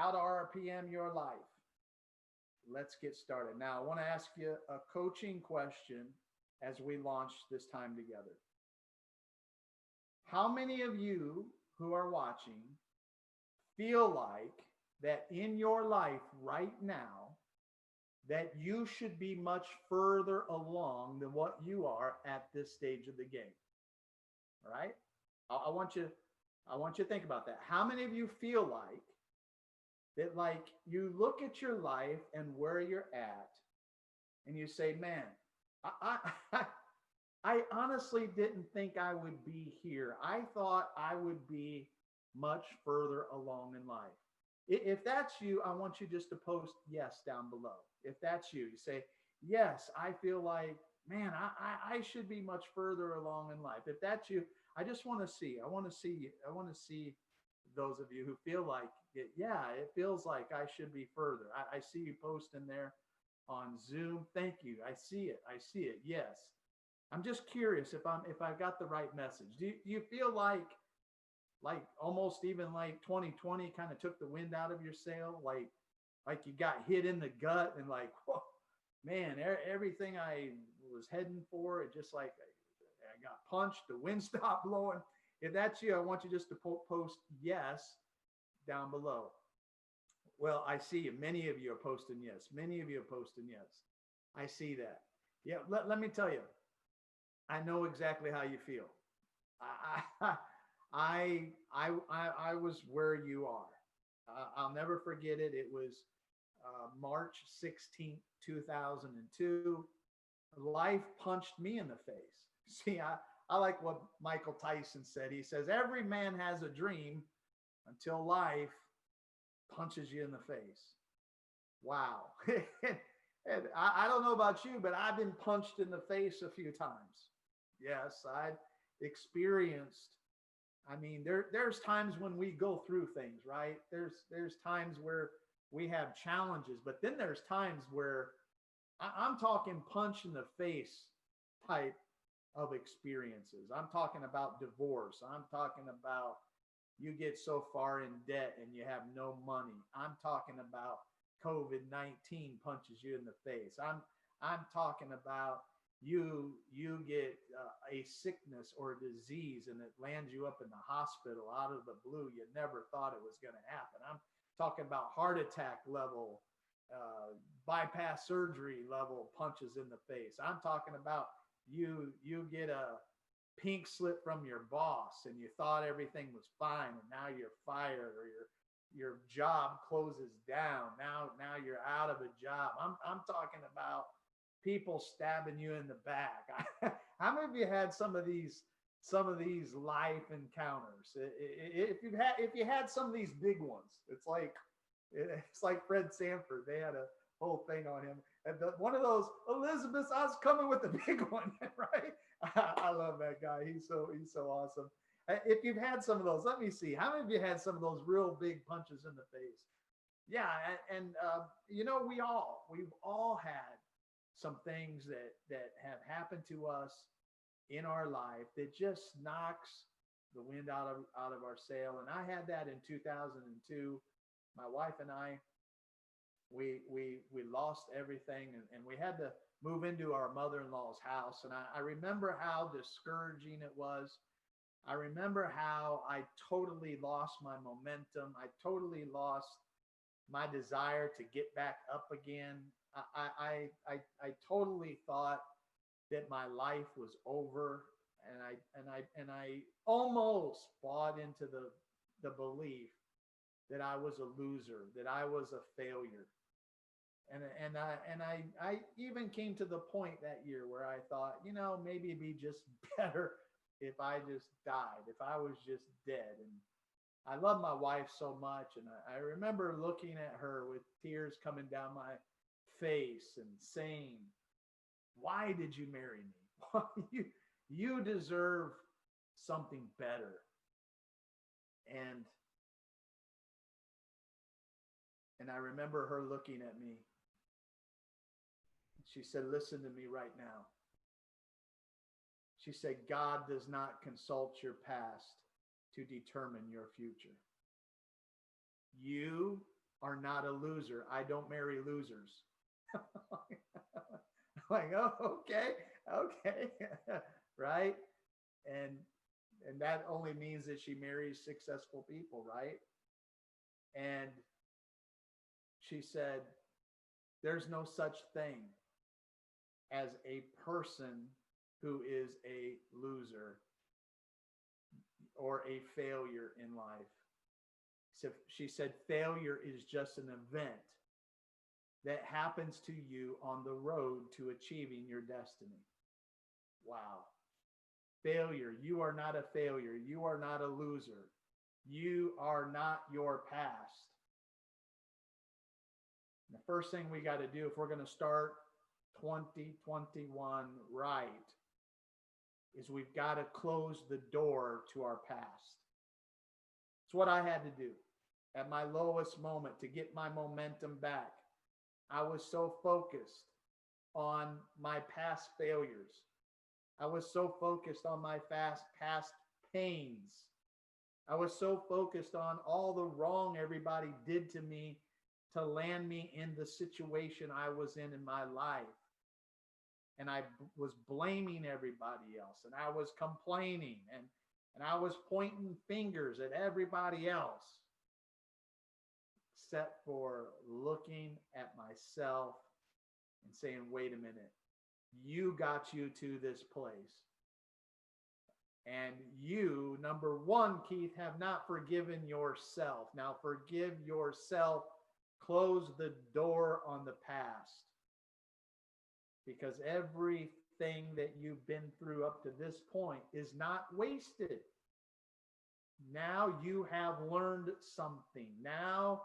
how to RPM your life. Let's get started. Now, I want to ask you a coaching question as we launch this time together. How many of you who are watching feel like that in your life right now that you should be much further along than what you are at this stage of the game? All right? I want you to think about that. How many of you feel like you look at your life and where you're at and you say, man, I honestly didn't think I would be here. I thought I would be much further along in life. If that's you, I want you just to post yes down below. If that's you, you say, yes, I feel like, man, I should be much further along in life. If that's you, I just want to see. I want to see those of you who feel like it. Yeah, it feels like I should be further. I see you posting there on Zoom. Thank you. I see it. I see it. Yes. I'm just curious if I've got the right message. Do you feel like almost even like 2020 kind of took the wind out of your sail? Like you got hit in the gut and like, whoa, man, everything I was heading for, it just like I got punched, the wind stopped blowing. If that's you, I want you just to post yes down below. Well, I see you. Many of you are posting yes. Many of you are posting yes. I see that. Yeah, let me tell you, I know exactly how you feel. I was where you are. I'll never forget it. It was March 16th, 2002. Life punched me in the face. See, I like what Michael Tyson said. He says, every man has a dream until life punches you in the face. Wow. And I don't know about you, but I've been punched in the face a few times. Yes, I've experienced. I mean, there's times when we go through things, right? There's times where we have challenges, but then there's times where I'm talking punch in the face type of experiences. I'm talking about divorce. I'm talking about you get so far in debt and you have no money. I'm talking about COVID-19 punches you in the face. I'm talking about you get a sickness or a disease and it lands you up in the hospital out of the blue. You never thought it was going to happen. I'm talking about heart attack level, bypass surgery level punches in the face. I'm talking about you get a pink slip from your boss and you thought everything was fine and now you're fired, or your job closes down. Now you're out of a job. I'm talking about people stabbing you in the back. How many of you had some of these life encounters? If you had some of these big ones, it's like Fred Sanford. They had a whole thing on him. And one of those, Elizabeth, I was coming with the big one, right? I love that guy. He's so awesome. If you've had some of those, let me see. How many of you had some of those real big punches in the face? Yeah, and you know, we've all had some things that have happened to us in our life that just knocks the wind out of our sail. And I had that in 2002. My wife and I, we lost everything, and we had to move into our mother-in-law's house. And I remember how discouraging it was. I remember how I totally lost my momentum. I totally lost my desire to get back up again. I totally thought that my life was over, and I almost bought into the belief that I was a loser, that I was a failure. And I even came to the point that year where I thought, you know, maybe it'd be just better if I just died, if I was just dead. And I love my wife so much. And I remember looking at her with tears coming down my face and saying, why did you marry me? You deserve something better. And I remember her looking at me. She said, listen to me right now. She said, God does not consult your past to determine your future. You are not a loser. I don't marry losers. Like, oh, okay, okay, right? And and that only means that she marries successful people, right? And she said, there's no such thing as a person who is a loser or a failure in life. So she said, failure is just an event that happens to you on the road to achieving your destiny. Wow. Failure. You are not a failure. You are not a loser. You are not your past. The first thing we got to do if we're going to start 2021 right is we've got to close the door to our past. It's what I had to do at my lowest moment to get my momentum back. I was so focused on my past failures. I was so focused on my past pains. I was so focused on all the wrong everybody did to me to land me in the situation I was in my life. And I was blaming everybody else, and I was complaining, and I was pointing fingers at everybody else, except for looking at myself and saying, wait a minute, you got you to this place. And you, number one, Keith, have not forgiven yourself. Now forgive yourself. Close the door on the past. Because everything that you've been through up to this point is not wasted. Now you have learned something. Now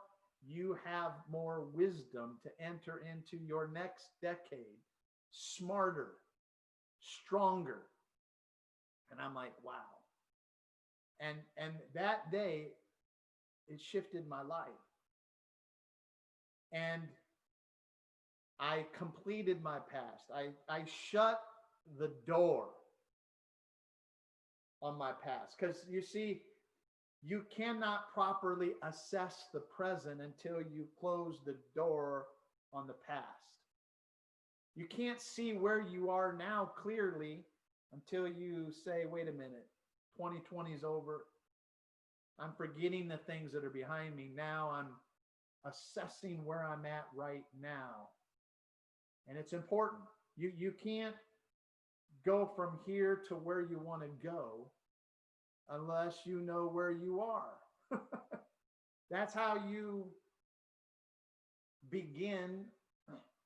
you have more wisdom to enter into your next decade smarter, stronger. And I'm like, wow. And that day, it shifted my life. And I completed my past. I shut the door on my past. Because you see, you cannot properly assess the present until you close the door on the past. You can't see where you are now clearly until you say, wait a minute, 2020 is over. I'm forgetting the things that are behind me. Now I'm assessing where I'm at right now. And it's important. You can't go from here to where you want to go unless you know where you are. That's how you begin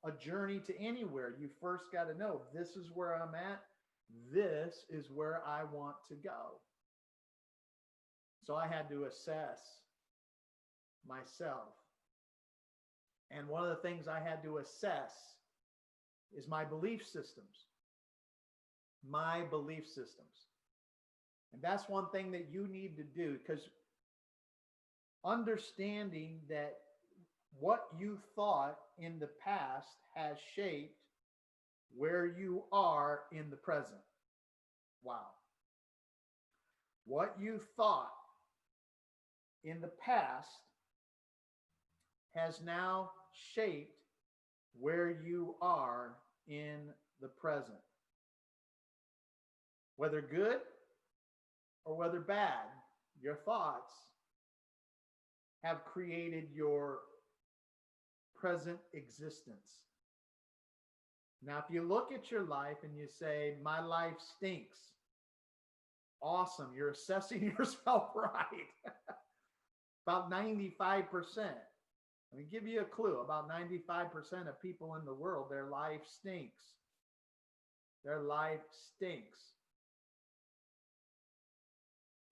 a journey to anywhere. You first got to know, this is where I'm at. This is where I want to go. So I had to assess myself. And one of the things I had to assess is my belief systems. My belief systems. And that's one thing that you need to do, because understanding that what you thought in the past has shaped where you are in the present. Wow. What you thought in the past has now shaped where you are in the present. Whether good or whether bad, your thoughts have created your present existence. Now, if you look at your life and you say, my life stinks, awesome, you're assessing yourself right. About 95%. Let me give you a clue. About 95% of people in the world, their life stinks. Their life stinks.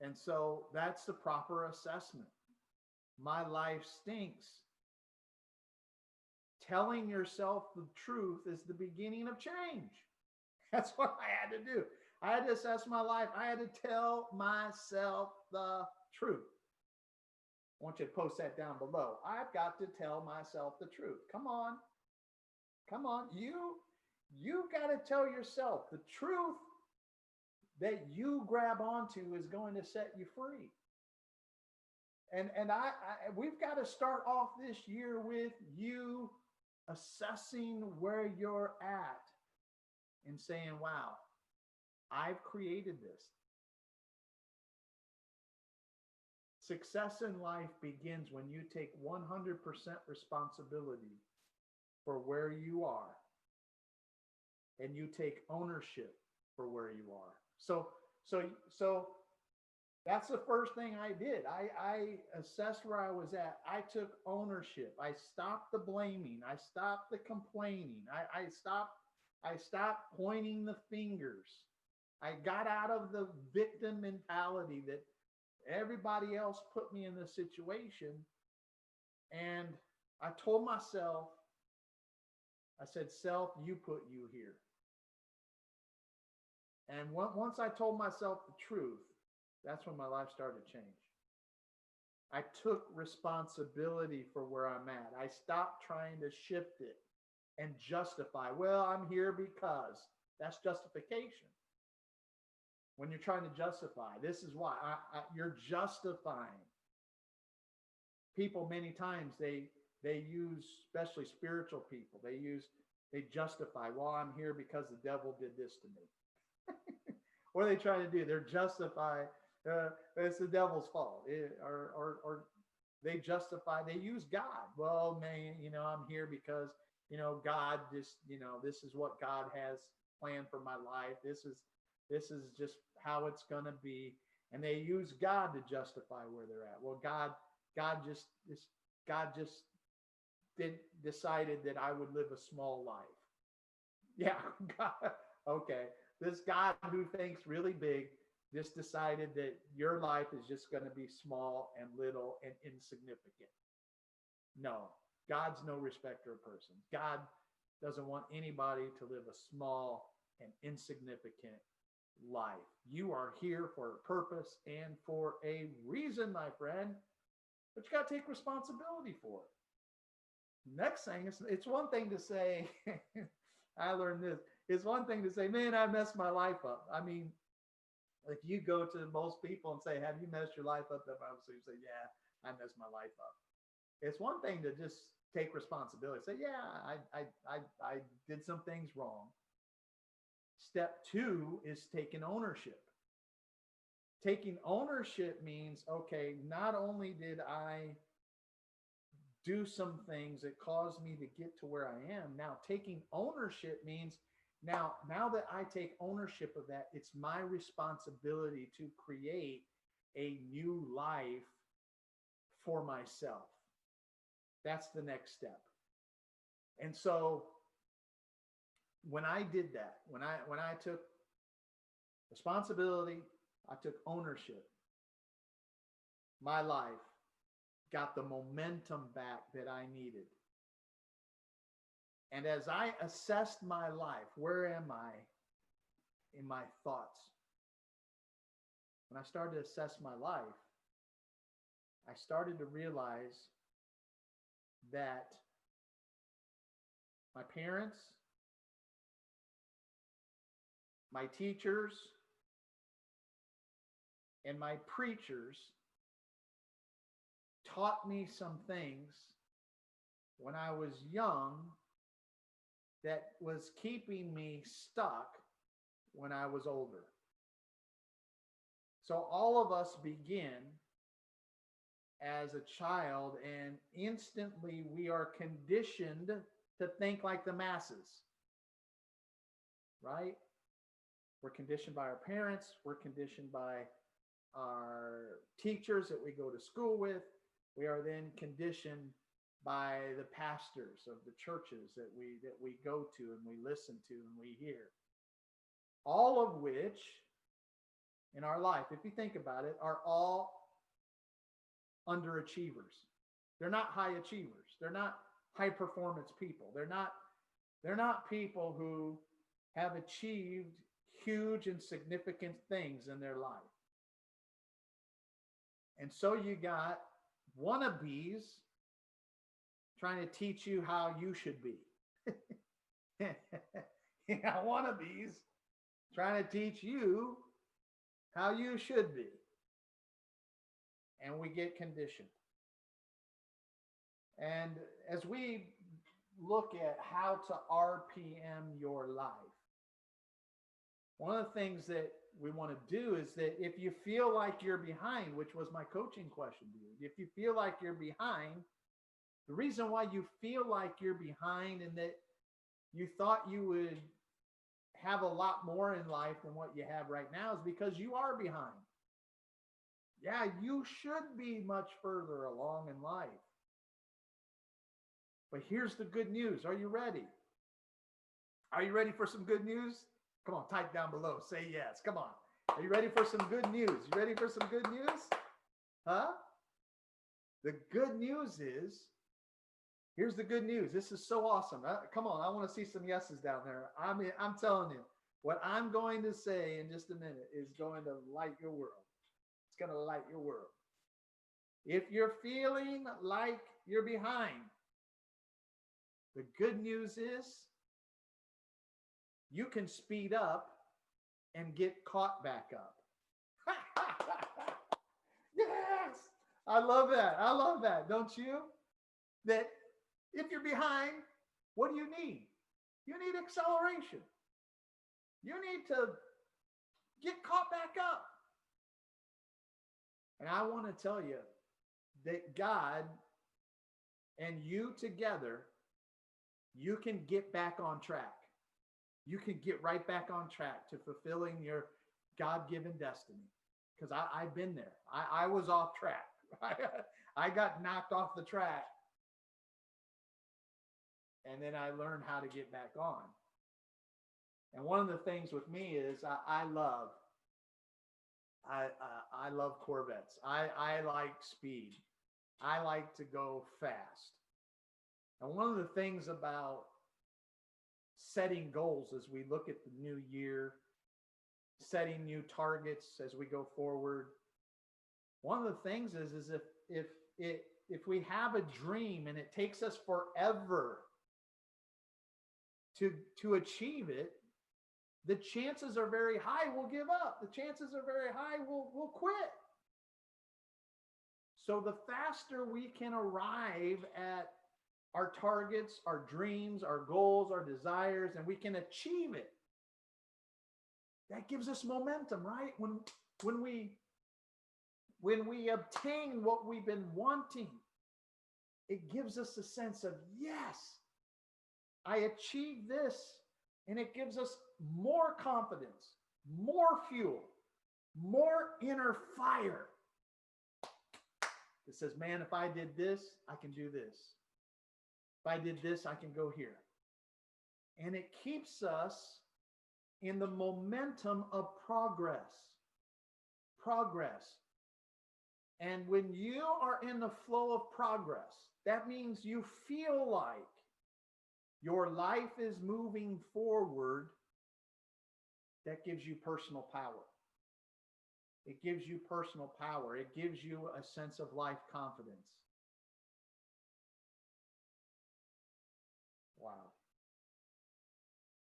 And so that's the proper assessment. My life stinks. Telling yourself the truth is the beginning of change. That's what I had to do. I had to assess my life. I had to tell myself the truth. I want you to post that down below. I've got to tell myself the truth. Come on. Come on. You've got to tell yourself the truth that you grab onto is going to set you free. And we've got to start off this year with you assessing where you're at and saying, wow, I've created this. Success in life begins when you take 100% responsibility for where you are and you take ownership for where you are. So that's the first thing I did. I assessed where I was at. I took ownership. I stopped the blaming. I stopped the complaining. I stopped pointing the fingers. I got out of the victim mentality that everybody else put me in this situation. And I told myself, I said, self, you put you here. And once I told myself the truth, that's when my life started to change. I took responsibility for where I'm at. I stopped trying to shift it and justify, well, I'm here because. That's justification. When you're trying to justify, this is why you're justifying. People many times, they use, especially spiritual people, they justify, well, I'm here because the devil did this to me. What are they trying to do? They're justify, it's the devil's fault. Or they justify, they use God. Well, man, I'm here because, God just, this is what God has planned for my life. This is just how it's going to be. And they use God to justify where they're at. Well, God just decided that I would live a small life. Yeah, God, okay. This God who thinks really big just decided that your life is just going to be small and little and insignificant. No, God's no respecter of persons. God doesn't want anybody to live a small and insignificant life. You are here for a purpose and for a reason, my friend, but you got to take responsibility for it. Next thing, it's one thing to say, I learned this. It's one thing to say, man, I messed my life up. I mean, if you go to most people and say, have you messed your life up? They'll obviously say, yeah, I messed my life up. It's one thing to just take responsibility. Say, yeah, I did some things wrong. Step two is taking ownership. Taking ownership means, okay, not only did I do some things that caused me to get to where I am, now taking ownership means now that I take ownership of that, it's my responsibility to create a new life for myself. That's the next step. And so when I did that, when I took responsibility, I took ownership, my life got the momentum back that I needed. And as I assessed my life, where am I in my thoughts? When I started to assess my life, I started to realize that my parents, my teachers, and my preachers taught me some things when I was young that was keeping me stuck when I was older. So all of us begin as a child, and instantly we are conditioned to think like the masses, right? We're conditioned by our parents. We're conditioned by our teachers that we go to school with. We are then conditioned by the pastors of the churches that we go to and we listen to and we hear. All of which in our life, if you think about it, are all underachievers. They're not high achievers. They're not high performance people. They're not people who have achieved huge and significant things in their life. And so you got wannabes trying to teach you how you should be. You got wannabes trying to teach you how you should be. and we get conditioned. And as we look at how to RPM your life, one of the things that we want to do is that if you feel like you're behind, which was my coaching question to you, if you feel like you're behind, the reason why you feel like you're behind and that you thought you would have a lot more in life than what you have right now is because you are behind. Yeah, you should be much further along in life. But here's the good news. Are you ready? Are you ready for some good news? Come on, type down below. Say yes. Come on. Are you ready for some good news? You ready for some good news? Huh? The good news is, here's the good news. This is so awesome. Come on, I want to see some yeses down there. I mean, I'm telling you, what I'm going to say in just a minute is going to light your world. It's going to light your world. If you're feeling like you're behind, the good news is you can speed up and get caught back up. Yes, I love that. I love that. Don't you? That if you're behind, what do you need? You need acceleration. You need to get caught back up. And I want to tell you that God and you together, you can get back on track. You can get right back on track to fulfilling your God-given destiny. Because I've been there. I was off track. I got knocked off the track. And then I learned how to get back on. And one of the things with me is I love Corvettes. I like speed. I like to go fast. And one of the things about setting goals as we look at the new year, setting new targets as we go forward, one of the things is if we have a dream and it takes us forever to achieve it, the chances are very high we'll give up. The chances are very high we'll quit. So the faster we can arrive at our targets, our dreams, our goals, our desires, and we can achieve it, that gives us momentum, right? When we obtain what we've been wanting, it gives us a sense of, yes, I achieved this, and it gives us more confidence, more fuel, more inner fire. It says, man, if I did this, I can do this. If I did this, I can go here. And it keeps us in the momentum of progress. Progress. And when you are in the flow of progress, that means you feel like your life is moving forward. That gives you personal power. It gives you personal power. It gives you a sense of life confidence. Wow.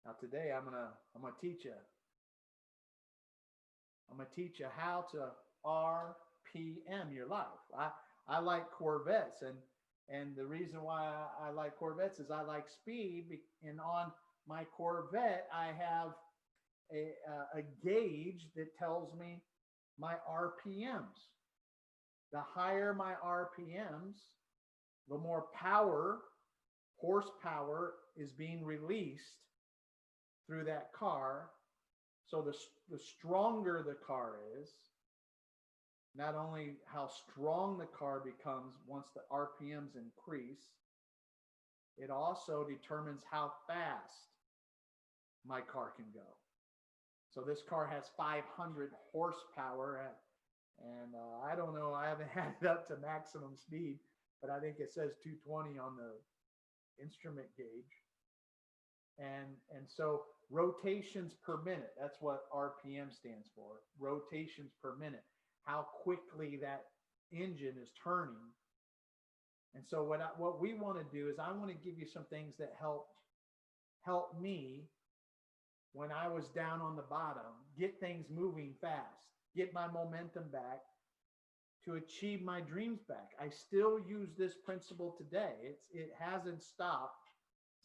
Now today I'm gonna teach you. I'm gonna teach you how to RPM your life. I like Corvettes, and the reason why I like Corvettes is I like speed. And on my Corvette, I have a gauge that tells me my RPMs. The higher my RPMs, the more horsepower is being released through that car. So the stronger the car is, not only how strong the car becomes once the RPMs increase, it also determines how fast my car can go. So this car has 500 horsepower, and I don't know, I haven't had it up to maximum speed, but I think it says 220 on the instrument gauge. And so rotations per minute, that's what RPM stands for, rotations per minute, how quickly that engine is turning. And so what we want to do is I want to give you some things that help me when I was down on the bottom, get things moving fast, get my momentum back to achieve my dreams back. I still use this principle today. It hasn't stopped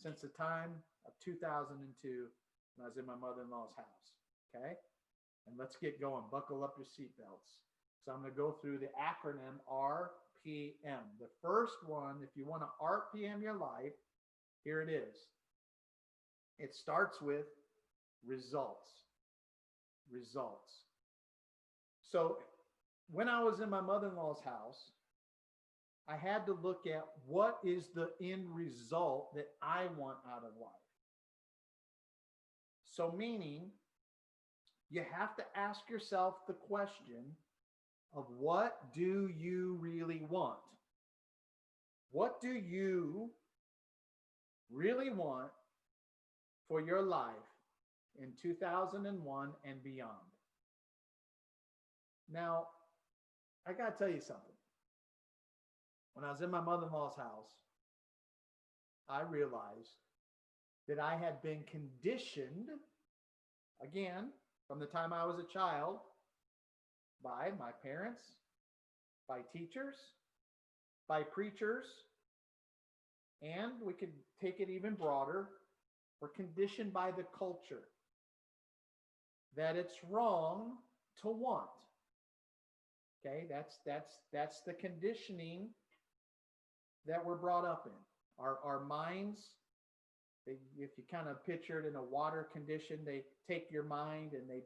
since the time of 2002 when I was in my mother-in-law's house. Okay? And let's get going. Buckle up your seatbelts. So I'm going to go through the acronym RPM. The first one, if you want to RPM your life, here it is. It starts with results. Results. So when I was in my mother-in-law's house, I had to look at what is the end result that I want out of life. So meaning, you have to ask yourself the question of what do you really want? What do you really want for your life in 2001 and beyond? Now, I got to tell you something. When I was in my mother-in-law's house, I realized that I had been conditioned, again, from the time I was a child, by my parents, by teachers, by preachers, and we could take it even broader. We're conditioned by the culture that it's wrong to want. Okay, that's the conditioning that we're brought up in. Our minds, if you kind of picture it in a water condition, they take your mind and they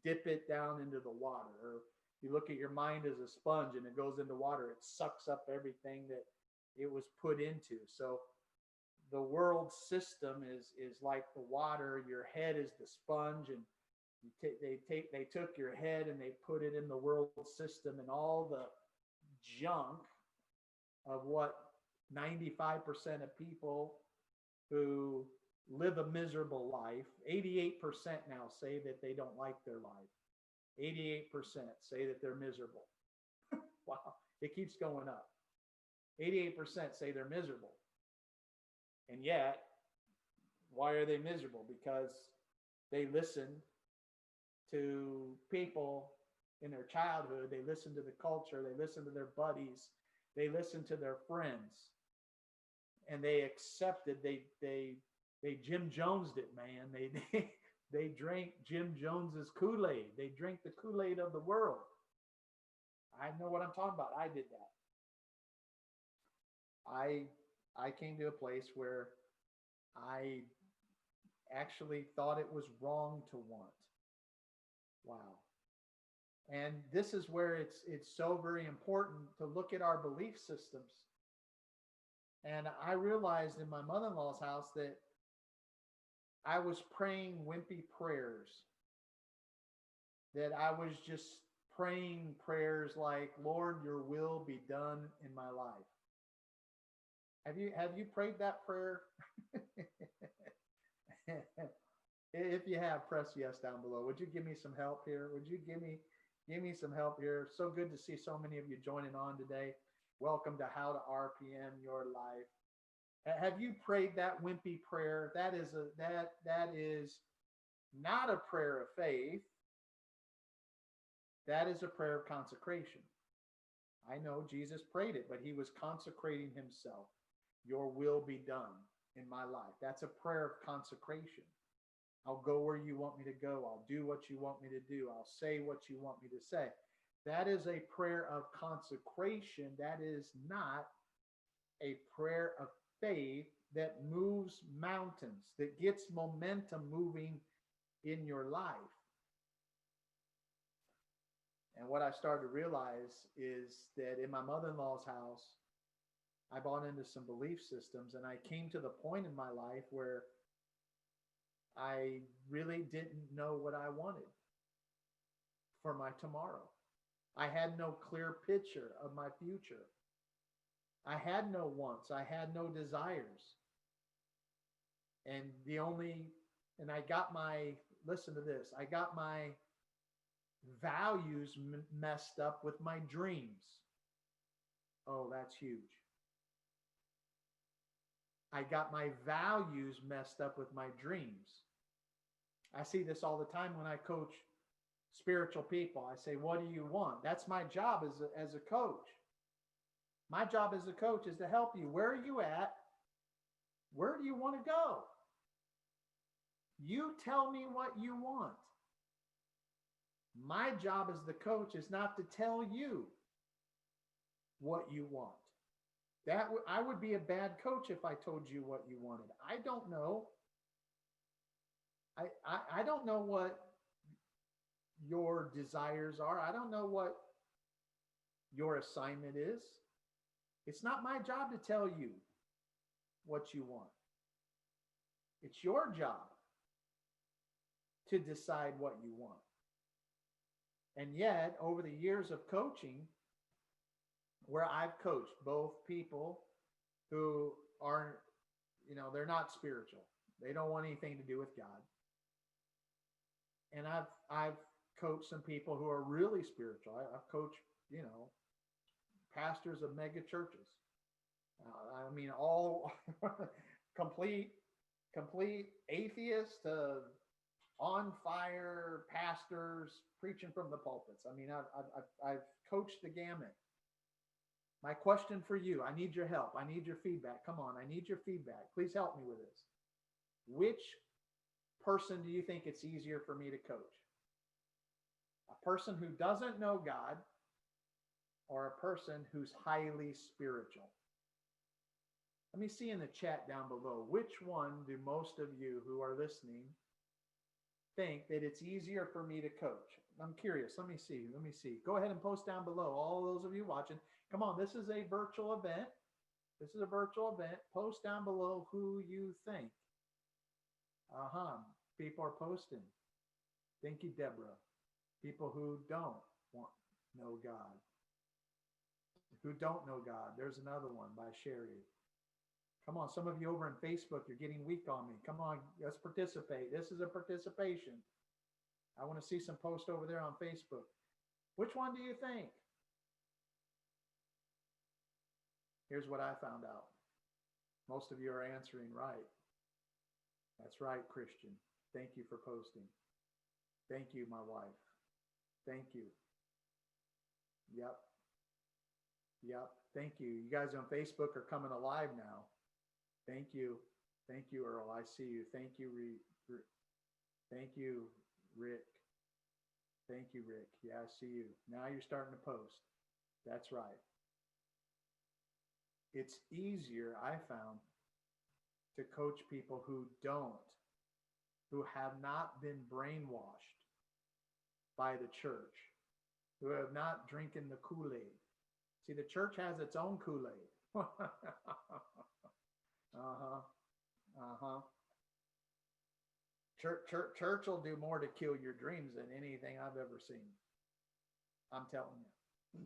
dip it down into the water. Or you look at your mind as a sponge and it goes into water, it sucks up everything that it was put into. So the world system is like the water. Your head is the sponge, and they took your head and they put it in the world system, and all the junk of what 95% of people who live a miserable life, 88% now say that they don't like their life. 88% say that they're miserable. Wow, it keeps going up. 88% say they're miserable. And yet, why are they miserable? Because they listened to people in their childhood. They listened to the culture. They listened to their buddies. They listened to their friends. And they accepted, they Jim Jonesed it, man. They drank Jim Jones's Kool-Aid. They drank the Kool-Aid of the world. I know what I'm talking about. I did that. I came to a place where I actually thought it was wrong to want. Wow. And this is where it's so very important to look at our belief systems. And I realized in my mother-in-law's house that I was praying wimpy prayers, that I was just praying prayers like, Lord, your will be done in my life. Have you prayed that prayer? If you have, press yes down below. Would you give me some help here? Would you give me some help here? So good to see so many of you joining on today. Welcome to How to RPM Your Life. Have you prayed that wimpy prayer? That is not a prayer of faith. That is a prayer of consecration. I know Jesus prayed it, but he was consecrating himself. Your will be done in my life. That's a prayer of consecration. I'll go where you want me to go. I'll do what you want me to do. I'll say what you want me to say. That is a prayer of consecration. That is not a prayer of faith that moves mountains, that gets momentum moving in your life. And what I started to realize is that in my mother-in-law's house, I bought into some belief systems, and I came to the point in my life where I really didn't know what I wanted for my tomorrow. I had no clear picture of my future. I had no wants. I had no desires. And I got listen to this, I got my values messed up with my dreams. Oh, that's huge. I got my values messed up with my dreams. I see this all the time when I coach spiritual people. I say, what do you want? That's my job as a coach. My job as a coach is to help you. Where are you at? Where do you want to go? You tell me what you want. My job as the coach is not to tell you what you want. I would be a bad coach if I told you what you wanted. I don't know. I don't know what your desires are. I don't know what your assignment is. It's not my job to tell you what you want. It's your job to decide what you want. And yet, over the years of coaching, where I've coached both people who are, they're not spiritual. They don't want anything to do with God. And I've coached some people who are really spiritual. I've coached, pastors of mega churches. All complete atheists to on fire pastors preaching from the pulpits. I've coached the gamut. My question for you, I need your help. I need your feedback. Come on, I need your feedback. Please help me with this. Which person do you think it's easier for me to coach? A person who doesn't know God or a person who's highly spiritual? Let me see in the chat down below, which one do most of you who are listening think that it's easier for me to coach? I'm curious. Let me see. Go ahead and post down below. All those of you watching, come on. This is a virtual event. Post down below who you think. People are posting. Thank you, Deborah. People who don't know God. Who don't know God. There's another one by Sherry. Come on, some of you over on Facebook, you're getting weak on me. Come on, let's participate. This is a participation. I want to see some posts over there on Facebook. Which one do you think? Here's what I found out. Most of you are answering right. That's right, Christian. Thank you for posting. Thank you, my wife. Thank you. Yep. Thank you. You guys on Facebook are coming alive now. Thank you. Thank you, Earl. I see you. Thank you, thank you, Rick. Thank you, Rick. Yeah, I see you. Now you're starting to post. That's right. It's easier, I found, to coach people who have not been brainwashed by the church, who have not drinking the Kool-Aid. See, the church has its own Kool-Aid. Church will do more to kill your dreams than anything I've ever seen. I'm telling you.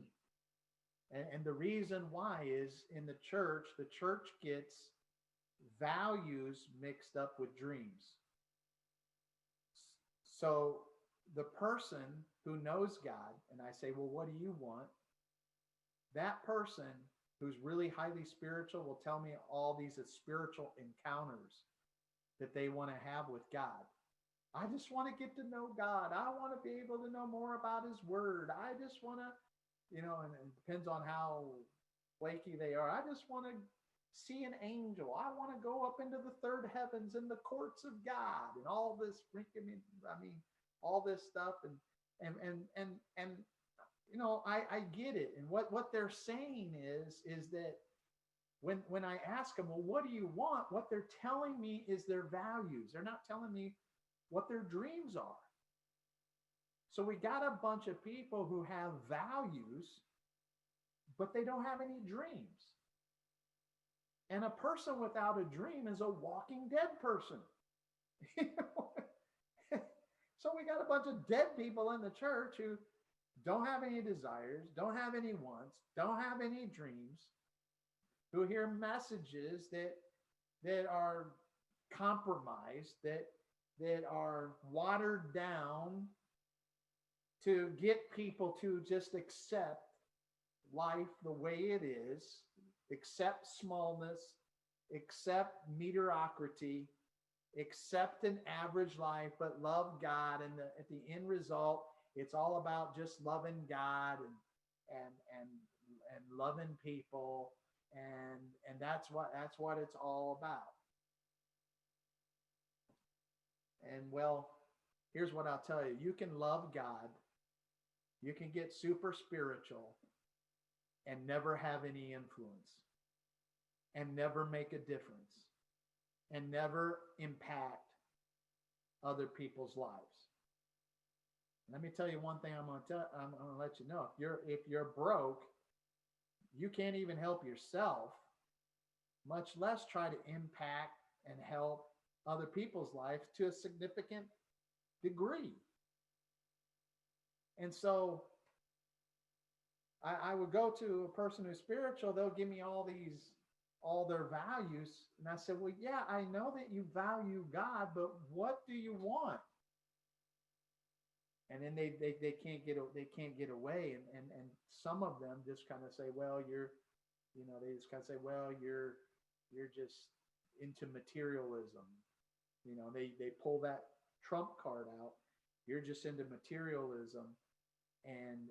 And the reason why is in the church gets values mixed up with dreams. So the person who knows God, and I say, well, what do you want? That person who's really highly spiritual will tell me all these spiritual encounters that they want to have with God. I just want to get to know God. I want to be able to know more about his word. I just want to, and it depends on how flaky they are. I just want to see an angel. I want to go up into the third heavens in the courts of God and all this, all this stuff. And I get it. And what they're saying is that when I ask them, well, what do you want? What they're telling me is their values. They're not telling me what their dreams are. So we got a bunch of people who have values, but they don't have any dreams. And a person without a dream is a walking dead person. So we got a bunch of dead people in the church who don't have any desires, don't have any wants, don't have any dreams, who hear messages that are compromised, that are watered down to get people to just accept life the way it is, accept smallness, accept mediocrity, accept an average life, but love God. And at the end result It's all about just loving God and and and loving people, and that's what it's all about. And well, here's what I'll tell you. You can love God, you can get super spiritual and never have any influence and never make a difference and never impact other people's lives. Let me tell you one thing. I'm going to let you know. If you're broke, you can't even help yourself, much less try to impact and help other people's lives to a significant degree. And so I would go to a person who's spiritual, they'll give me all their values. And I said, well, yeah, I know that you value God, but what do you want? And then they can't get away. And some of them just kind of say, well, they just kind of say, well, you're just into materialism. They pull that Trump card out. You're just into materialism, and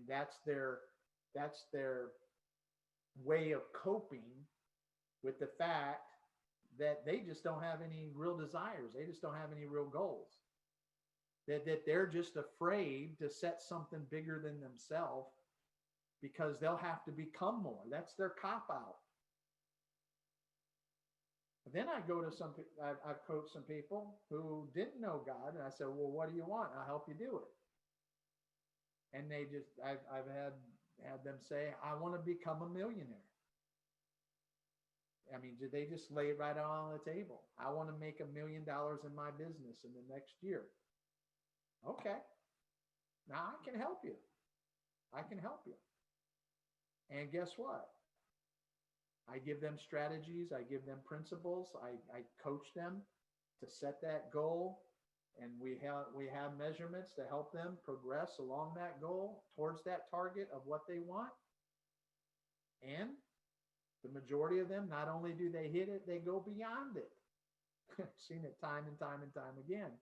that's their way of coping with the fact that they just don't have any real desires. They just don't have any real goals. That they're just afraid to set something bigger than themselves because they'll have to become more. That's their cop out. Then I go to I've coached some people who didn't know God, and I said, well, what do you want? I'll help you do it. And I've had them say, I want to become a millionaire. I mean, they just lay it right on the table. I want to make $1 million in my business in the next year. Okay. Now I can help you. I can help you. And guess what? I give them strategies. I give them principles. I coach them to set that goal. And we have measurements to help them progress along that goal towards that target of what they want. And the majority of them, not only do they hit it, they go beyond it. I've seen it time and time and time again.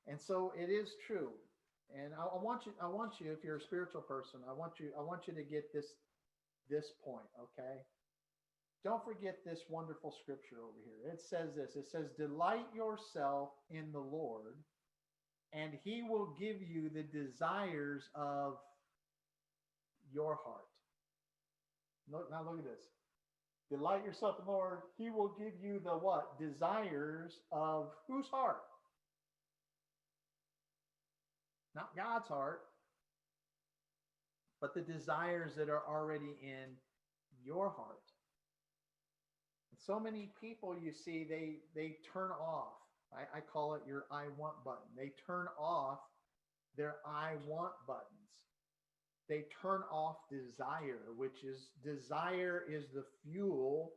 And so it is true. And I want you, if you're a spiritual person, I want you to get this point, okay? Don't forget this wonderful scripture over here. It says this. It says, delight yourself in the Lord, and he will give you the desires of your heart. Now look at this. Delight yourself in the Lord. He will give you the what? Desires of whose heart? Not God's heart, but the desires that are already in your heart. And so many people, you see, they turn off. I call it your I want button. They turn off their I want buttons. They turn off desire, which is desire is the fuel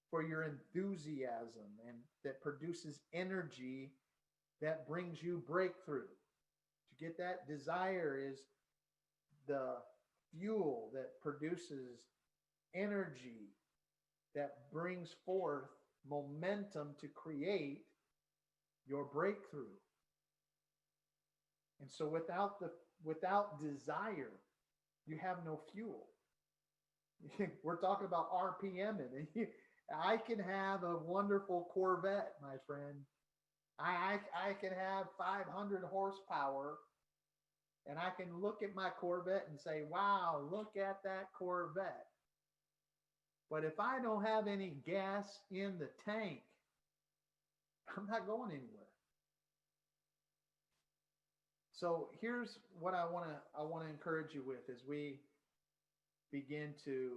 for your enthusiasm and that produces energy that brings you breakthrough. To get that, desire is the fuel that produces energy that brings forth momentum to create your breakthrough. And so without desire, you have no fuel. We're talking about RPM, and I can have a wonderful Corvette, my friend. I can have 500 horsepower, and I can look at my Corvette and say, wow, look at that Corvette. But if I don't have any gas in the tank, I'm not going anywhere. So here's what I want to encourage you with as we begin to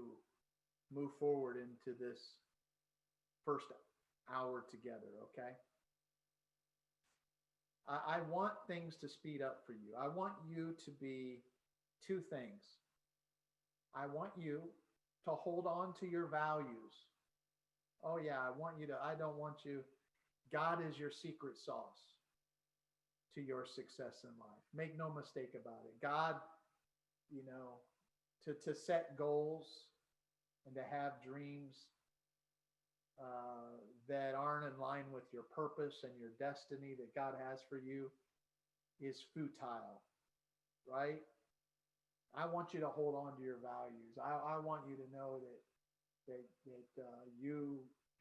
move forward into this first hour together, okay? I want things to speed up for you. I want you to be two things. I want you to hold on to your values. Oh yeah, I don't want you. God is your secret sauce to your success in life. Make no mistake about it. God, to set goals and to have dreams that aren't in line with your purpose and your destiny that God has for you, is futile, right? I want you to hold on to your values. I want you to know that you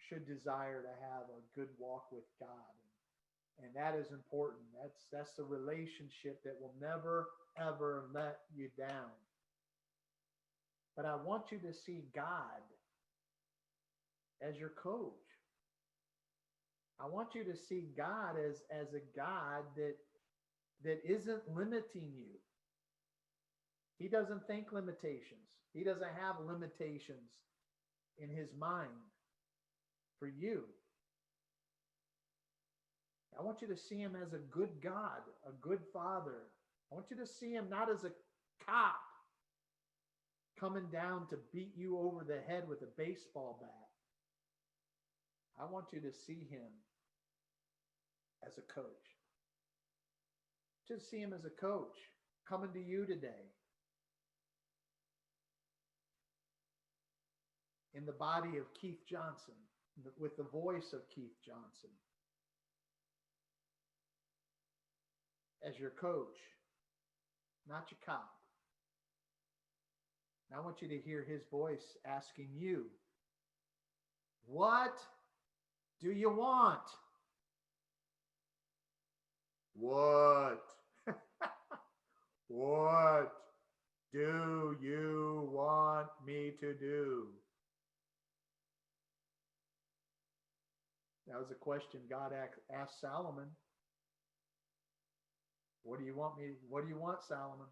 should desire to have a good walk with God, and that is important. That's the relationship that will never ever let you down. But I want you to see God as your coach. I want you to see God as a God that isn't limiting you. He doesn't think limitations. He doesn't have limitations in his mind for you. I want you to see him as a good God, a good father. I want you to see him not as a cop coming down to beat you over the head with a baseball bat. I want you to see him as a coach. Just see him as a coach coming to you today. In the body of Keith Johnson, with the voice of Keith Johnson, as your coach, not your cop. And I want you to hear his voice asking you, what do you want? What? What do you want me to do? That was a question God asked Solomon. What do you want me? What do you want, Solomon?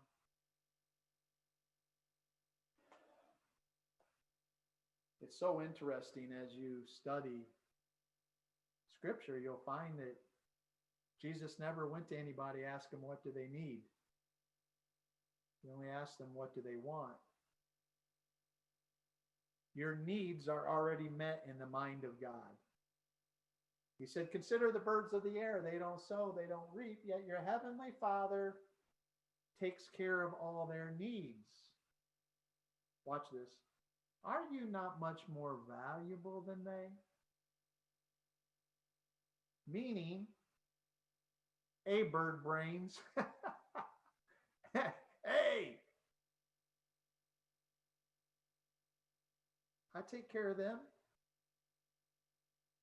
It's so interesting as you study Scripture, you'll find that Jesus never went to anybody, asked them what do they need. He only asked them what do they want. Your needs are already met in the mind of God. He said, consider the birds of the air. They don't sow, they don't reap, yet your heavenly Father takes care of all their needs. Watch this. Are you not much more valuable than they? Meaning, hey, bird brains. Hey, I take care of them.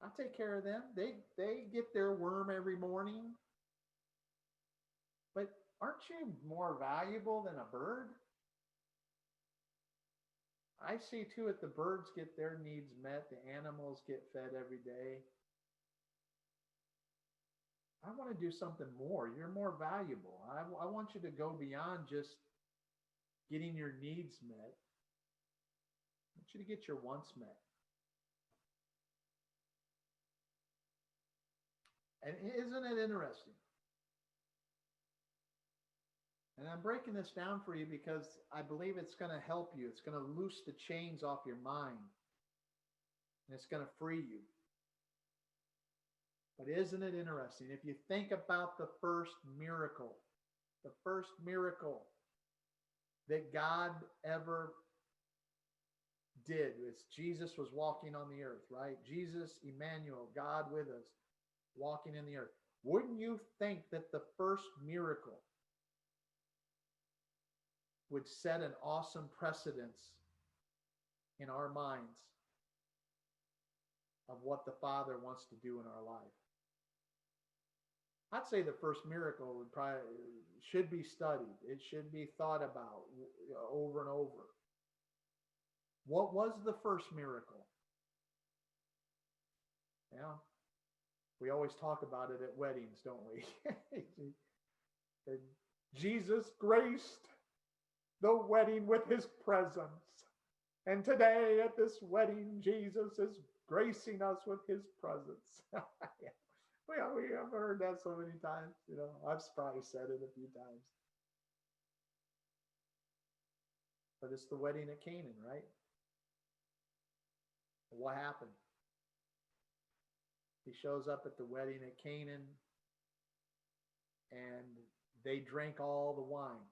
I take care of them. They get their worm every morning. But aren't you more valuable than a bird? I see to it the birds get their needs met. The animals get fed every day. I want to do something more. You're more valuable. I want you to go beyond just getting your needs met. I want you to get your wants met. And isn't it interesting? And I'm breaking this down for you because I believe it's going to help you. It's going to loose the chains off your mind. And it's going to free you. But isn't it interesting? If you think about the first miracle that God ever did, is Jesus was walking on the earth, right? Jesus, Emmanuel, God with us, walking in the earth. Wouldn't you think that the first miracle would set an awesome precedence in our minds of what the Father wants to do in our life? I'd say the first miracle should be studied. It should be thought about over and over. What was the first miracle? Yeah, we always talk about it at weddings, don't we? Jesus graced the wedding with his presence. And today at this wedding, Jesus is gracing us with his presence. Yeah. We have heard that so many times. I've probably said it a few times. But it's the wedding at Canaan, right? What happened? He shows up at the wedding at Canaan, and they drank all the wine.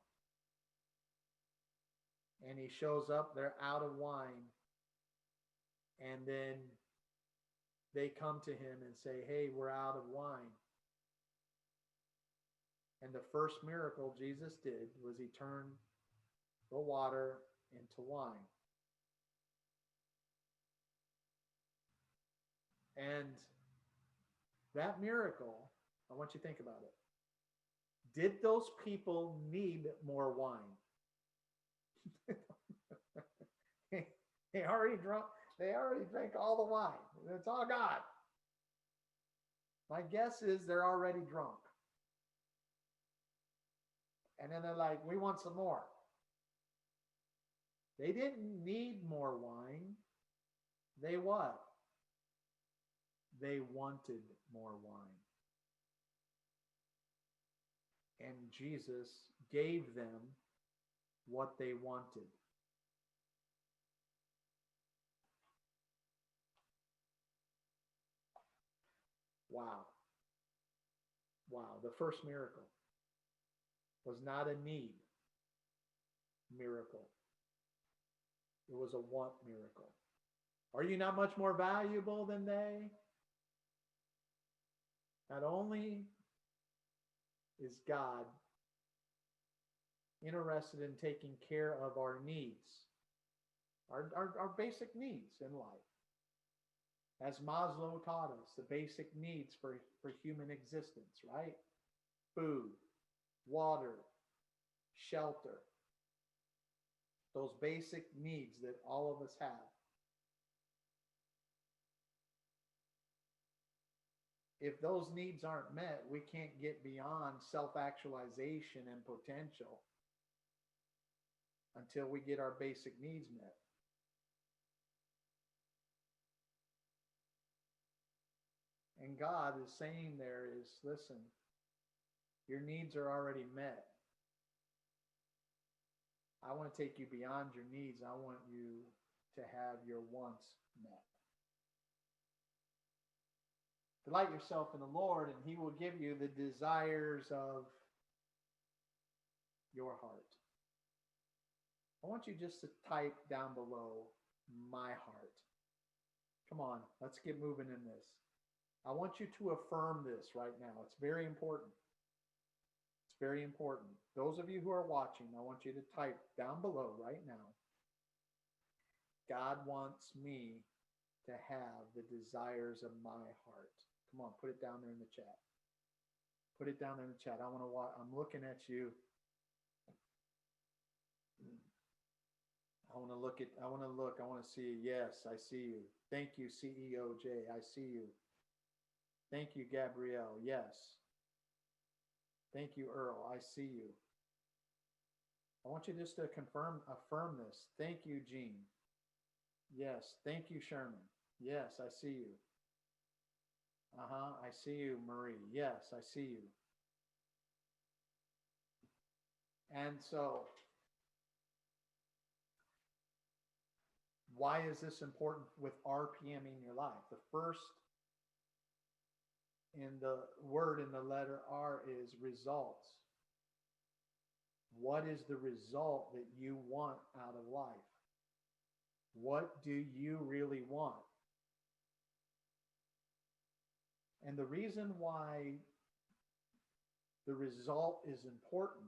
And he shows up, they're out of wine. And then they come to him and say, hey, we're out of wine. And the first miracle Jesus did was he turned the water into wine. And that miracle, I want you to think about it. Did those people need more wine? They already drunk. They already drank all the wine. It's all gone. My guess is they're already drunk. And then they're like, we want some more. They didn't need more wine. They what? They wanted more wine. And Jesus gave them what they wanted. Wow. Wow. The first miracle was not a need miracle. It was a want miracle. Are you not much more valuable than they? Not only is God interested in taking care of our needs, our basic needs in life. As Maslow taught us, the basic needs for human existence, right? Food, water, shelter. Those basic needs that all of us have. If those needs aren't met, we can't get beyond self-actualization and potential until we get our basic needs met. And God is saying there is, listen, your needs are already met. I want to take you beyond your needs. I want you to have your wants met. Delight yourself in the Lord, and he will give you the desires of your heart. I want you just to type down below, my heart. Come on, let's get moving in this. I want you to affirm this right now. It's very important. It's very important. Those of you who are watching, I want you to type down below right now. God wants me to have the desires of my heart. Come on, put it down there in the chat. Put it down there in the chat. I want to watch. I'm looking at you. I want to look. I want to see. Yes, I see you. Thank you, CEO J. I see you. Thank you, Gabrielle. Yes. Thank you, Earl. I see you. I want you just to affirm this. Thank you, Jean. Yes. Thank you, Sherman. Yes, I see you. I see you, Marie. Yes, I see you. And so, why is this important with RPM in your life? The first in the word in the letter R is results. What is the result that you want out of life? What do you really want? And the reason why the result is important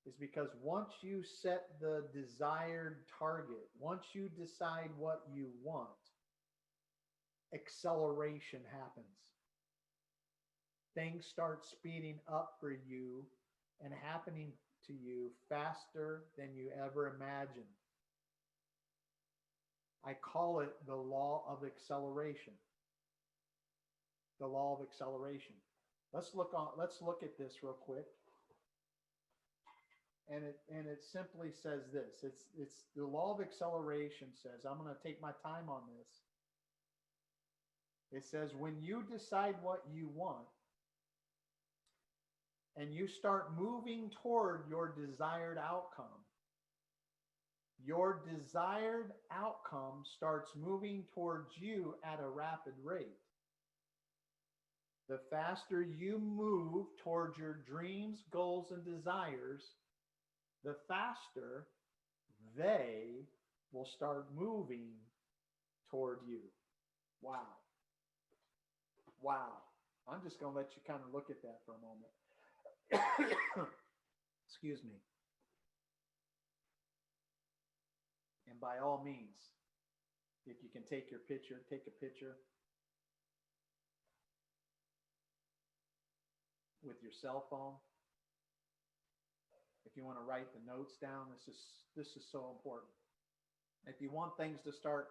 is because once you set the desired target, once you decide what you want, acceleration happens. Things start speeding up for you and happening to you faster than you ever imagined. I call it the law of acceleration. The law of acceleration. Let's look at this real quick. And it simply says this. It's the law of acceleration says, I'm going to take my time on this. It says when you decide what you want and you start moving toward your desired outcome starts moving towards you at a rapid rate. The faster you move towards your dreams, goals, and desires, the faster they will start moving toward you. Wow. Wow. I'm just going to let you kind of look at that for a moment. Excuse me. And by all means, if you can take your picture, take a picture with your cell phone. If you want to write the notes down, this is so important. If you want things to start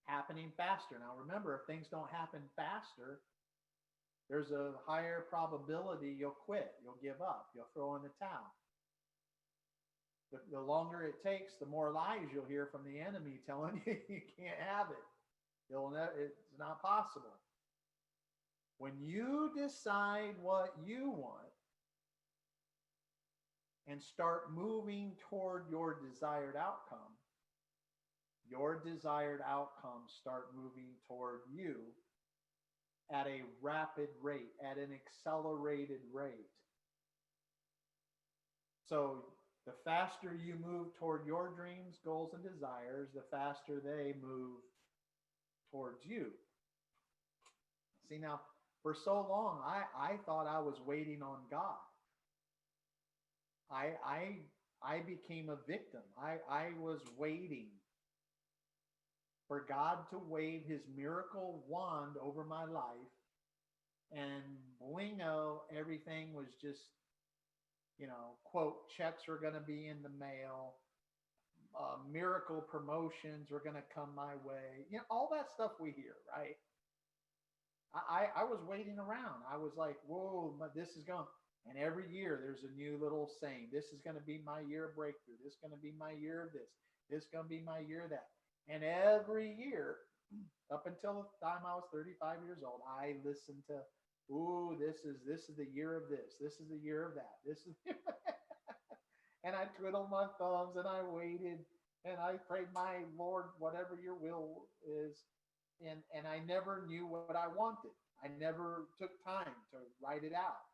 happening faster. Now remember, if things don't happen faster, there's a higher probability you'll quit, you'll give up, you'll throw in the towel. The longer it takes, the more lies you'll hear from the enemy telling you you can't have it. It's not possible. When you decide what you want and start moving toward your desired outcomes start moving toward you at a rapid rate, at an accelerated rate. So the faster you move toward your dreams, goals, and desires, the faster they move towards you. See, now, for so long, I thought I was waiting on God. I became a victim. I was waiting for God to wave his miracle wand over my life, and blingo, everything was just, quote, checks were going to be in the mail, miracle promotions were going to come my way. All that stuff we hear, right? I was waiting around. I was like, whoa, this is going. And every year there's a new little saying. This is going to be my year of breakthrough. This is going to be my year of this. This is going to be my year of that. And every year, up until the time I was 35 years old, I listened to, ooh, this is the year of this. This is the year of that. This is, and I twiddled my thumbs and I waited and I prayed, my Lord, whatever your will is. And I never knew what I wanted. I never took time to write it out.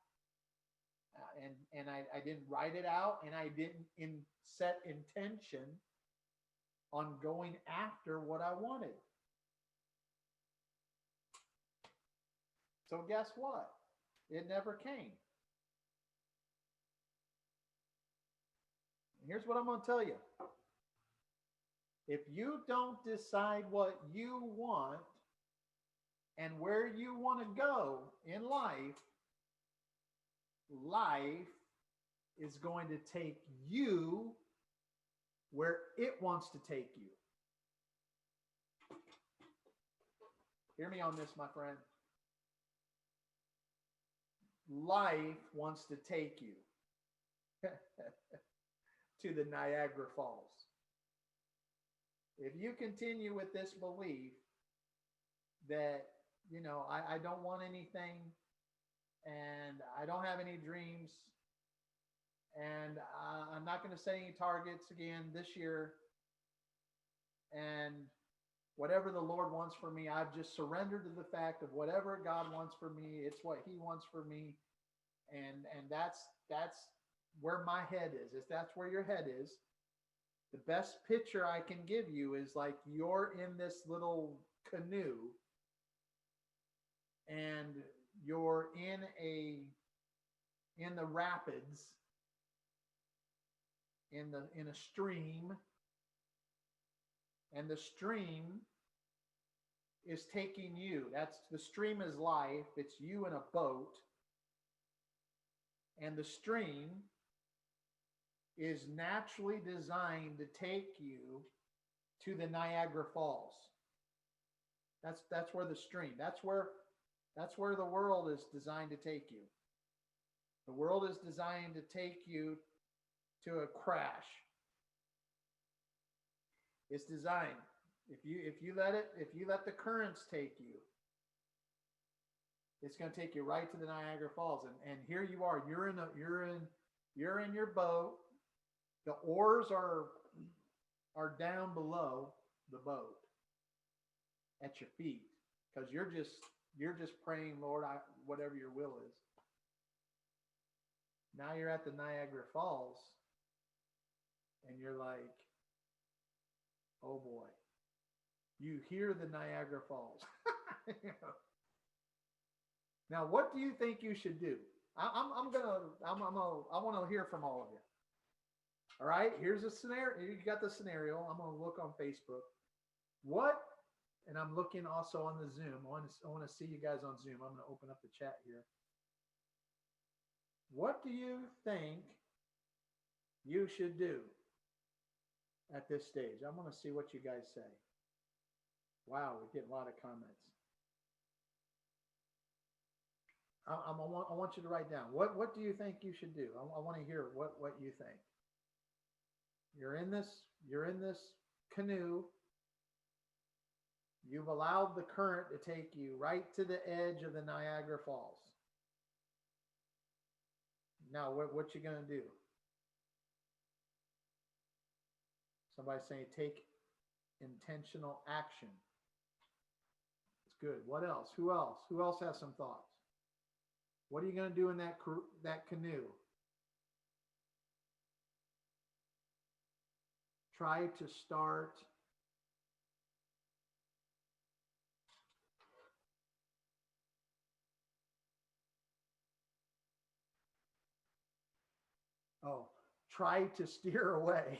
And I didn't write it out, and I didn't set intention on going after what I wanted. So guess what? It never came. And here's what I'm going to tell you. If you don't decide what you want and where you want to go in life, life is going to take you where it wants to take you. Hear me on this, my friend. Life wants to take you to the Niagara Falls. If you continue with this belief that, I don't want anything, and I don't have any dreams, and I'm not going to set any targets again this year, and whatever the Lord wants for me, I've just surrendered to the fact of whatever God wants for me, it's what he wants for me, and that's where my head is. If that's where your head is, the best picture I can give you is like you're in this little canoe and you're in the rapids, in a stream, and the stream is taking you. The stream is life. It's you in a boat, and the stream is naturally designed to take you to the Niagara Falls. That's where the stream. That's where the world is designed to take you. The world is designed to take you to a crash. It's designed. If you let the currents take you, it's going to take you right to the Niagara Falls. And here you are. You're in your boat. The oars are down below the boat at your feet, because you're just praying, Lord, whatever your will is. Now you're at the Niagara Falls, and you're like, oh boy. You hear the Niagara Falls. Now, what do you think you should do? I want to hear from all of you. All right, here's a scenario. You got the scenario. I'm gonna look on Facebook. What? And I'm looking also on the Zoom. I want to see you guys on Zoom. I'm gonna open up the chat here. What do you think you should do at this stage? I want to see what you guys say. Wow, we're getting a lot of comments. I want you to write down. What do you think you should do? I want to hear what you think. You're in this canoe. You've allowed the current to take you right to the edge of the Niagara Falls. Now, what you gonna do? Somebody's saying take intentional action. It's good. What else? Who else? Who else has some thoughts? What are you gonna do in that canoe? Try to start try to steer away.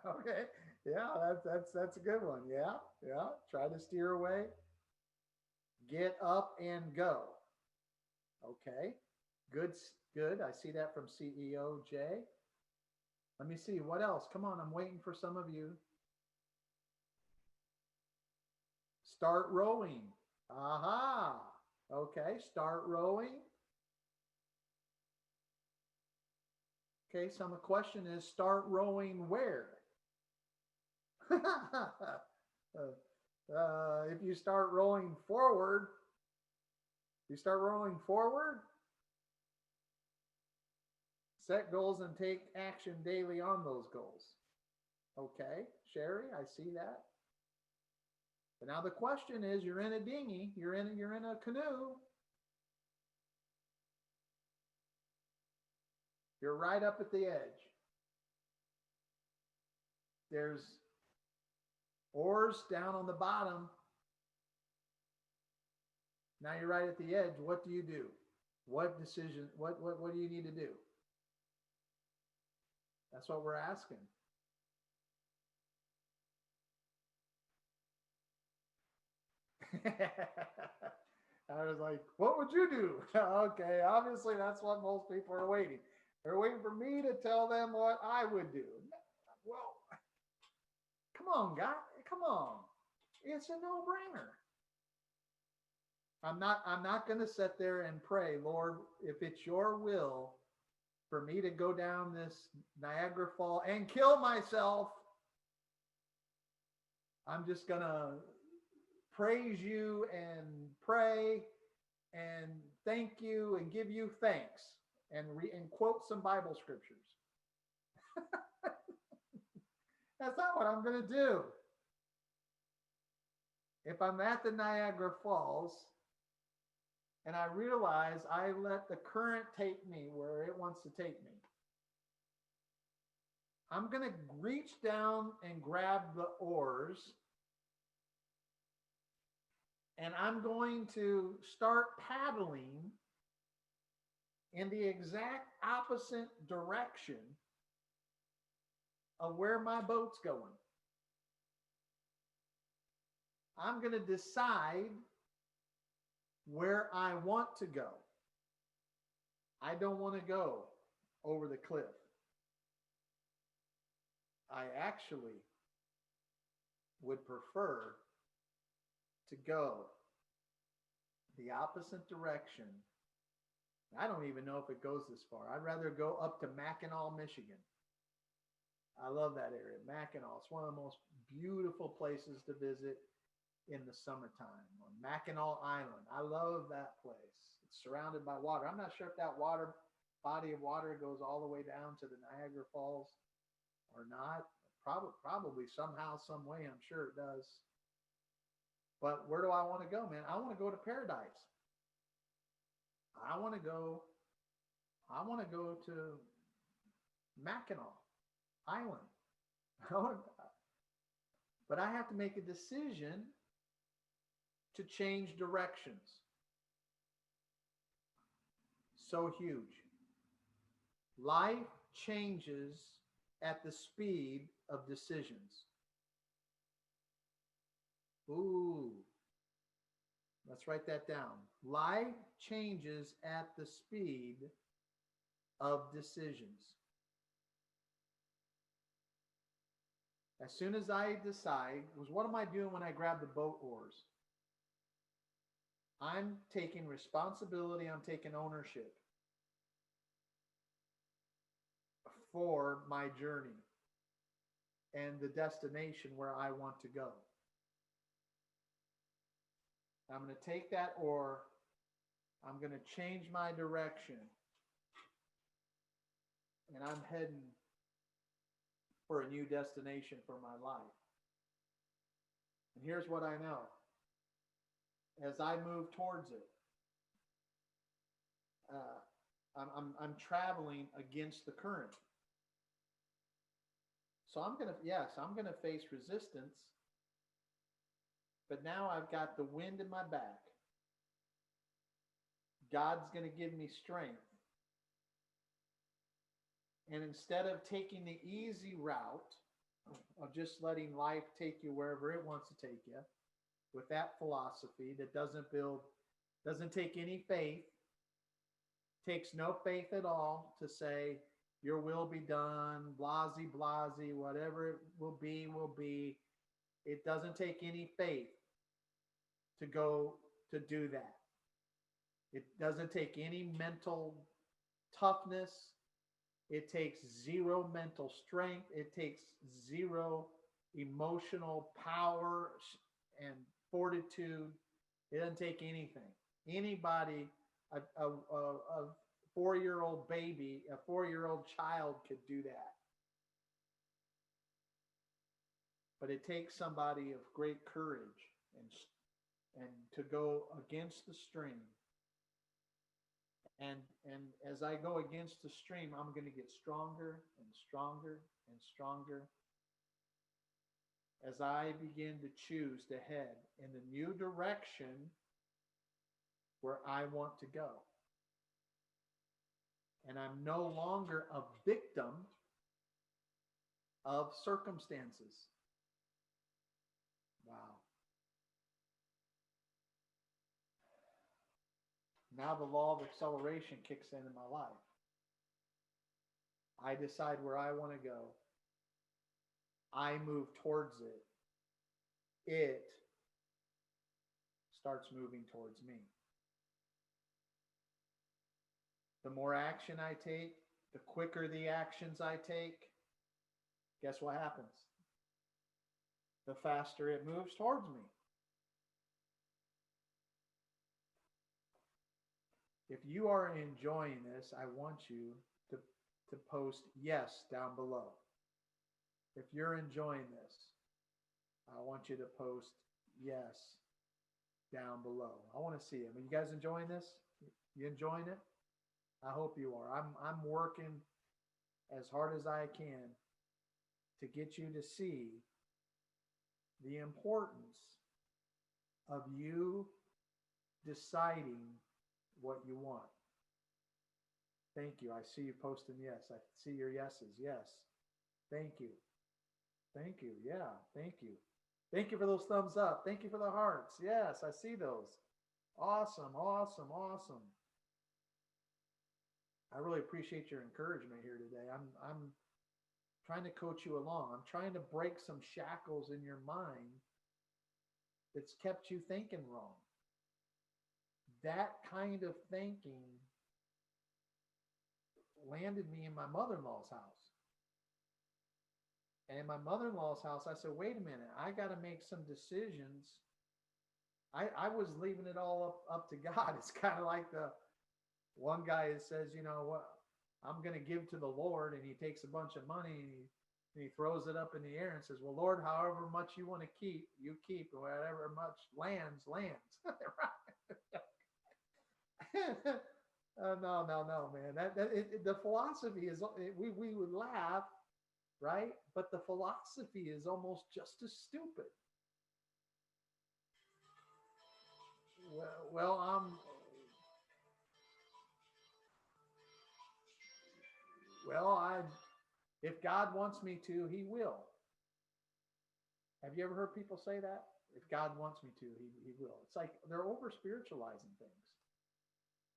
Okay. Yeah, that's a good one. Yeah. Try to steer away. Get up and go. Okay. Good. I see that from CEO Jay. Let me see. What else? Come on, I'm waiting for some of you. Start rowing. Aha. Okay, start rowing. Okay, so the question is, start rowing where? If you start rolling forward, set goals and take action daily on those goals. Okay, Sherry, I see that. But now the question is, you're in a dinghy, you're in a canoe. You're right up at the edge. There's oars down on the bottom. Now you're right at the edge. What do you do? What decision? What do you need to do? That's what we're asking. I was like, what would you do? Okay, obviously that's what most people are waiting. They're waiting for me to tell them what I would do. Well, come on, guys. Come on. It's a no-brainer. I'm not going to sit there and pray, Lord, if it's your will for me to go down this Niagara Fall and kill myself, I'm just going to praise you and pray and thank you and give you thanks and quote some Bible scriptures. That's not what I'm going to do. If I'm at the Niagara Falls and I realize I let the current take me where it wants to take me, I'm going to reach down and grab the oars, and I'm going to start paddling in the exact opposite direction of where my boat's going. I'm going to decide where I want to go. I don't want to go over the cliff. I actually would prefer to go the opposite direction. I don't even know if it goes this far. I'd rather go up to Mackinac, Michigan. I love that area, Mackinac. It's one of the most beautiful places to visit in the summertime. On Mackinac Island. I love that place. It's surrounded by water. I'm not sure if that body of water goes all the way down to the Niagara Falls or not. Probably somehow, some way, I'm sure it does. But where do I want to go, man? I want to go to paradise. I want to go to Mackinac Island. But I have to make a decision to change directions. So huge. Life changes at the speed of decisions. Ooh, let's write that down. Life changes at the speed of decisions. As soon as I decide, was what am I doing when I grab the boat oars? I'm taking responsibility, I'm taking ownership for my journey and the destination where I want to go. I'm going to take that oar, I'm going to change my direction, and I'm heading for a new destination for my life. And here's what I know. As I move towards it, I'm traveling against the current. So I'm going to face resistance, but now I've got the wind in my back. God's going to give me strength. And instead of taking the easy route of just letting life take you wherever it wants to take you, with that philosophy that doesn't take any faith, takes no faith at all to say, your will be done, blasey, blasey, whatever it will be, will be. It doesn't take any faith to go to do that. It doesn't take any mental toughness. It takes zero mental strength. It takes zero emotional power and fortitude. It doesn't take anything. Anybody, a 4-year-old baby, a 4-year-old child could do that. But it takes somebody of great courage and to go against the stream. And as I go against the stream, I'm going to get stronger and stronger and stronger as I begin to choose to head in the new direction where I want to go. And I'm no longer a victim of circumstances. Wow. Now the law of acceleration kicks in my life. I decide where I want to go. I move towards it. It starts moving towards me. The more action I take, the quicker the actions I take, guess what happens? The faster it moves towards me. If you are enjoying this, I want you to post yes down below. If you're enjoying this, I want you to post yes down below. I want to see it. Are you guys enjoying this? You enjoying it? I hope you are. I'm working as hard as I can to get you to see the importance of you deciding what you want. Thank you. I see you posting yes. I see your yeses. Yes. Thank you. Thank you. Yeah. Thank you. Thank you for those thumbs up. Thank you for the hearts. Yes, I see those. Awesome. Awesome. Awesome. I really appreciate your encouragement here today. I'm trying to coach you along. I'm trying to break some shackles in your mind that's kept you thinking wrong. That kind of thinking landed me in my mother-in-law's house. And in my mother-in-law's house, I said, wait a minute, I got to make some decisions. I was leaving it all up to God. It's kind of like the one guy that says, you know what, I'm going to give to the Lord, and he takes a bunch of money and he throws it up in the air and says, well, Lord, however much you want to keep, you keep, whatever much lands. No, man. The philosophy is, we would laugh, right? But the philosophy is almost just as stupid. Well, Well, if God wants me to, he will. Have you ever heard people say that? If God wants me to, he will. It's like they're over spiritualizing things.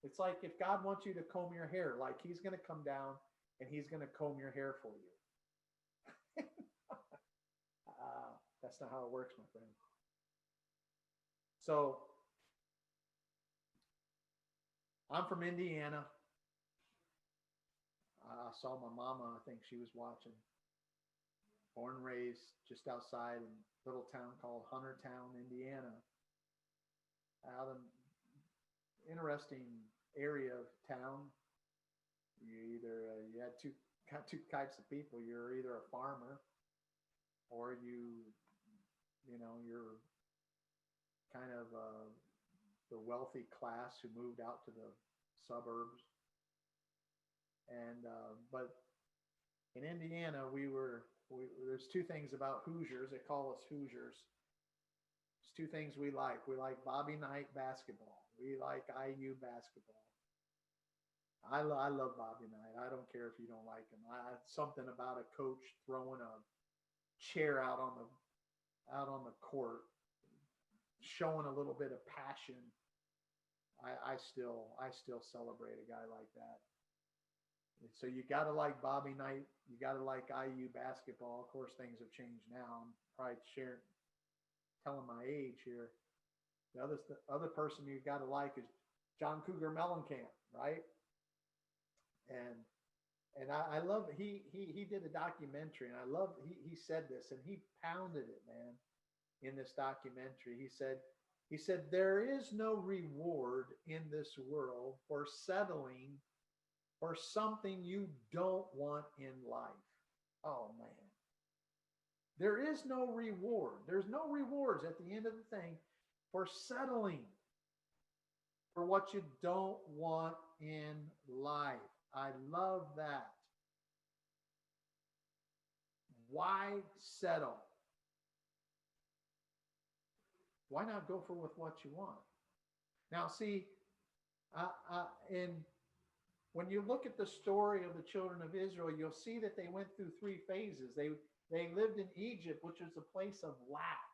It's like if God wants you to comb your hair, like he's going to come down and he's going to comb your hair for you. That's not how it works, my friend. So I'm from Indiana. I saw my mama, I think she was watching. Born and raised just outside in a little town called Huntertown, Indiana. Out an interesting area of town. You had got two types of people. You're either a farmer or you're kind of the wealthy class who moved out to the suburbs. And but in Indiana, there's two things about Hoosiers. They call us Hoosiers. There's two things we like. We like Bobby Knight basketball. We like IU basketball. I love Bobby Knight. I don't care if you don't like him. Something about a coach throwing a chair out on the court, showing a little bit of passion. I still celebrate a guy like that. So you got to like Bobby Knight. You got to like IU basketball. Of course, things have changed now. I'm probably telling my age here. The other person you got to like is John Cougar Mellencamp, right? And I love he did a documentary, and I love he said this, and he pounded it, man, in this documentary. He said there is no reward in this world for settling or something you don't want in life. Oh, man. There is no reward. There's no rewards at the end of the thing for settling for what you don't want in life. I love that. Why settle? Why not go for with what you want? Now, see, when you look at the story of the children of Israel, you'll see that they went through three phases. They lived in Egypt, which was a place of lack.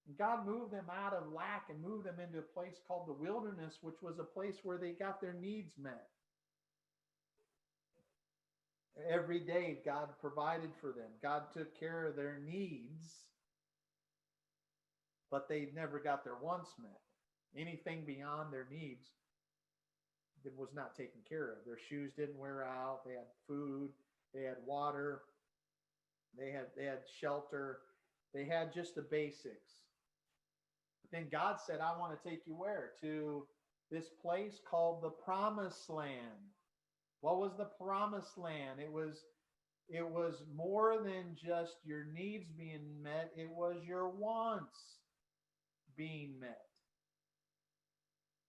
And God moved them out of lack and moved them into a place called the wilderness, which was a place where they got their needs met. Every day, God provided for them. God took care of their needs, but they never got their wants met. Anything beyond their needs was not taken care of. Their shoes didn't wear out. They had food. They had water. They had shelter. They had just the basics. But then God said, I want to take you where? To this place called the Promised Land. What was the Promised Land? It was more than just your needs being met. It was your wants being met.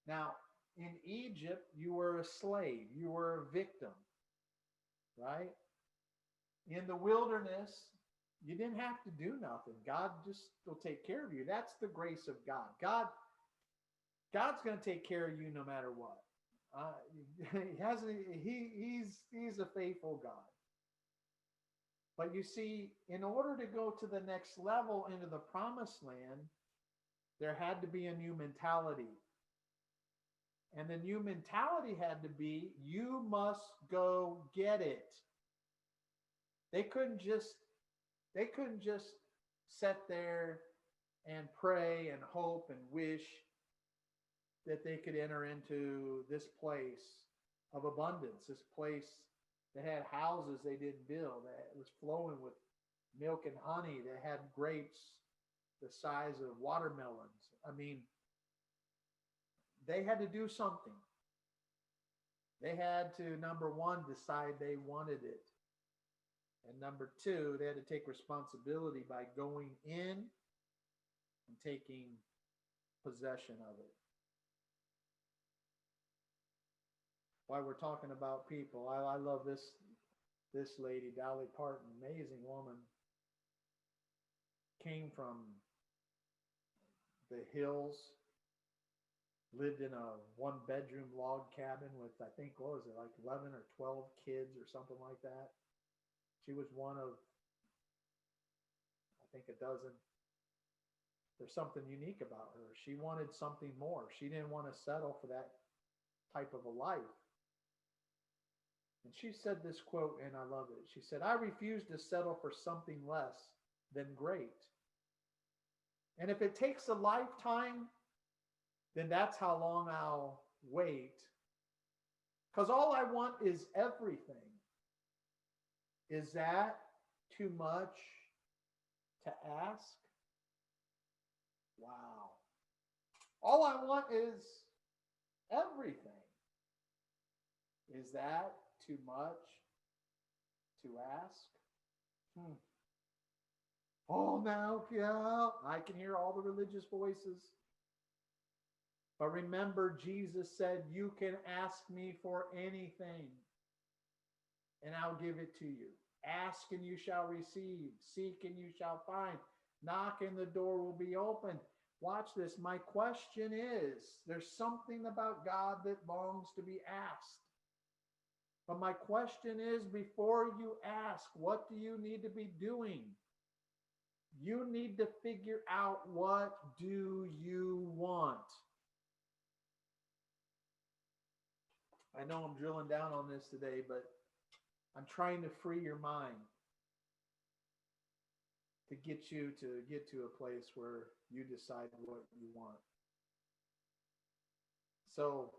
Now, in Egypt, you were a slave. You were a victim, right? In the wilderness, you didn't have to do nothing. God just will take care of you. That's the grace of God. God's going to take care of you no matter what. He's a faithful God. But you see, in order to go to the next level into the Promised Land, there had to be a new mentality. And the new mentality had to be, you must go get it. They couldn't just sit there and pray and hope and wish that they could enter into this place of abundance, this place that had houses they didn't build, that was flowing with milk and honey, that had grapes the size of watermelons. I mean, they had to do something. They had to, number one, decide they wanted it. And number two, they had to take responsibility by going in and taking possession of it. While we're talking about people, I love this lady, Dolly Parton, amazing woman. Came from the hills lived in a 1 bedroom log cabin with, I think, what was it, like 11 or 12 kids or something like that. She was one of, I think, a dozen. There's something unique about her. She wanted something more. She didn't want to settle for that type of a life. And she said this quote, and I love it. She said, "I refuse to settle for something less than great. And if it takes a lifetime, then that's how long I'll wait. Because all I want is everything. Is that too much to ask?" Wow. All I want is everything. Is that too much to ask? Oh, now, yeah, I can hear all the religious voices. But remember, Jesus said, "You can ask me for anything, and I'll give it to you. Ask and you shall receive. Seek and you shall find. Knock and the door will be open." Watch this. My question is, there's something about God that longs to be asked. But my question is, before you ask, what do you need to be doing? You need to figure out, what do you want? I know I'm drilling down on this today, but I'm trying to free your mind to get you to get to a place where you decide what you want. So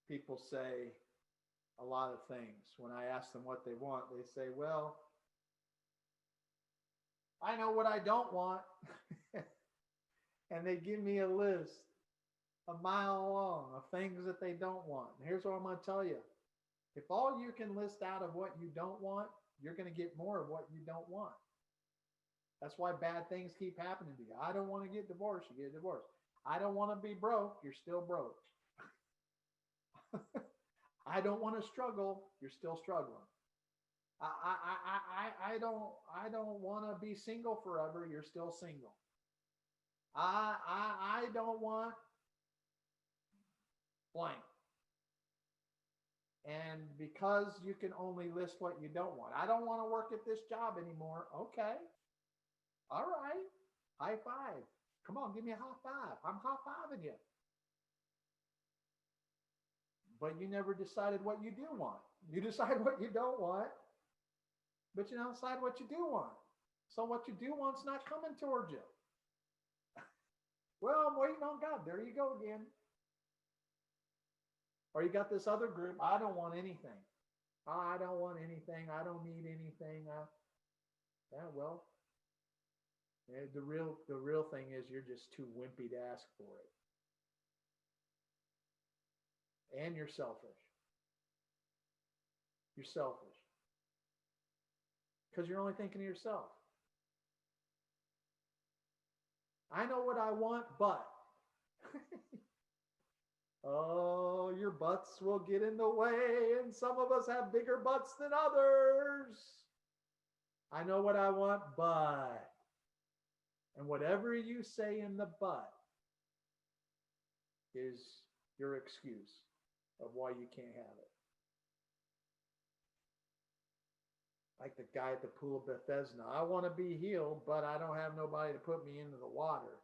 people say a lot of things. When I ask them what they want, they say, "Well, I know what I don't want." And they give me a list a mile long of things that they don't want. And here's what I'm going to tell you. If all you can list out of what you don't want, you're going to get more of what you don't want. That's why bad things keep happening to you. I don't want to get divorced. You get divorced. I don't want to be broke. You're still broke. I don't want to struggle. You're still struggling. I don't want to be single forever. You're still single. I don't want blank. And because you can only list what you don't want. I don't want to work at this job anymore. Okay. All right. High five. Come on, give me a high five. I'm high-fiving you. But you never decided what you do want. You decide what you don't want, but you don't decide what you do want. So what you do want's not coming towards you. Well, I'm waiting on God. There you go again. Or you got this other group. I don't want anything. I don't want anything. I don't need anything. Yeah, well, the real thing is, you're just too wimpy to ask for it. And you're selfish. You're selfish. Because you're only thinking of yourself. I know what I want, but oh, your butts will get in the way, and some of us have bigger butts than others. I know what I want, but, and whatever you say in the but is your excuse of why you can't have it. Like the guy at the pool of Bethesda. I want to be healed, but I don't have nobody to put me into the water.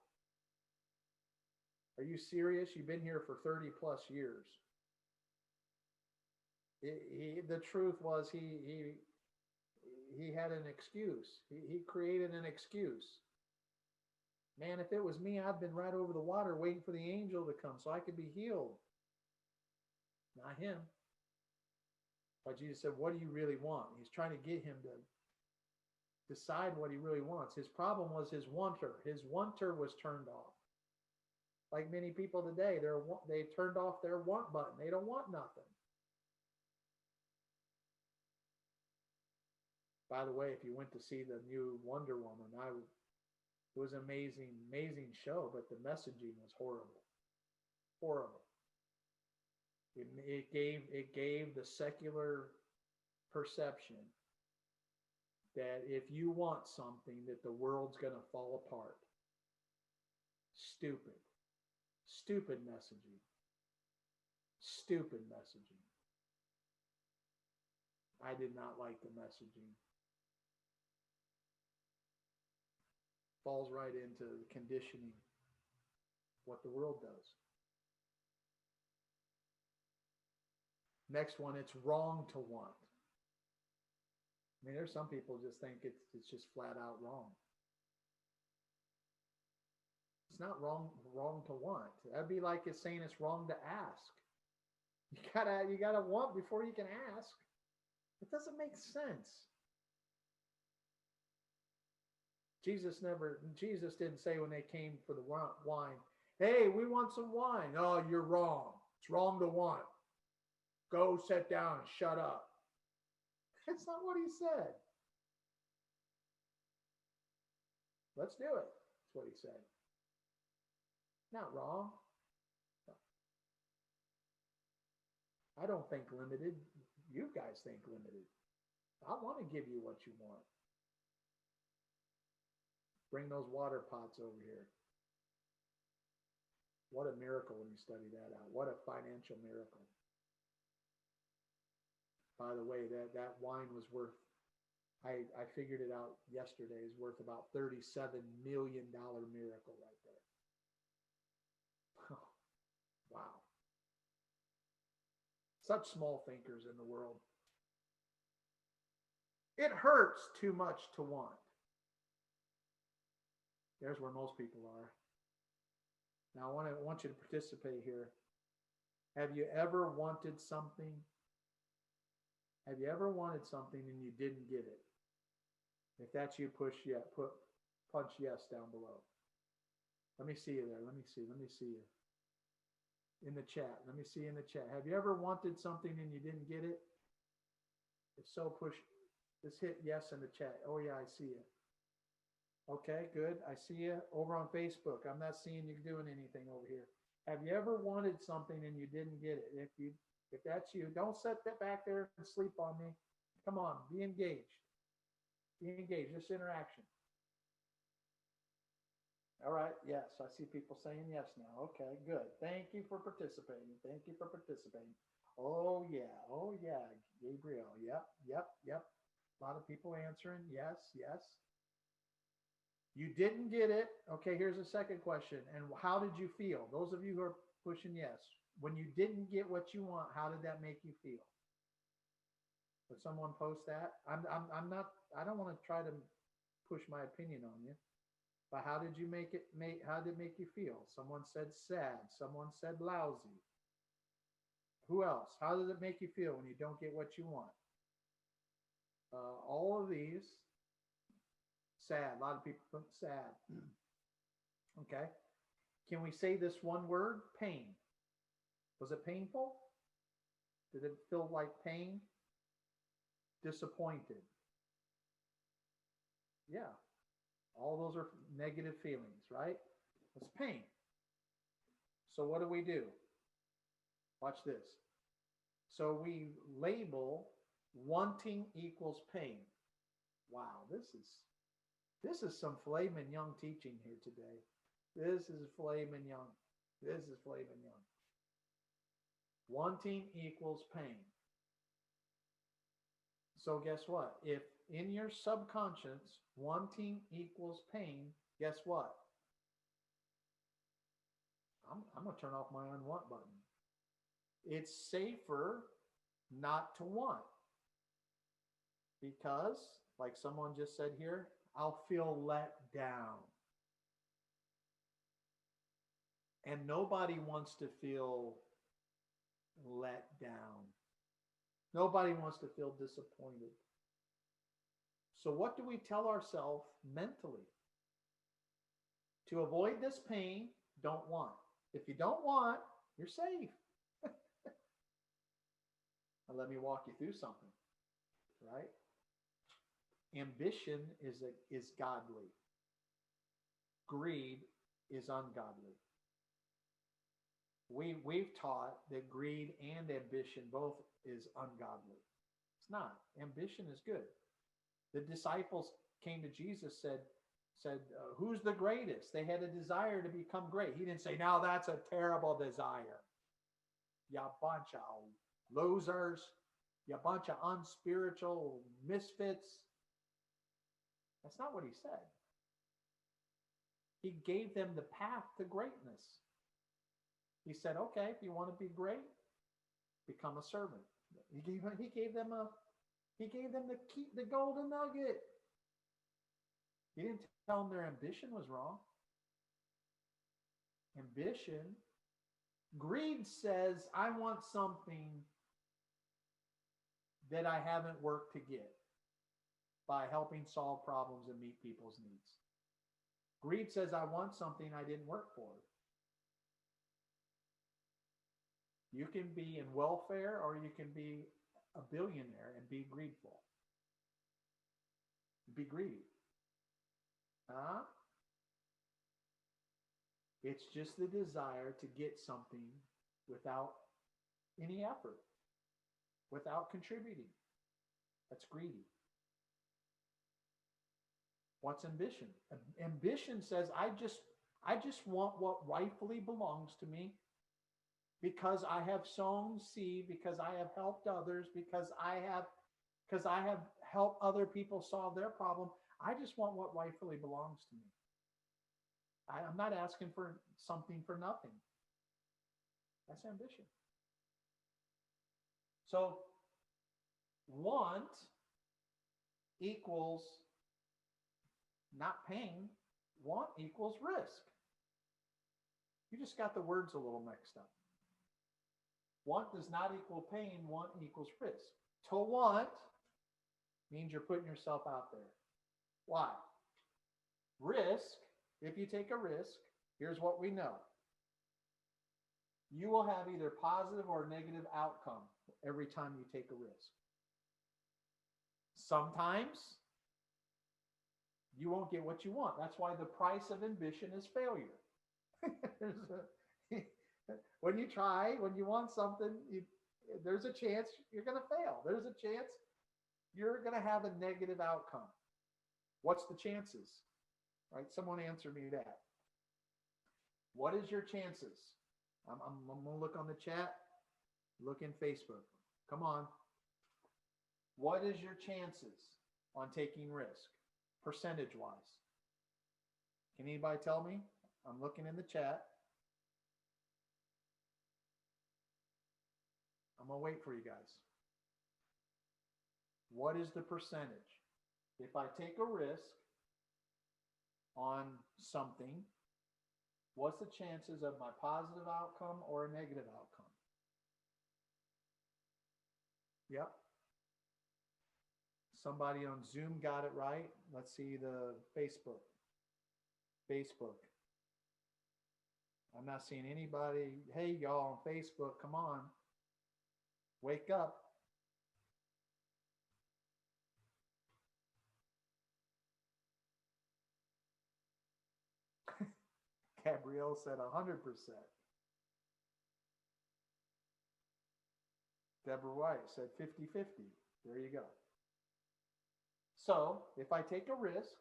Are you serious? You've been here for 30 plus years. The truth was, he had an excuse. He created an excuse. Man, if it was me, I'd been right over the water waiting for the angel to come so I could be healed. Not him. But Jesus said, "What do you really want?" He's trying to get him to decide what he really wants. His problem was his wanter. His wanter was turned off. Like many people today, they turned off their want button. They don't want nothing. By the way, if you went to see the new Wonder Woman, it was an amazing show, but the messaging was horrible. Horrible. It gave the secular perception that if you want something, that the world's going to fall apart. Stupid. Stupid messaging. Stupid messaging. I did not like the messaging. Falls right into conditioning what the world does. Next one, it's wrong to want. I mean, there's some people just think it's just flat out wrong. It's not wrong to want. That'd be like it's saying it's wrong to ask. You gotta want before you can ask. It doesn't make sense. Jesus didn't say when they came for the wine, hey, we want some wine. Oh, you're wrong. It's wrong to want. Go sit down and shut up. That's not what he said. Let's do it. That's what he said. Not wrong. I don't think limited. You guys think limited. I want to give you what you want. Bring those water pots over here. What a miracle when you study that out. What a financial miracle. By the way, that wine was worth, I figured it out yesterday, is worth about $37 million miracle right there. Wow. Such small thinkers in the world. It hurts too much to want. There's where most people are. Now, I want you to participate here. Have you ever wanted something? Have you ever wanted something and you didn't get it? If that's you, punch yes down below. Let me see you there. Let me see you. In the chat. Let me see in the chat. Have you ever wanted something and you didn't get it? If so, just hit yes in the chat. Oh yeah, I see you. Okay, good. I see you over on Facebook. I'm not seeing you doing anything over here. Have you ever wanted something and you didn't get it? If that's you, don't sit back there and sleep on me. Come on, be engaged. Be engaged. This interaction. All right. Yes, I see people saying yes now. Okay, good. Thank you for participating. Thank you for participating. Oh yeah. Oh yeah. Gabriel. Yep. A lot of people answering yes. You didn't get it. Okay, here's a second question. And how did you feel? Those of you who are pushing yes. When you didn't get what you want, how did that make you feel? Would someone post that? I don't want to try to push my opinion on you. But how did it make you feel? Someone said sad. Someone said lousy. Who else? How does it make you feel when you don't get what you want? All of these. Sad. A lot of people think sad. Okay. Can we say this one word? Pain. Was it painful? Did it feel like pain? Disappointed. Yeah. All those are negative feelings, right? It's pain. So what do? Watch this. So we label wanting equals pain. Wow, this is some filet mignon teaching here today. This is filet mignon. Wanting equals pain. So guess what? If in your subconscious, wanting equals pain, guess what? I'm going to turn off my unwant button. It's safer not to want. Because, like someone just said here, I'll feel let down. And nobody wants to feel let down. Nobody wants to feel disappointed. So what do we tell ourselves mentally? To avoid this pain, don't want. If you don't want, you're safe. Now let me walk you through something, right? Ambition is godly. Greed is ungodly. We've taught that greed and ambition both is ungodly. It's not. Ambition is good. The disciples came to Jesus, said, Said, who's the greatest? They had a desire to become great. He didn't say, now that's a terrible desire. You bunch of losers. You bunch of unspiritual misfits. That's not what he said. He gave them the path to greatness. He said, okay, if you want to be great, become a servant. He gave them the key, the golden nugget. He didn't tell them their ambition was wrong. Ambition, greed says, I want something that I haven't worked to get by helping solve problems and meet people's needs. Greed says, I want something I didn't work for. You can be in welfare or you can be a billionaire and be greedful. Be greedy. Huh? It's just the desire to get something without any effort, without contributing. That's greedy. What's ambition? Ambition says, I just want what rightfully belongs to me because I have sown seed, because I have helped others, because I have helped other people solve their problem. I just want what rightfully belongs to me. I'm not asking for something for nothing. That's ambition. So want equals not paying. Want equals risk. You just got the words a little mixed up. Want does not equal pain. Want equals risk. To want means you're putting yourself out there. Why? Risk, if you take a risk, here's what we know. You will have either positive or negative outcome every time you take a risk. Sometimes you won't get what you want. That's why the price of ambition is failure. When you try, when you want something, there's a chance you're going to fail. There's a chance you're going to have a negative outcome. What's the chances? Right? Someone answer me that. What is your chances? I'm going to look on the chat. Look in Facebook. Come on. What is your chances on taking risk, percentage-wise? Can anybody tell me? I'm looking in the chat. I'm going to wait for you guys. What is the percentage? If I take a risk on something, what's the chances of my positive outcome or a negative outcome? Yep. Somebody on Zoom got it right. Let's see the Facebook. I'm not seeing anybody. Hey, y'all on Facebook, come on. Wake up. Gabrielle said 100%. Deborah White said 50-50. There you go. So if I take a risk,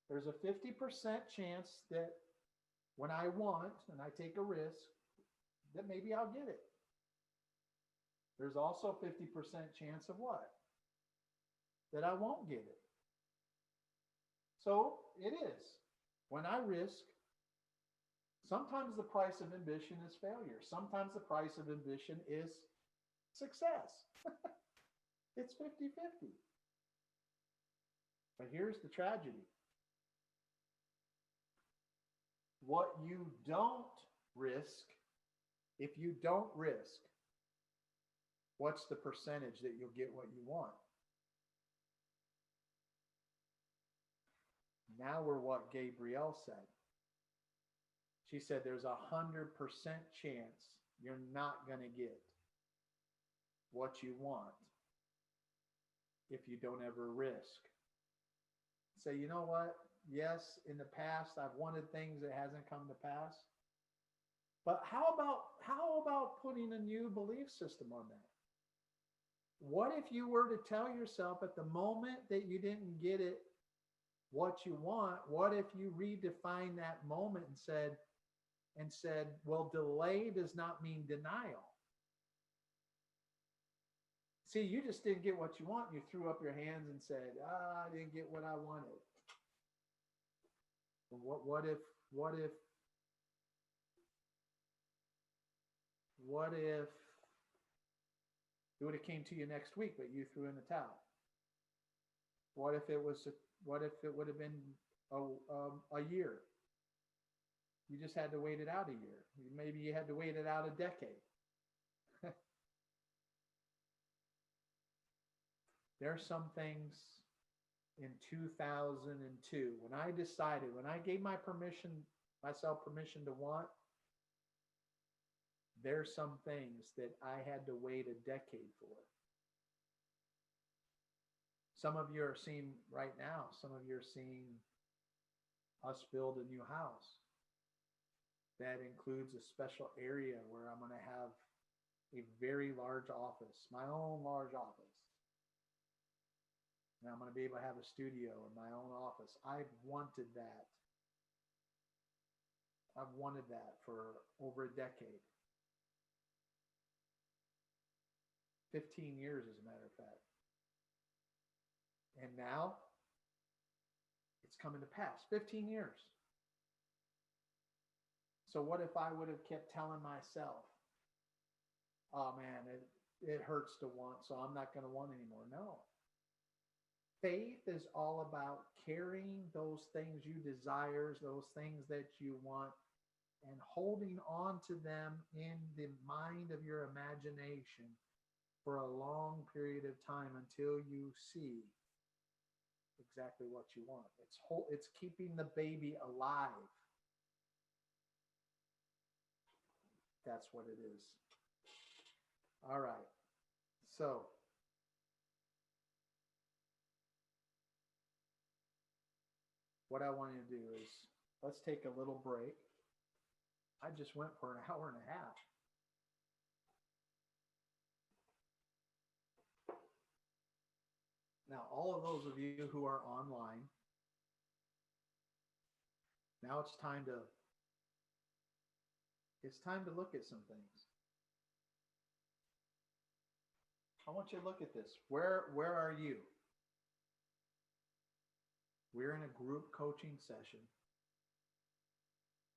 there's a 50% chance that when I want and I take a risk, that maybe I'll get it. There's also a 50% chance of what? That I won't get it. So it is. When I risk, sometimes the price of ambition is failure. Sometimes the price of ambition is success. It's 50-50. But here's the tragedy. What you don't risk, if you don't risk, what's the percentage that you'll get what you want? Now we're what Gabrielle said. She said there's 100% chance you're not going to get what you want if you don't ever risk. Say, you know what? Yes, in the past I've wanted things that hasn't come to pass. But how about putting a new belief system on that? What if you were to tell yourself at the moment that you didn't get it, what you want, what if you redefine that moment and said, well, delay does not mean denial. See, you just didn't get what you want. You threw up your hands and said, I didn't get what I wanted. What if, what if, what if it would have came to you next week, but you threw in the towel? What if it was, what if it would have been a year? You just had to wait it out a year. Maybe you had to wait it out a decade. There's some things in 2002 when I decided, when I gave myself permission to want, there's some things that I had to wait a decade for. Some of you are seeing right now, some of you are seeing us build a new house. That includes a special area where I'm going to have a very large office, my own large office. And I'm going to be able to have a studio in my own office. I've wanted that. I've wanted that for over a decade. 15 years, as a matter of fact. And now it's coming to pass. 15 years. So what if I would have kept telling myself, oh man, it hurts to want, so I'm not going to want anymore? No. Faith is all about carrying those things you desire, those things that you want, and holding on to them in the mind of your imagination for a long period of time until you see exactly what you want. It's keeping the baby alive. That's what it is. All right. So what I want you to do is let's take a little break. I just went for an hour and a half. Now, all of those of you who are online, now it's time to look at some things. I want you to look at this. Where are you? We're in a group coaching session.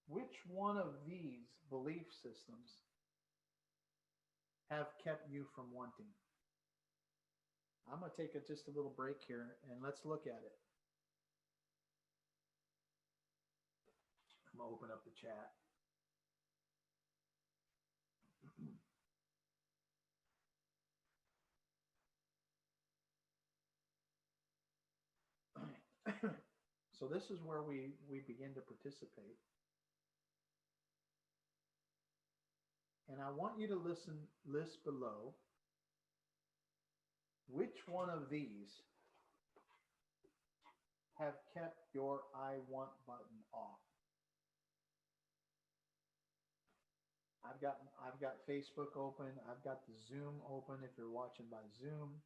Which one of these belief systems have kept you from wanting? I'm going to take just a little break here and let's look at it. I'm going to open up the chat. So this is where we begin to participate. And I want you to list below which one of these have kept your I want button off. I've got Facebook open. I've got the Zoom open if you're watching by Zoom.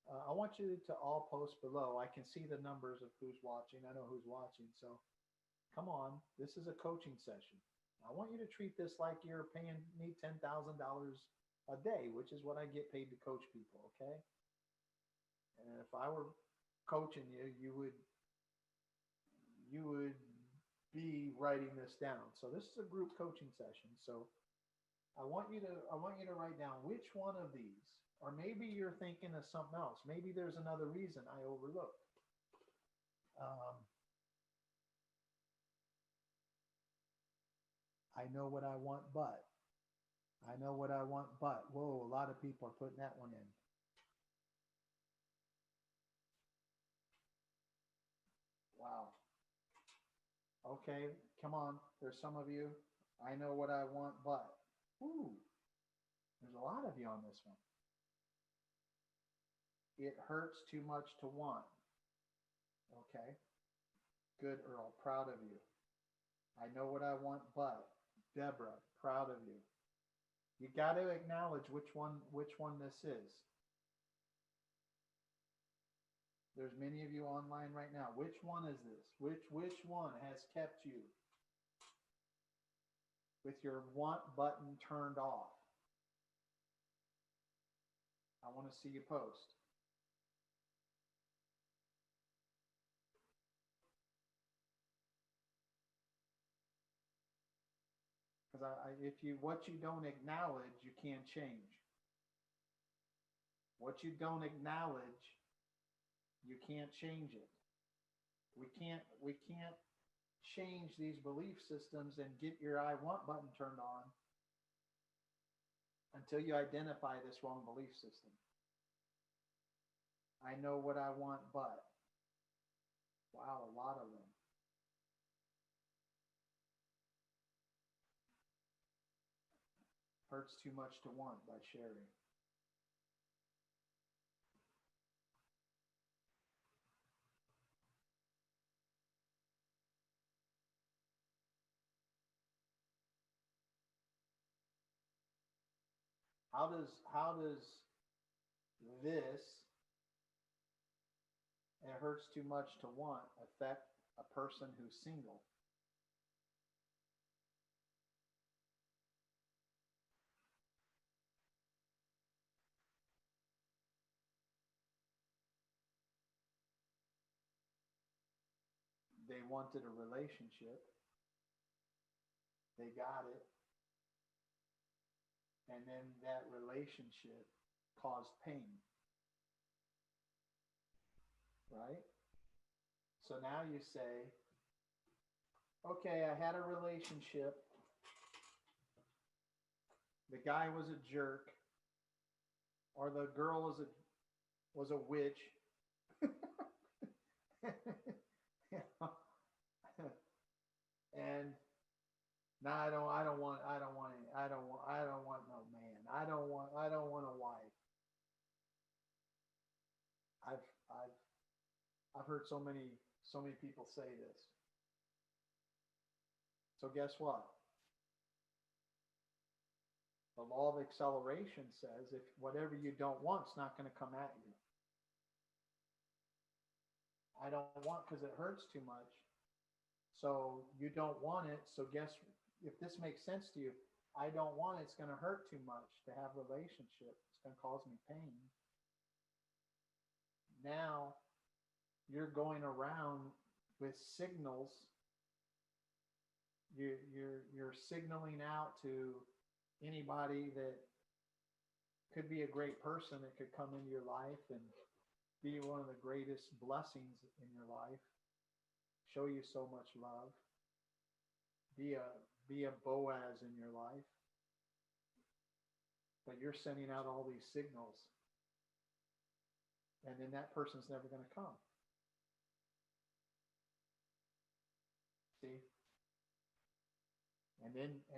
I want you to all post below. I can see the numbers of who's watching. I know who's watching. So come on. This is a coaching session. I want you to treat this like you're paying me $10,000 a day, which is what I get paid to coach people, okay? And if I were coaching you, you would be writing this down. So this is a group coaching session. So I want you to write down which one of these, or maybe you're thinking of something else. Maybe there's another reason I overlooked. I know what I want, but. I know what I want, but. Whoa, a lot of people are putting that one in. Wow. Okay, come on. There's some of you. I know what I want, but. Ooh, there's a lot of you on this one. It hurts too much to want. Okay. Good, Earl. Proud of you. I know what I want, but. Deborah, proud of you. You got to acknowledge which one this is. There's many of you online right now. Which one is this? Which one has kept you with your want button turned off? I want to see you post. Because if you what you don't acknowledge, you can't change. What you don't acknowledge, you can't change it. We can't change these belief systems and get your I want button turned on until you identify this wrong belief system. I know what I want, but wow, a lot of them. Hurts too much to want by Sherry. How does this it hurts too much to want affect a person who's single? They wanted a relationship, they got it, and then that relationship caused pain, right? So now you say, okay, I had a relationship, the guy was a jerk, or the girl was a witch. And now I don't want no man. I don't want a wife. I've I've I've heard so many people say this. So guess what? The law of acceleration says if whatever you don't want is not going to come at you. I don't want because it hurts too much. So you don't want it. So guess if this makes sense to you, I don't want it. It's going to hurt too much to have a relationship. It's going to cause me pain. Now you're going around with signals. You're signaling out to anybody that could be a great person that could come into your life and be one of the greatest blessings in your life, show you so much love, be a Boaz in your life. But you're sending out all these signals, and then that person's never going to come. See? And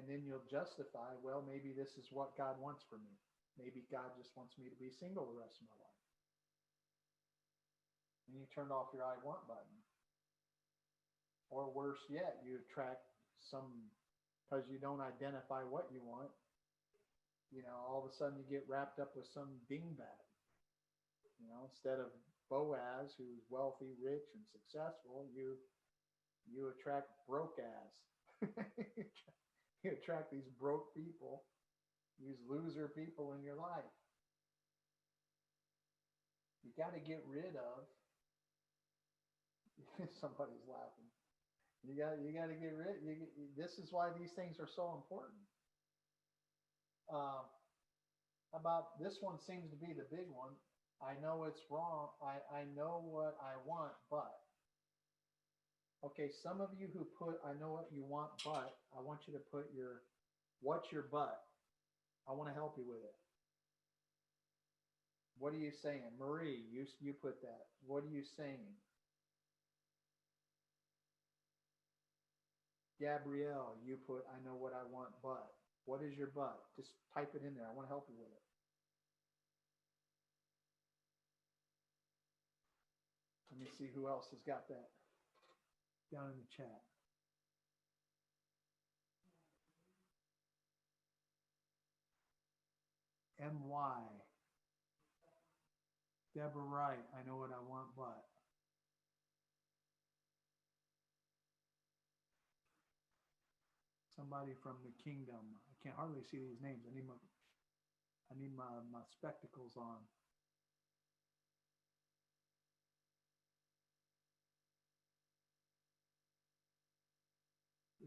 then you'll justify, well, maybe this is what God wants for me. Maybe God just wants me to be single the rest of my life. And you turned off your I want button. Or worse yet, you attract some, because you don't identify what you want, all of a sudden you get wrapped up with some dingbat. Instead of Boaz, who's wealthy, rich, and successful, you attract broke ass. You attract these broke people, these loser people in your life. You got to get rid of. Somebody's laughing. You got to get rid. This is why these things are so important. About this one seems to be the big one. I know it's wrong. I know what I want, but. Okay, some of you who put, I know what you want, but I want you to put what's your but? I want to help you with it. What are you saying? Marie, you put that. What are you saying? Gabrielle, you put, I know what I want, but. What is your but? Just type it in there. I want to help you with it. Let me see who else has got that down in the chat. MY. Deborah Wright, I know what I want, but somebody from the kingdom. I can't hardly see these names. I need my spectacles on.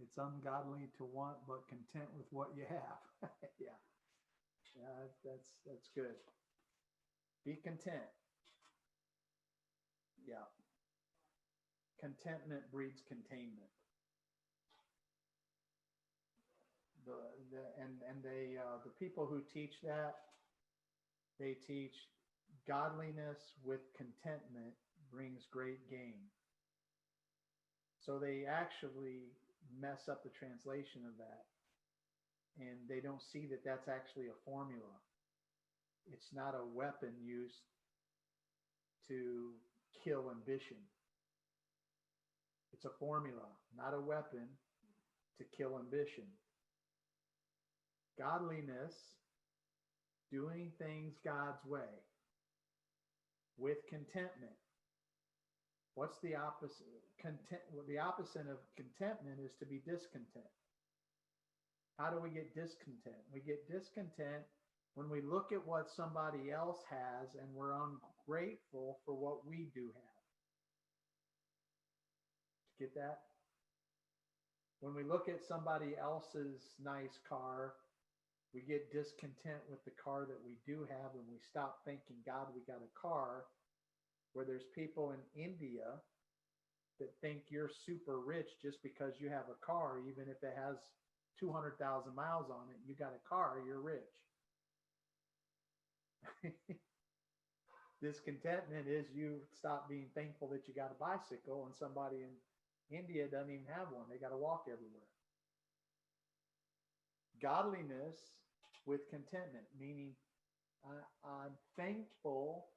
It's ungodly to want, but content with what you have. Yeah, yeah, that's good. Be content. Yeah, contentment breeds containment. The, the people who teach that, they teach godliness with contentment brings great gain. So they actually mess up the translation of that, and they don't see that that's actually a formula. It's not a weapon used to kill ambition. It's a formula, not a weapon to kill ambition. Godliness, doing things God's way with contentment. What's the opposite? The opposite of contentment is to be discontent. How do we get discontent? We get discontent when we look at what somebody else has and we're ungrateful for what we do have. Get that? When we look at somebody else's nice car, we get discontent with the car that we do have, and we stop thanking God we got a car, where there's people in India that think you're super rich just because you have a car, even if it has 200,000 miles on it. You got a car, you're rich. Discontentment is you stop being thankful that you got a bicycle, and somebody in India doesn't even have one. They got to walk everywhere. Godliness with contentment, meaning I'm thankful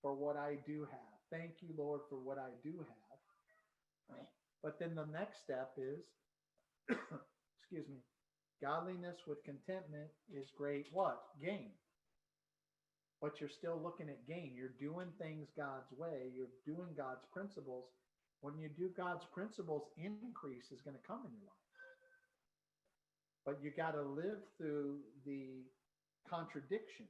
for what I do have. Thank you, Lord, for what I do have. But then the next step is, excuse me, godliness with contentment is great what? Gain. But you're still looking at gain. You're doing things God's way. You're doing God's principles. When you do God's principles, increase is going to come in your life. But you got to live through the contradiction.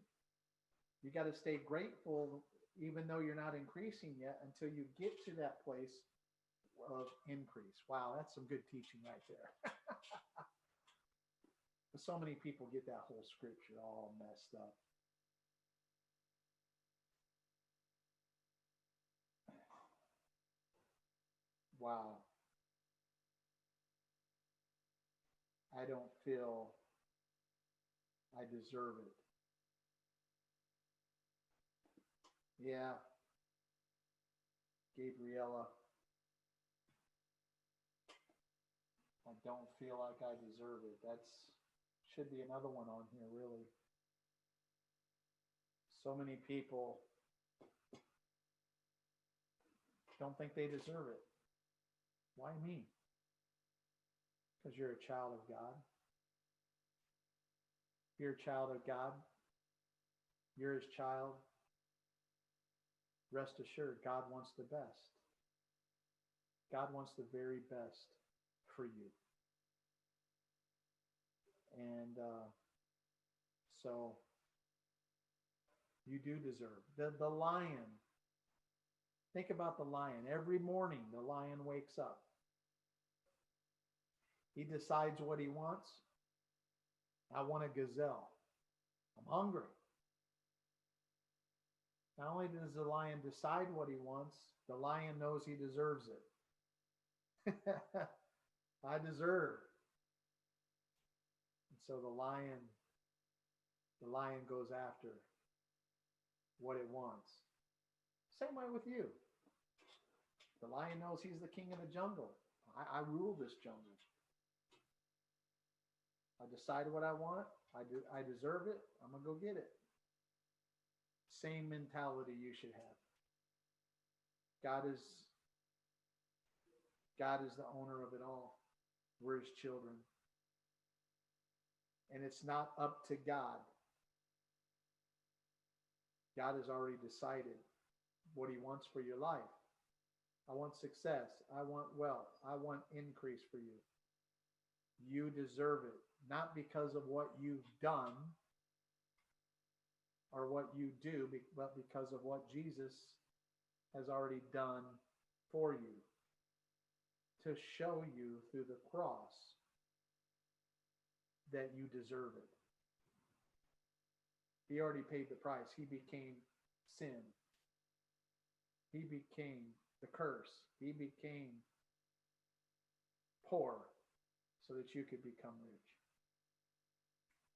You got to stay grateful even though you're not increasing yet until you get to that place of increase. Wow, that's some good teaching right there. But so many people get that whole scripture all messed up. Wow. I don't feel I deserve it. Yeah, Gabriella, I don't feel like I deserve it. That's should be another one on here, really. So many people don't think they deserve it. Why me? Because you're a child of God. You're a child of God. You're his child. Rest assured, God wants the best. God wants the very best for you. And so you do deserve. The lion, think about the lion. Every morning, the lion wakes up. He decides what he wants. I want a gazelle. I'm hungry. Not only does the lion decide what he wants, the lion knows he deserves it. I deserve. And so the lion goes after what it wants. Same way with you. The lion knows he's the king of the jungle. I rule this jungle. I decide what I want. I deserve it. I'm going to go get it. Same mentality you should have. God is the owner of it all. We're his children. And it's not up to God. God has already decided what he wants for your life. I want success. I want wealth. I want increase for you. You deserve it, not because of what you've done or what you do, but because of what Jesus has already done for you to show you through the cross that you deserve it. He already paid the price. He became sin. He became the curse. He became poor so that you could become rich.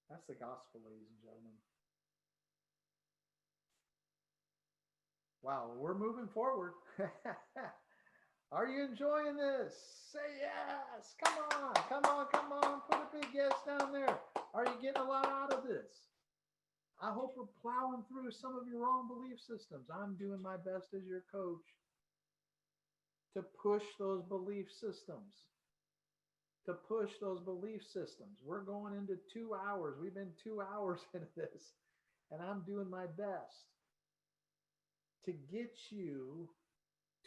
That's the gospel, ladies and gentlemen. Wow, we're moving forward. Are you enjoying this? Say yes. Come on, come on, come on. Put a big yes down there. Are you getting a lot out of this? I hope we're plowing through some of your wrong belief systems. I'm doing my best as your coach to push those belief systems. To push those belief systems. We're going into 2 hours. We've been 2 hours into this, and I'm doing my best to get you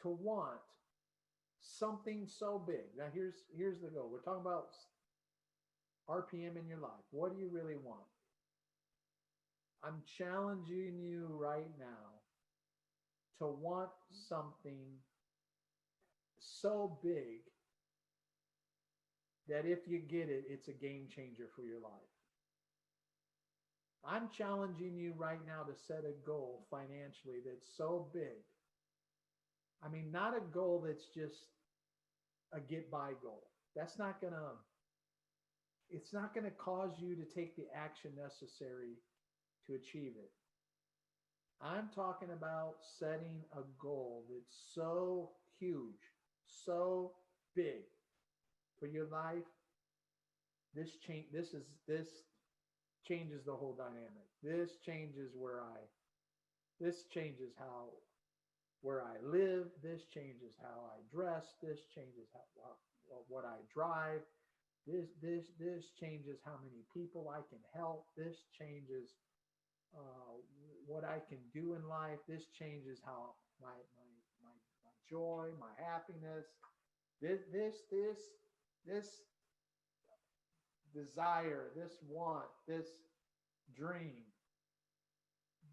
to want something so big. Now here's the goal. We're talking about RPM in your life. What do you really want? I'm challenging you right now to want something so big that if you get it, it's a game changer for your life. I'm challenging you right now to set a goal financially that's so big. I mean, not a goal that's just a get by goal. It's not going to cause you to take the action necessary to achieve it. I'm talking about setting a goal that's so huge, so big for your life. This changes the whole dynamic. This changes where I live. This changes how I dress. This changes what I drive. This changes how many people I can help. This changes what I can do in life. This changes how my joy, my happiness. This desire, this want, this dream,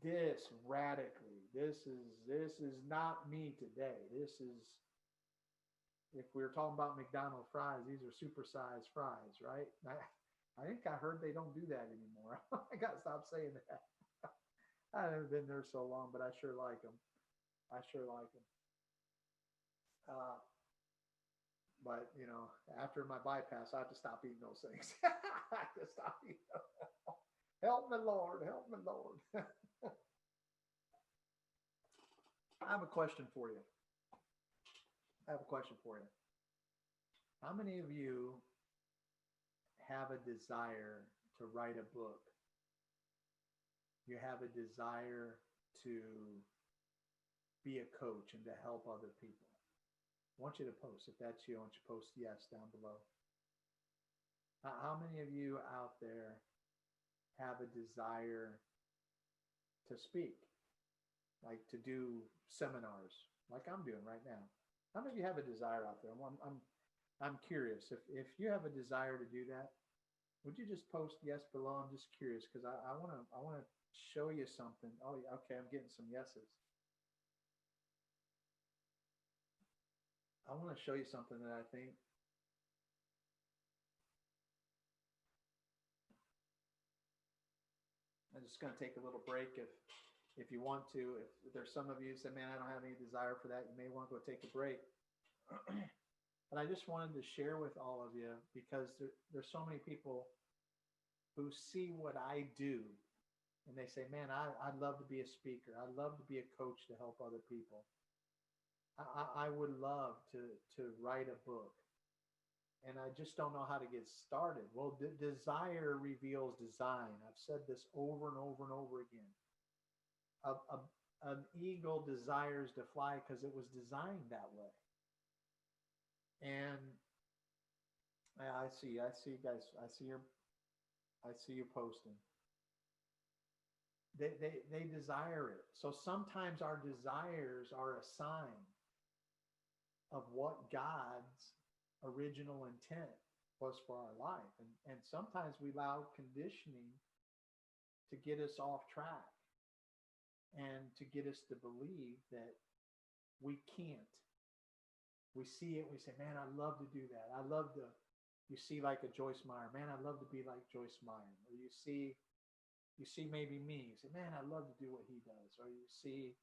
this radically. This is not me today. This is, if we were talking about McDonald's fries, these are supersized fries, right? I think I heard they don't do that anymore. I got to stop saying that. I haven't been there so long, but I sure like them. But, after my bypass, I have to stop eating those things. I have to stop eating them. Help me, Lord. Help me, Lord. I have a question for you. How many of you have a desire to write a book? You have a desire to be a coach and to help other people? I want you to post. If that's you, I want you to post yes down below. How many of you out there have a desire to speak, like to do seminars like I'm doing right now? How many of you have a desire out there? I'm curious. If you have a desire to do that, would you just post yes below? I'm just curious because I want to show you something. Oh, okay, I'm getting some yeses. I want to show you something that I think I'm just going to take a little break if you want to. If there's some of you who say, man, I don't have any desire for that, you may want to go take a break. But I just wanted to share with all of you because there's so many people who see what I do and they say, man, I'd love to be a speaker. I'd love to be a coach to help other people. I would love to write a book, and I just don't know how to get started. Well, desire reveals design. I've said this over and over and over again. An eagle desires to fly because it was designed that way. And I see you guys. I see you posting. they desire it. So sometimes our desires are a sign of what God's original intent was for our life. And sometimes we allow conditioning to get us off track and to get us to believe that we can't. We see it, we say, man, I'd love to do that. I love to, you see like a Joyce Meyer, man, I'd love to be like Joyce Meyer. Or you see maybe me, you say, man, I'd love to do what he does. Or you see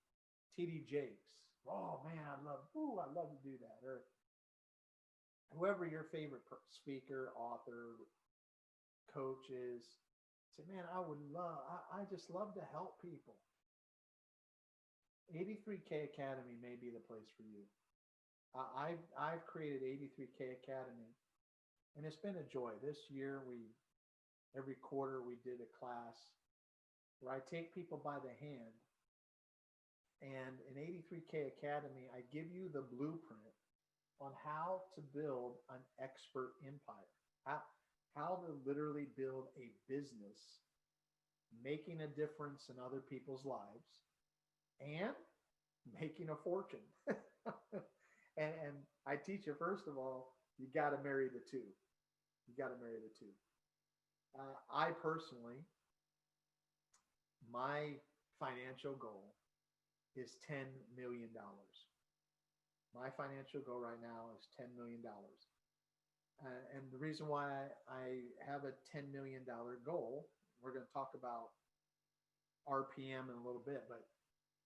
TD Jakes, oh man, I'd love to do that. Or whoever your favorite speaker, author, coach is, say, man, I just love to help people. 83K Academy may be the place for you. I've created 83K Academy, and it's been a joy. This year, every quarter we did a class where I take people by the hand, and in 83K Academy, I give you the blueprint on how to build an expert empire, how to literally build a business, making a difference in other people's lives, and making a fortune. and I teach you, first of all, you got to marry the two. You got to marry the two. I personally, my financial goal is $10 million. My financial goal right now is $10 million. And the reason why I have a $10 million goal, we're going to talk about RPM in a little bit, but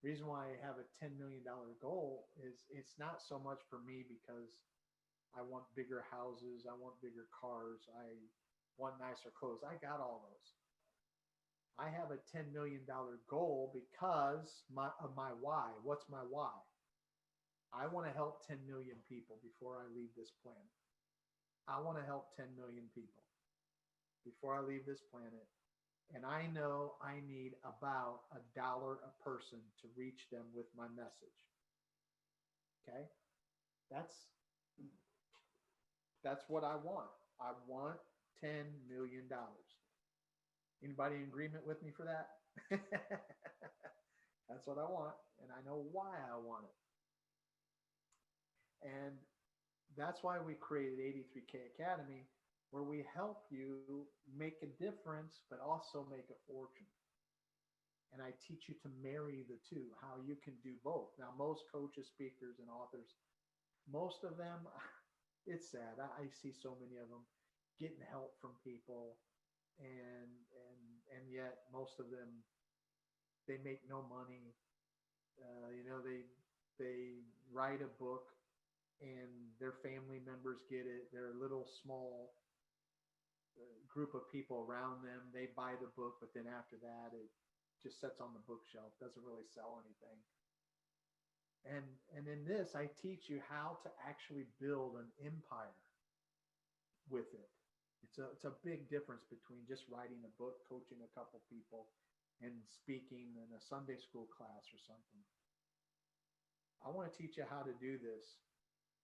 the reason why I have a $10 million goal is it's not so much for me because I want bigger houses, I want bigger cars, I want nicer clothes. I got all those. I have a $10 million goal because of my why. What's my why? I want to help 10 million people before I leave this planet. I want to help 10 million people before I leave this planet. And I know I need about $1 a person to reach them with my message. Okay? That's what I want. I want $10 million. Anybody in agreement with me for that? That's what I want. And I know why I want it. And that's why we created 83K Academy, where we help you make a difference, but also make a fortune. And I teach you to marry the two, how you can do both. Now, most coaches, speakers, and authors, most of them, it's sad. I see so many of them getting help from people, and yet most of them, they make no money. They write a book, and their family members get it. They're a little small group of people around them. They buy the book, but then after that, it just sits on the bookshelf, doesn't really sell anything. And in this, I teach you how to actually build an empire with it. It's a big difference between just writing a book, coaching a couple people, and speaking in a Sunday school class or something. I want to teach you how to do this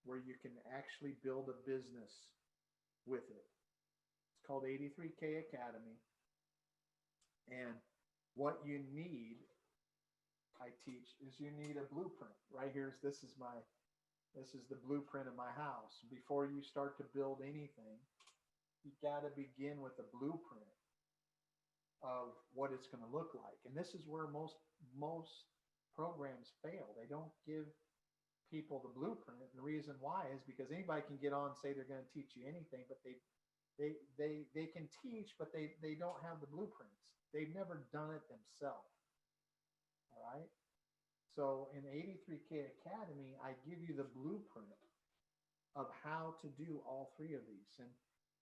where you can actually build a business with it. It's called 83K Academy. And what you need, I teach, is you need a blueprint. Right here, this is the blueprint of my house. Before you start to build anything, you got to begin with a blueprint of what it's going to look like. And this is where most programs fail. They don't give people the blueprint. And the reason why is because anybody can get on and say they're going to teach you anything, but they can teach, but they don't have the blueprints. They've never done it themselves. All right. So in 83K Academy, I give you the blueprint of how to do all three of these. And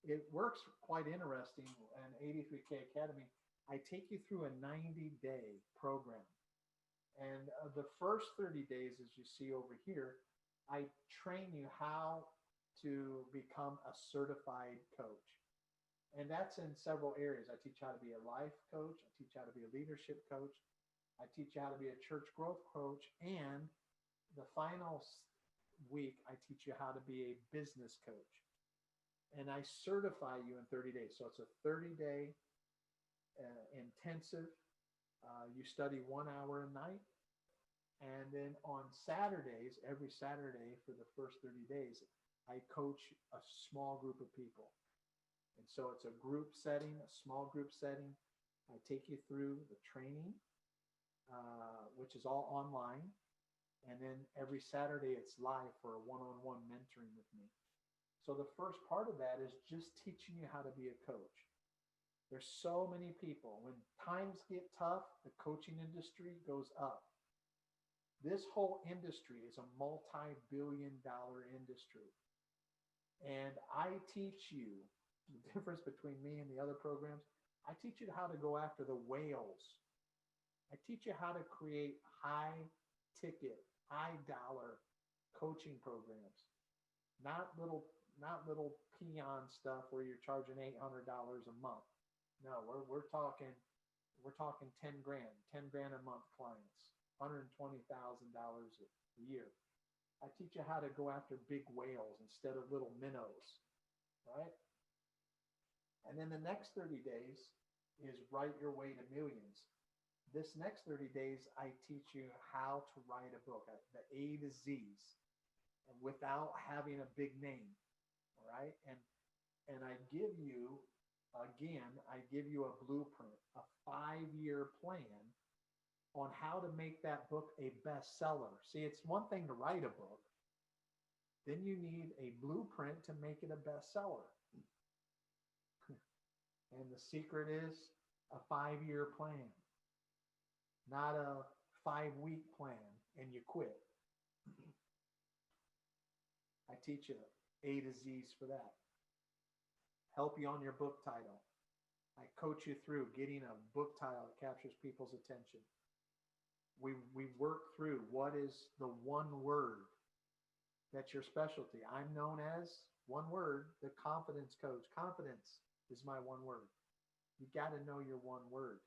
it works quite interesting. In 83K Academy, I take you through a 90-day program. And the first 30 days, as you see over here, I train you how to become a certified coach. And that's in several areas. I teach how to be a life coach. I teach how to be a leadership coach. I teach you how to be a church growth coach. And the final week, I teach you how to be a business coach. And I certify you in 30 days. So it's a 30-day intensive You study 1 hour a night. And then on Saturdays, every Saturday for the first 30 days, I coach a small group of people. And so it's a group setting, a small group setting. I take you through the training, which is all online. And then every Saturday it's live for a one-on-one mentoring with me. So the first part of that is just teaching you how to be a coach. There's so many people. When times get tough, the coaching industry goes up. This whole industry is a multi-billion-dollar industry. And I teach you the difference between me and the other programs. I teach you how to go after the whales. I teach you how to create high ticket, high dollar coaching programs, not little peon stuff where you're charging $800 a month. No, we're talking 10 grand, 10 grand a month clients, $120,000 a year. I teach you how to go after big whales instead of little minnows, right? And then the next 30 days is write your way to millions. This next 30 days, I teach you how to write a book, the A to Z's, without having a big name, all right? And I give you, again, I give you a blueprint, a 5-year plan on how to make that book a bestseller. See, it's one thing to write a book. Then you need a blueprint to make it a bestseller. And the secret is a 5-year plan, not a 5-week plan and you quit. I teach you A to Z's for that. Help you on your book title. I coach you through getting a book title that captures people's attention. We work through what is the one word that's your specialty. I'm known as one word, the confidence coach. Confidence is my one word. You got to know your one word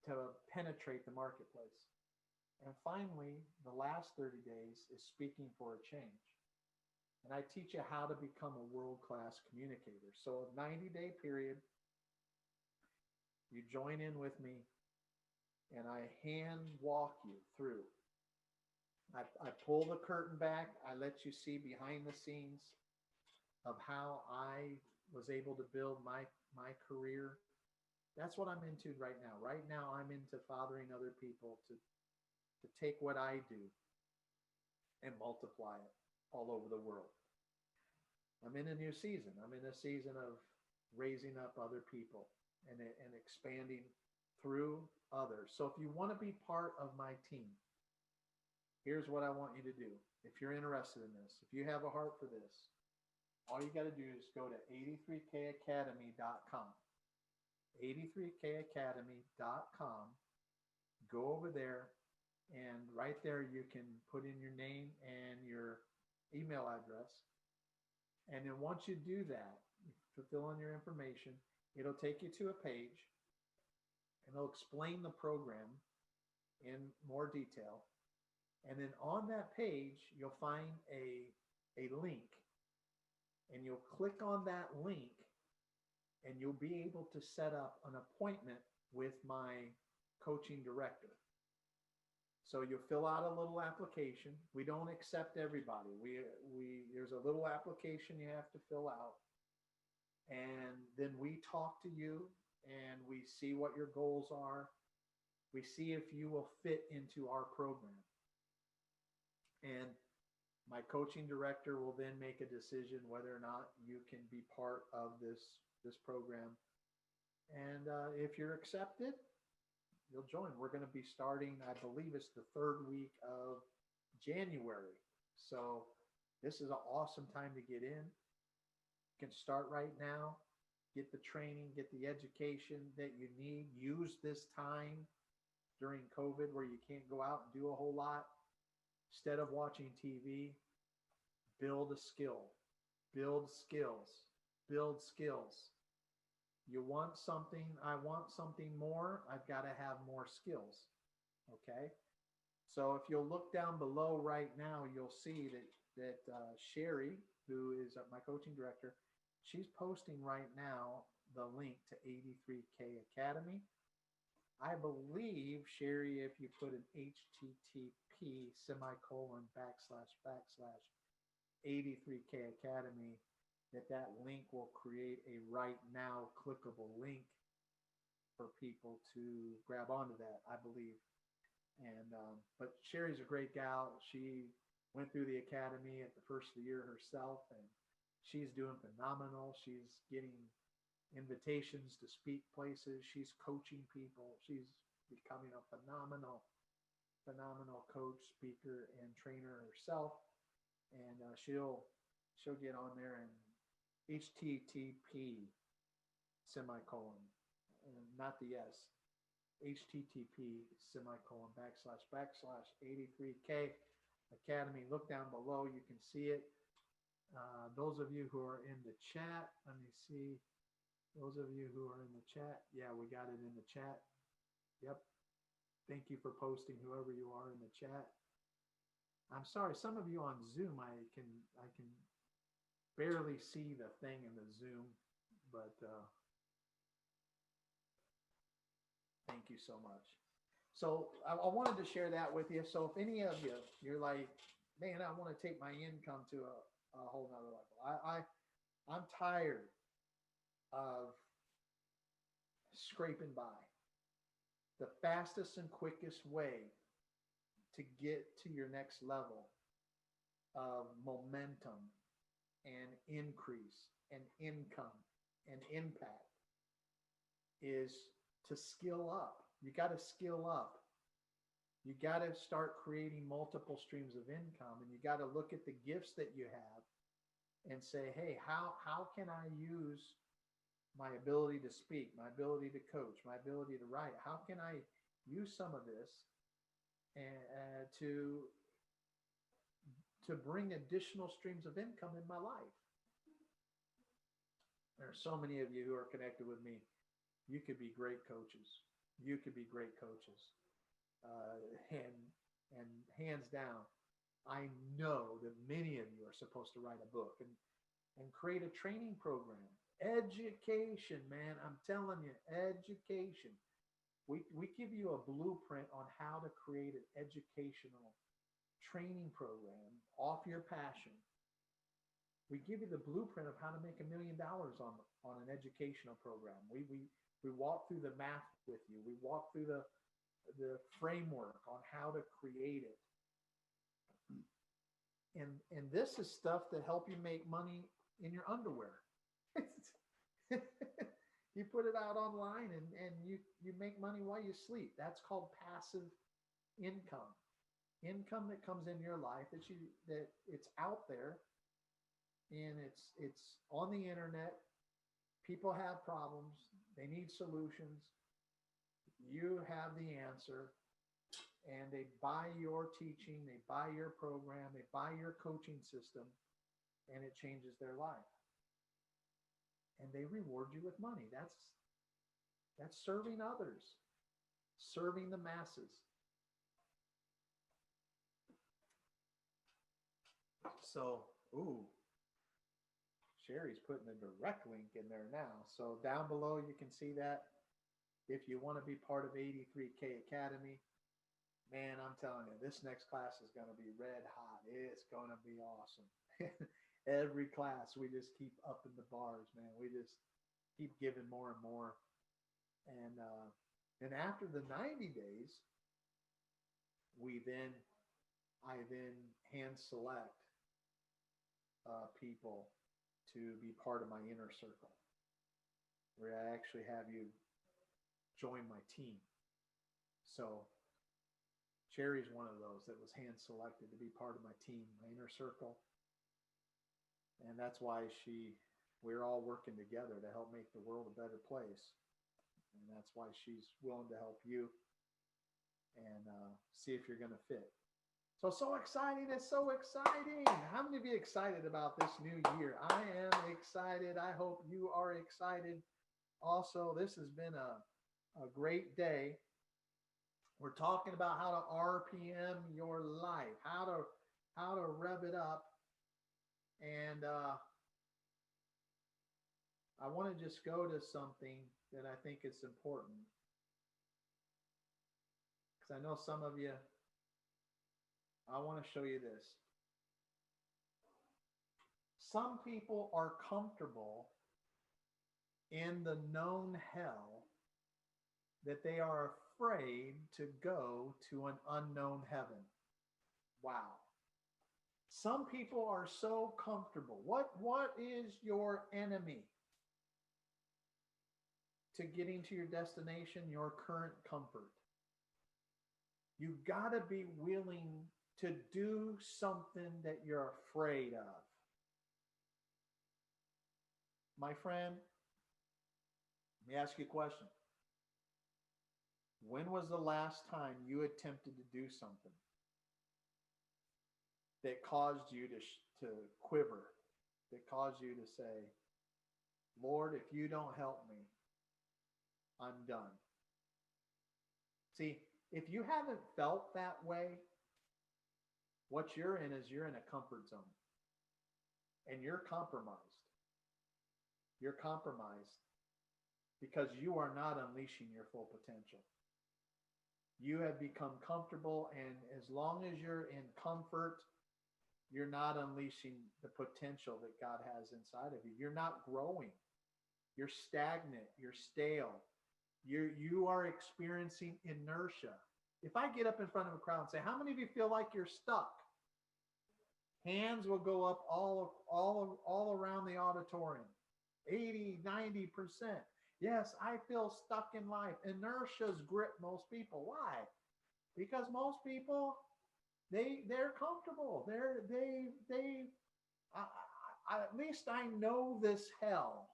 to penetrate the marketplace. And finally, the last 30 days is speaking for a change. And I teach you how to become a world-class communicator. So a 90-day period, you join in with me, and I hand walk you through. I pull the curtain back. I let you see behind the scenes of how I was able to build my career. That's what I'm into right now. Right now, I'm into fathering other people to take what I do and multiply it all over the world. I'm in a new season. I'm in a season of raising up other people and expanding through others. So if you want to be part of my team, here's what I want you to do. If you're interested in this, if you have a heart for this, all you got to do is go to 83kacademy.com. 83kacademy.com. Go over there, and right there you can put in your name and your email address. And then once you do that, you fill in your information, it'll take you to a page, and it'll explain the program in more detail. And then on that page, you'll find a link, and you'll click on that link, and you'll be able to set up an appointment with my coaching director. So you'll fill out a little application. We don't accept everybody. There's a little application you have to fill out, and then we talk to you, and we see what your goals are. We see if you will fit into our program. And my coaching director will then make a decision whether or not you can be part of this program. And if you're accepted, you'll join. We're going to be starting, I believe it's the 3rd week of January. So this is an awesome time to get in. You can start right now, get the training, get the education that you need. Use this time during COVID where you can't go out and do a whole lot. Instead of watching TV, build a skill, build skills, build skills. You want something, I want something more, I've got to have more skills, okay? So if you'll look down below right now, you'll see that Sherry, who is my coaching director, she's posting right now the link to 83K Academy. I believe, Sherry, if you put an HTTP semicolon backslash backslash 83K Academy, that link will create a right now clickable link for people to grab onto that, I believe. And but Sherry's a great gal. She went through the academy at the first of the year herself, and she's doing phenomenal. She's getting invitations to speak places. She's coaching people. She's becoming a phenomenal coach, speaker, and trainer herself. And she'll get on there and HTTP semicolon, and not the S, HTTP semicolon backslash backslash 83K Academy. Look down below, you can see it. Those of you who are in the chat, let me see. Those of you who are in the chat, yeah, we got it in the chat. Yep. Thank you for posting, whoever you are in the chat. I'm sorry, some of you on Zoom, I can barely see the thing in the Zoom, but thank you so much. So I wanted to share that with you. So if any of you, you're like, man, I want to take my income to a whole nother level. I'm tired of scraping by. The fastest and quickest way to get to your next level of momentum and increase and income and impact is to skill up. You got to skill up. You got to start creating multiple streams of income, and you got to look at the gifts that you have and say, hey, how can I use my ability to speak, my ability to coach, my ability to write? How can I use some of this and to bring additional streams of income in my life? There are so many of you who are connected with me. You could be great coaches. You could be great coaches. And hands down, I know that many of you are supposed to write a book and create a training program. Education, man, I'm telling you, education. We give you a blueprint on how to create an educational training program off your passion. We give you the blueprint of how to make $1 million on an educational program. We walk through the math with you. We walk through the framework on how to create it. And this is stuff that help you make money in your underwear. You put it out online and you make money while you sleep. That's called passive income. Income that comes in your life that it's out there, and it's on the internet. People have problems. They need solutions. You have the answer, and they buy your teaching, they buy your program, they buy your coaching system, and it changes their life. And they reward you with money. That's serving others, serving the masses. So, Sherry's putting a direct link in there now. So down below, you can see that. If you want to be part of 83K Academy, man, I'm telling you, this next class is going to be red hot. It's going to be awesome. Every class, we just keep upping the bars, man. We just keep giving more and more. And after the 90 days, I then hand select people to be part of my inner circle, where I actually have you join my team. So Sherry's one of those that was hand selected to be part of my team, my inner circle. And that's why we're all working together to help make the world a better place. And that's why she's willing to help you and see if you're going to fit. So exciting. It's so exciting. How many of you excited about this new year? I am excited. I hope you are excited. Also, this has been a great day. We're talking about how to RPM your life, how to rev it up. And I want to just go to something that I think is important. I know some of you, I want to show you this. Some people are comfortable in the known hell that they are afraid to go to an unknown heaven. Wow. Some people are so comfortable. What is your enemy to getting to your destination? Your current comfort. You got to be willing to do something that you're afraid of. My friend, let me ask you a question. When was the last time you attempted to do something that caused you to quiver, that caused you to say, Lord, if you don't help me, I'm done? See, if you haven't felt that way, what you're in is you're in a comfort zone and you're compromised. You're compromised because you are not unleashing your full potential. You have become comfortable, and as long as you're in comfort, you're not unleashing the potential that God has inside of you. You're not growing. You're stagnant. You're stale. You are experiencing inertia. If I get up in front of a crowd and say, how many of you feel like you're stuck? Hands will go up all around the auditorium. 80, 90%. Yes, I feel stuck in life. Inertia's grip most people. Why? Because most people, they're comfortable. At least I know this hell.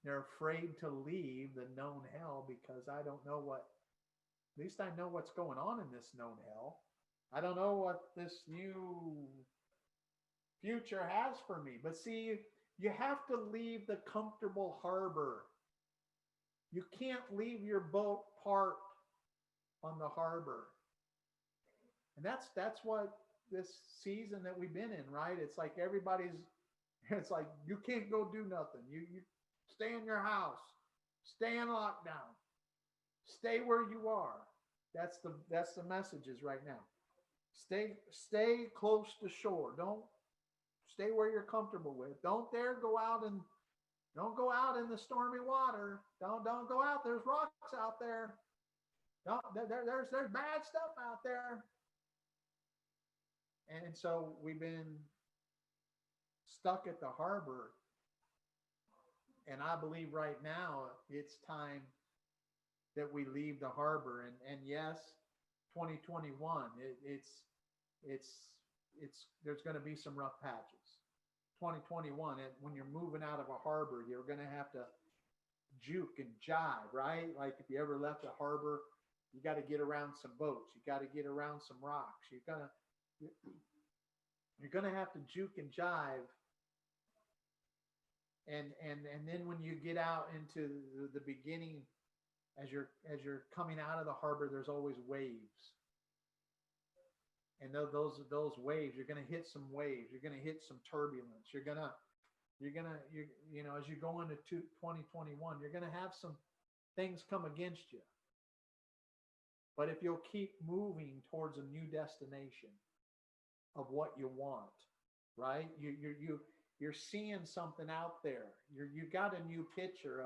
They're afraid to leave the known hell because I don't know at least I know what's going on in this known hell. I don't know what this new future has for me. But see, you have to leave the comfortable harbor. You can't leave your boat parked on the harbor. And that's what this season that we've been in, right? It's like it's like you can't go do nothing. You stay in your house, stay in lockdown, stay where you are. That's the messages right now. Stay close to shore. Don't stay where you're comfortable with. Don't dare go out and don't go out in the stormy water. Don't go out. There's rocks out there. There's bad stuff out there. And so we've been stuck at the harbor. And I believe right now it's time that we leave the harbor. And yes, 2021, there's going to be some rough patches. 2021, when you're moving out of a harbor, you're going to have to juke and jive, right? Like if you ever left a harbor, you got to get around some boats. You got to get around some rocks. You're going to have to juke and jive. And then when you get out into the beginning, as you're coming out of the harbor, there's always waves. And those waves, you're going to hit some waves. You're going to hit some turbulence. You're gonna, as you go into 2021, you're going to have some things come against you. But if you'll keep moving towards a new destination of what you want, right? You're seeing something out there. You got a new picture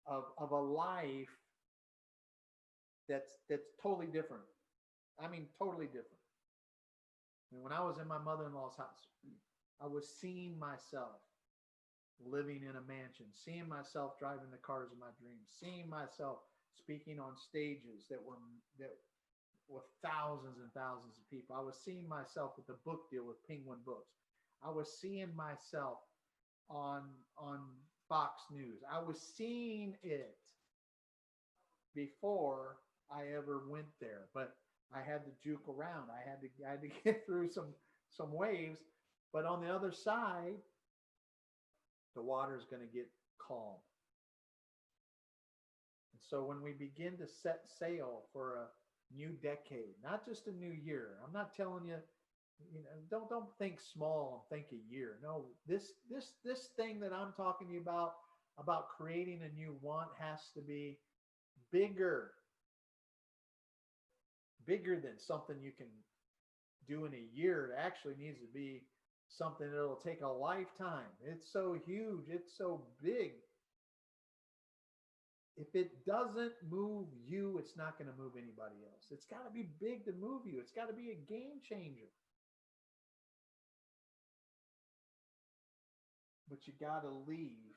of a life that's totally different. I mean, totally different. When I was in my mother-in-law's house, I was seeing myself living in a mansion, seeing myself driving the cars of my dreams, seeing myself speaking on stages that were with thousands and thousands of people. I was seeing myself with the book deal with Penguin Books. I was seeing myself on Fox News. I was seeing it before I ever went there, but I had to juke around. I had to get through some waves, but on the other side, the water's going to get calm. And so when we begin to set sail for a new decade, not just a new year, I'm not telling you, don't think small and think a year. No, this thing that I'm talking to you about creating a new want has to be bigger bigger than something you can do in a year. It actually needs to be something that'll take a lifetime. It's so huge, it's so big. If it doesn't move you, it's not going to move anybody else. It's got to be big to move you. It's got to be a game changer. But you got to leave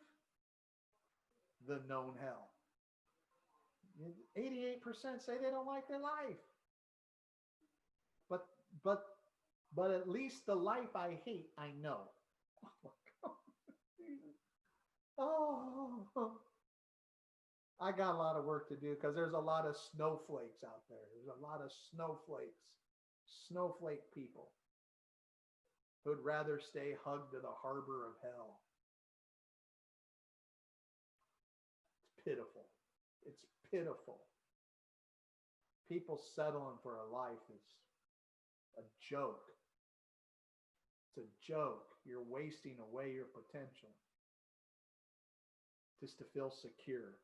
the known hell. 88% say they don't like their life. But but but at least the life I hate, I know. Oh, I got a lot of work to do because there's a lot of snowflakes out there. There's a lot of snowflake people who'd rather stay hugged to the harbor of hell. It's pitiful. It's pitiful. People settling for a life is a joke. It's a joke. You're wasting away your potential just to feel secure.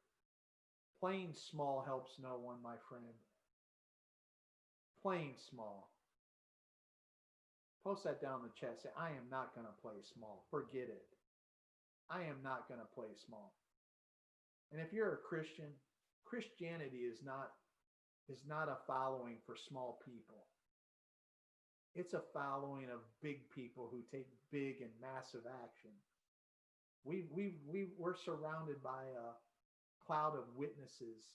Playing small helps no one, my friend. Playing small. Post that down in the chat. Say, I am not going to play small. Forget it. I am not going to play small. And if you're a Christian, Christianity is not a following for small people. It's a following of big people who take big and massive action. We're surrounded by a cloud of witnesses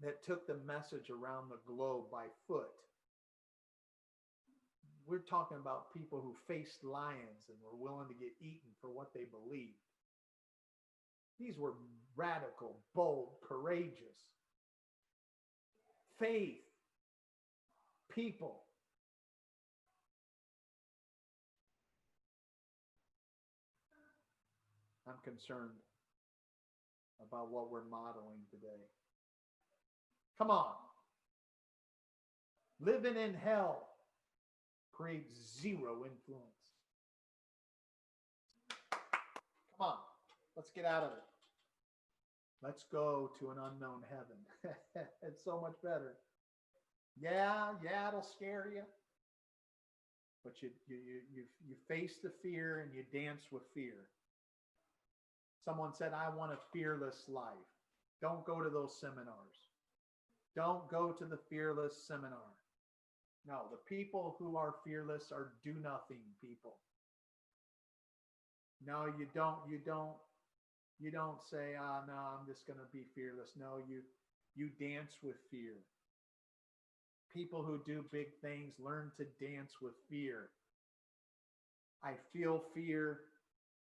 that took the message around the globe by foot. We're talking about people who faced lions and were willing to get eaten for what they believed. These were radical, bold, courageous, faith people. I'm concerned about what we're modeling today. Come on. Living in hell creates zero influence. Come on. Let's get out of it. Let's go to an unknown heaven. It's so much better. Yeah, it'll scare you. But you face the fear and you dance with fear. Someone said, I want a fearless life. Don't go to those seminars. Don't go to the fearless seminar. No, the people who are fearless are do nothing people. No, you don't say, no, I'm just going to be fearless. No, you dance with fear. People who do big things learn to dance with fear. I feel fear,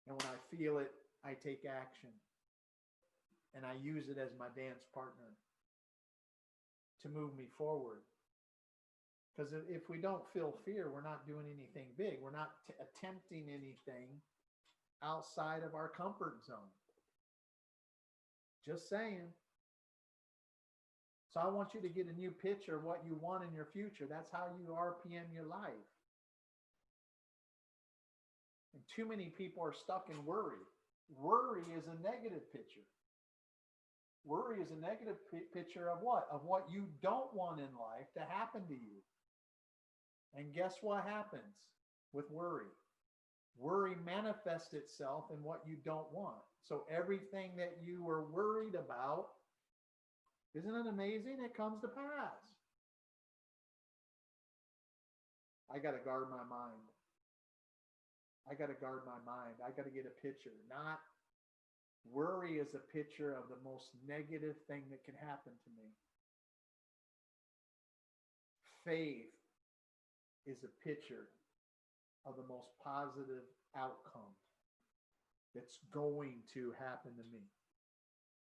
and when I feel it, I take action. And I use it as my dance partner to move me forward. Because if we don't feel fear, we're not doing anything big. We're not attempting anything outside of our comfort zone. Just saying. So I want you to get a new picture of what you want in your future. That's how you RPM your life. And too many people are stuck in worry. Worry is a negative picture. Worry is a negative picture of what? Of what you don't want in life to happen to you. And guess what happens with worry? Worry manifests itself in what you don't want. So everything that you were worried about, isn't it amazing? It comes to pass. I got to guard my mind. I got to guard my mind. I got to get a picture. Not worry is a picture of the most negative thing that can happen to me. Faith is a picture of the most positive outcome that's going to happen to me.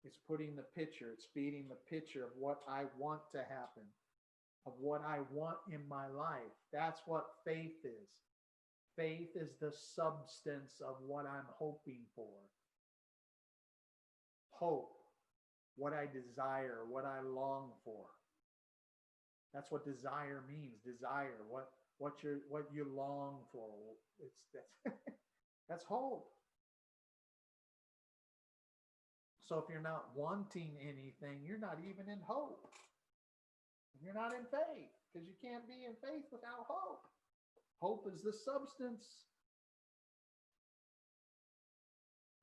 It's putting the picture, it's feeding the picture of what I want to happen, of what I want in my life. That's what faith is. Faith is the substance of what I'm hoping for. Hope, what I desire, what I long for. That's what desire means. Desire, what you long for. That's hope. So if you're not wanting anything, you're not even in hope. If you're You're not in faith because you can't be in faith without hope. Hope is the substance.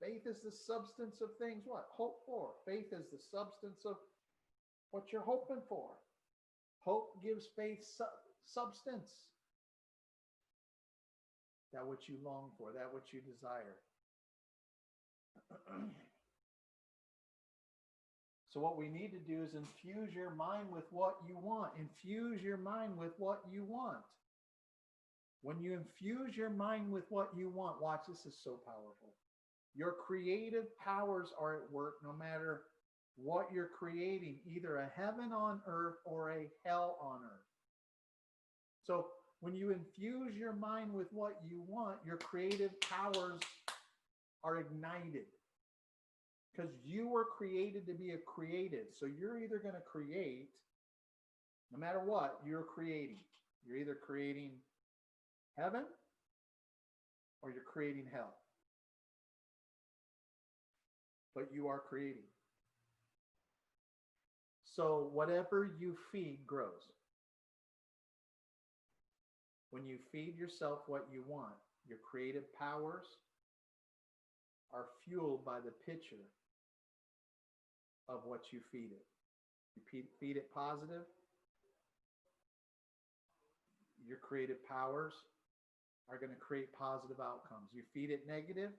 Faith is the substance of things what? Hope for. Faith is the substance of what you're hoping for. Hope gives faith substance. That which you long for, that which you desire. So what we need to do is infuse your mind with what you want. Infuse your mind with what you want. When you infuse your mind with what you want, watch, this is so powerful. Your creative powers are at work no matter what you're creating, either a heaven on earth or a hell on earth. So when you infuse your mind with what you want, your creative powers are ignited. Because you were created to be a creative. So you're either going to create, no matter what, you're creating. You're either creating heaven or you're creating hell. But you are creating. So whatever you feed grows. When you feed yourself what you want, your creative powers are fueled by the pitcher of what you feed it. You feed it positive, your creative powers are going to create positive outcomes. You feed it negative,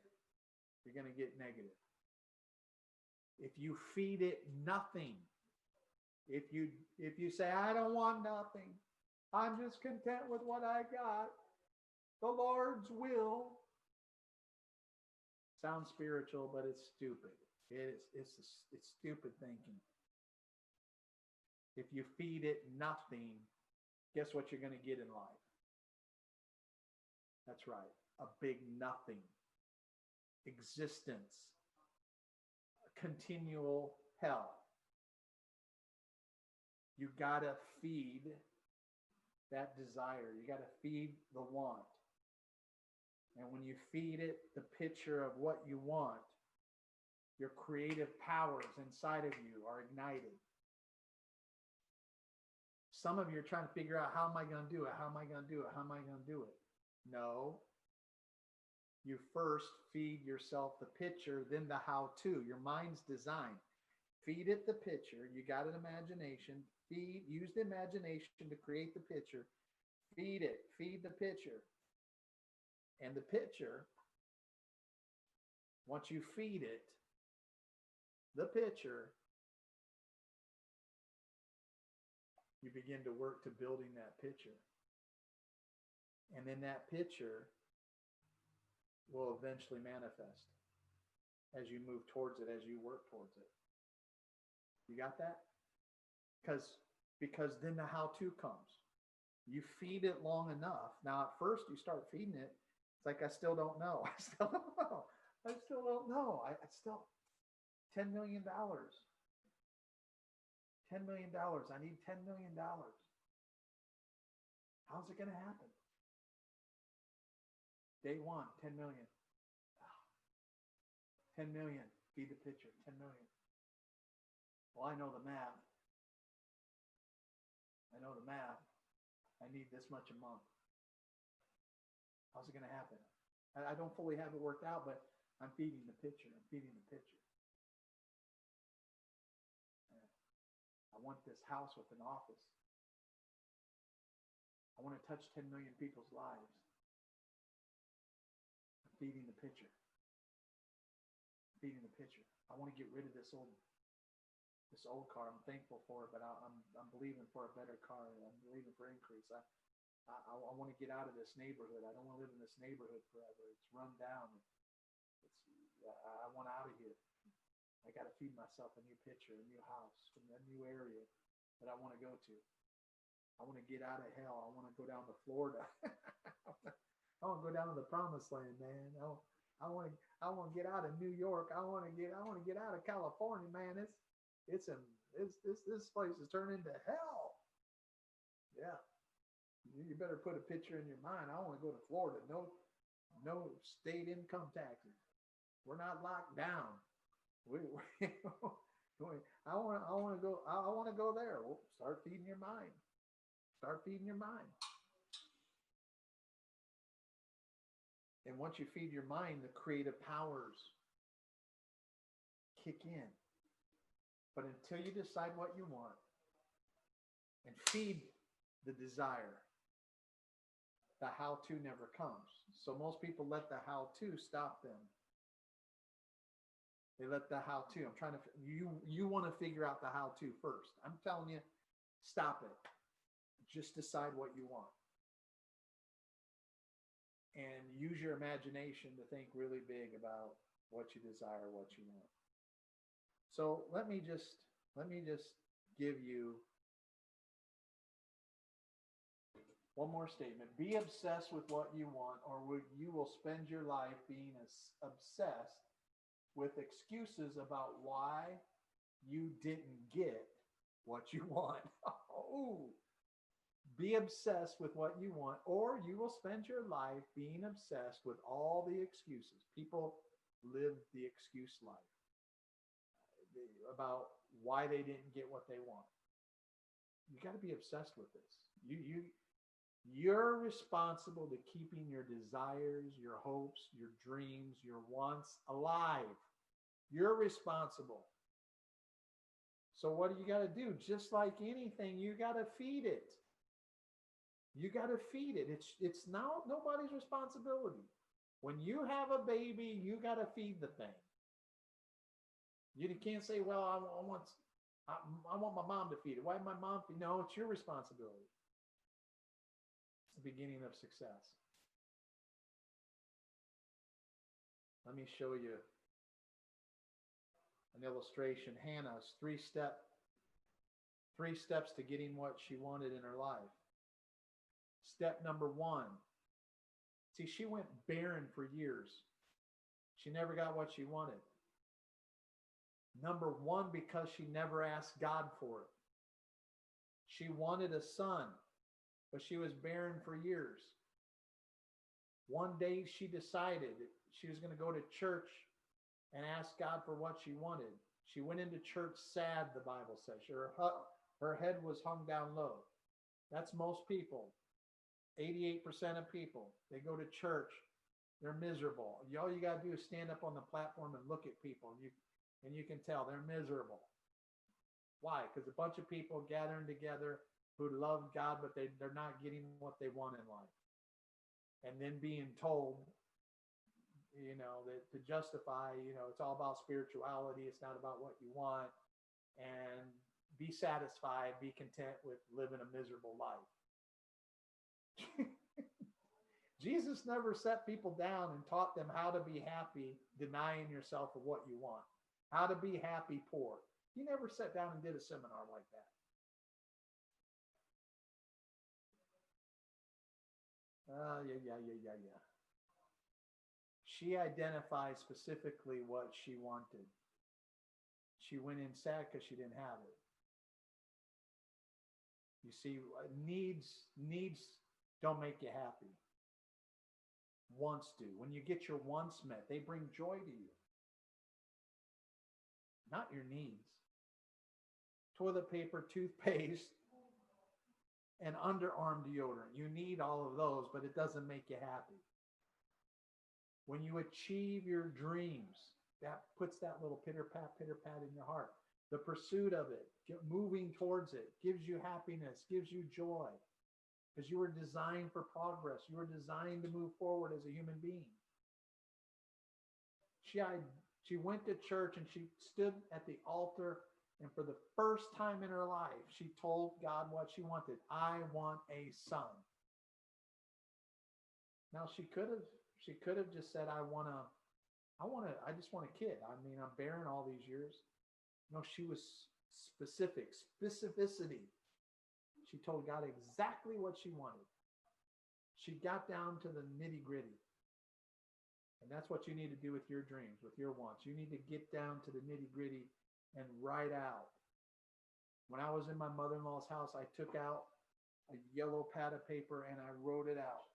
you're going to get negative. If you feed it nothing, if you say, I don't want nothing, I'm just content with what I got, the Lord's will. Sounds spiritual, but it's stupid. It's stupid thinking. If you feed it nothing, guess what you're going to get in life? That's right, a big nothing. Existence. A continual hell. You got to feed that desire. You got to feed the want. And when you feed it the picture of what you want, your creative powers inside of you are ignited. Some of you are trying to figure out, how am I going to do it? How am I going to do it? How am I going to do it? No. You first feed yourself the picture, then the how-to. Your mind's designed. Feed it the picture. You got an imagination. Use the imagination to create the picture. Feed it. Feed the picture. And the picture, once you feed it, the picture, you begin to work to building that picture. And then that picture will eventually manifest as you move towards it, as you work towards it. You got that? Because then the how-to comes. You feed it long enough. Now, at first, you start feeding it. It's like, I still don't know. I still don't know. I still, $10 million. $10 million. I need $10 million. How's it going to happen? Day one, 10 million. 10 million. Feed the picture. 10 million. Well, I know the math. I need this much a month. How's it going to happen? I don't fully have it worked out, but I'm feeding the picture. I want this house with an office. I want to touch 10 million people's lives. I'm feeding the picture. I want to get rid of this old car. I'm thankful for it, but I'm believing for a better car. I'm believing for increase. I want to get out of this neighborhood. I don't want to live in this neighborhood forever. It's run down. I want out of here. I got to feed myself a new picture, a new house, a new area that I want to go to. I want to get out of hell. I want to go down to Florida. I want to go down to the promised land, man. I want to get out of New York. I want to get out of California, man. This place is turned into hell. Yeah. You better put a picture in your mind. I want to go to Florida. No state income taxes. We're not locked down. We I want to go there. Well, start feeding your mind. Start feeding your mind. And once you feed your mind, the creative powers kick in. But until you decide what you want and feed the desire, the how-to never comes. So most people let the how-to stop them. They let the how-to. I'm trying to, you want to figure out the how-to first. I'm telling you, stop it. Just decide what you want. And use your imagination to think really big about what you desire, what you want. So let me just give you one more statement. Be obsessed with what you want, or you will spend your life being obsessed with excuses about why you didn't get what you want. Oh, be obsessed with what you want, or you will spend your life being obsessed with all the excuses. People live the excuse life about why they didn't get what they want. You got to be obsessed with this. You're responsible to keeping your desires, your hopes, your dreams, your wants alive. You're responsible. So what do you got to do? Just like anything, you got to feed it. You got to feed it. It's now nobody's responsibility. When you have a baby, you got to feed the thing. You can't say, well, I want my mom to feed it. Why my mom feed? No, it's your responsibility. It's the beginning of success. Let me show you an illustration. Hannah's three steps to getting what she wanted in her life. Step number 1. See, she went barren for years. She never got what she wanted. Number 1, because she never asked God for it. She wanted a son, but she was barren for years. One day she decided she was going to go to church and ask God for what she wanted. She went into church sad, the Bible says. Her head was hung down low. That's most people. 88% of people, they go to church, they're miserable. All you got to do is stand up on the platform and look at people, and you can tell they're miserable. Why? Because a bunch of people gathering together who love God, but they're not getting what they want in life. And then being told, that to justify, it's all about spirituality. It's not about what you want. And be satisfied, be content with living a miserable life. Jesus never set people down and taught them how to be happy, denying yourself of what you want. How to be happy poor. He never sat down and did a seminar like that. Yeah. She identified specifically what she wanted. She went in sad because she didn't have it. You see, needs don't make you happy. Wants do. When you get your wants met, they bring joy to you. Not your needs. Toilet paper, toothpaste, and underarm deodorant. You need all of those, but it doesn't make you happy. When you achieve your dreams, that puts that little pitter pat in your heart. The pursuit of it, moving towards it, gives you happiness, gives you joy. Because you were designed for progress. You were designed to move forward as a human being. She went to church and she stood at the altar, and for the first time in her life, she told God what she wanted. I want a son. Now she could have just said, I just want a kid. I mean, I'm barren all these years. No, she was specificity. She told God exactly what she wanted. She got down to the nitty gritty. And that's what you need to do with your dreams, with your wants. You need to get down to the nitty gritty and write out. When I was in my mother-in-law's house, I took out a yellow pad of paper and I wrote it out.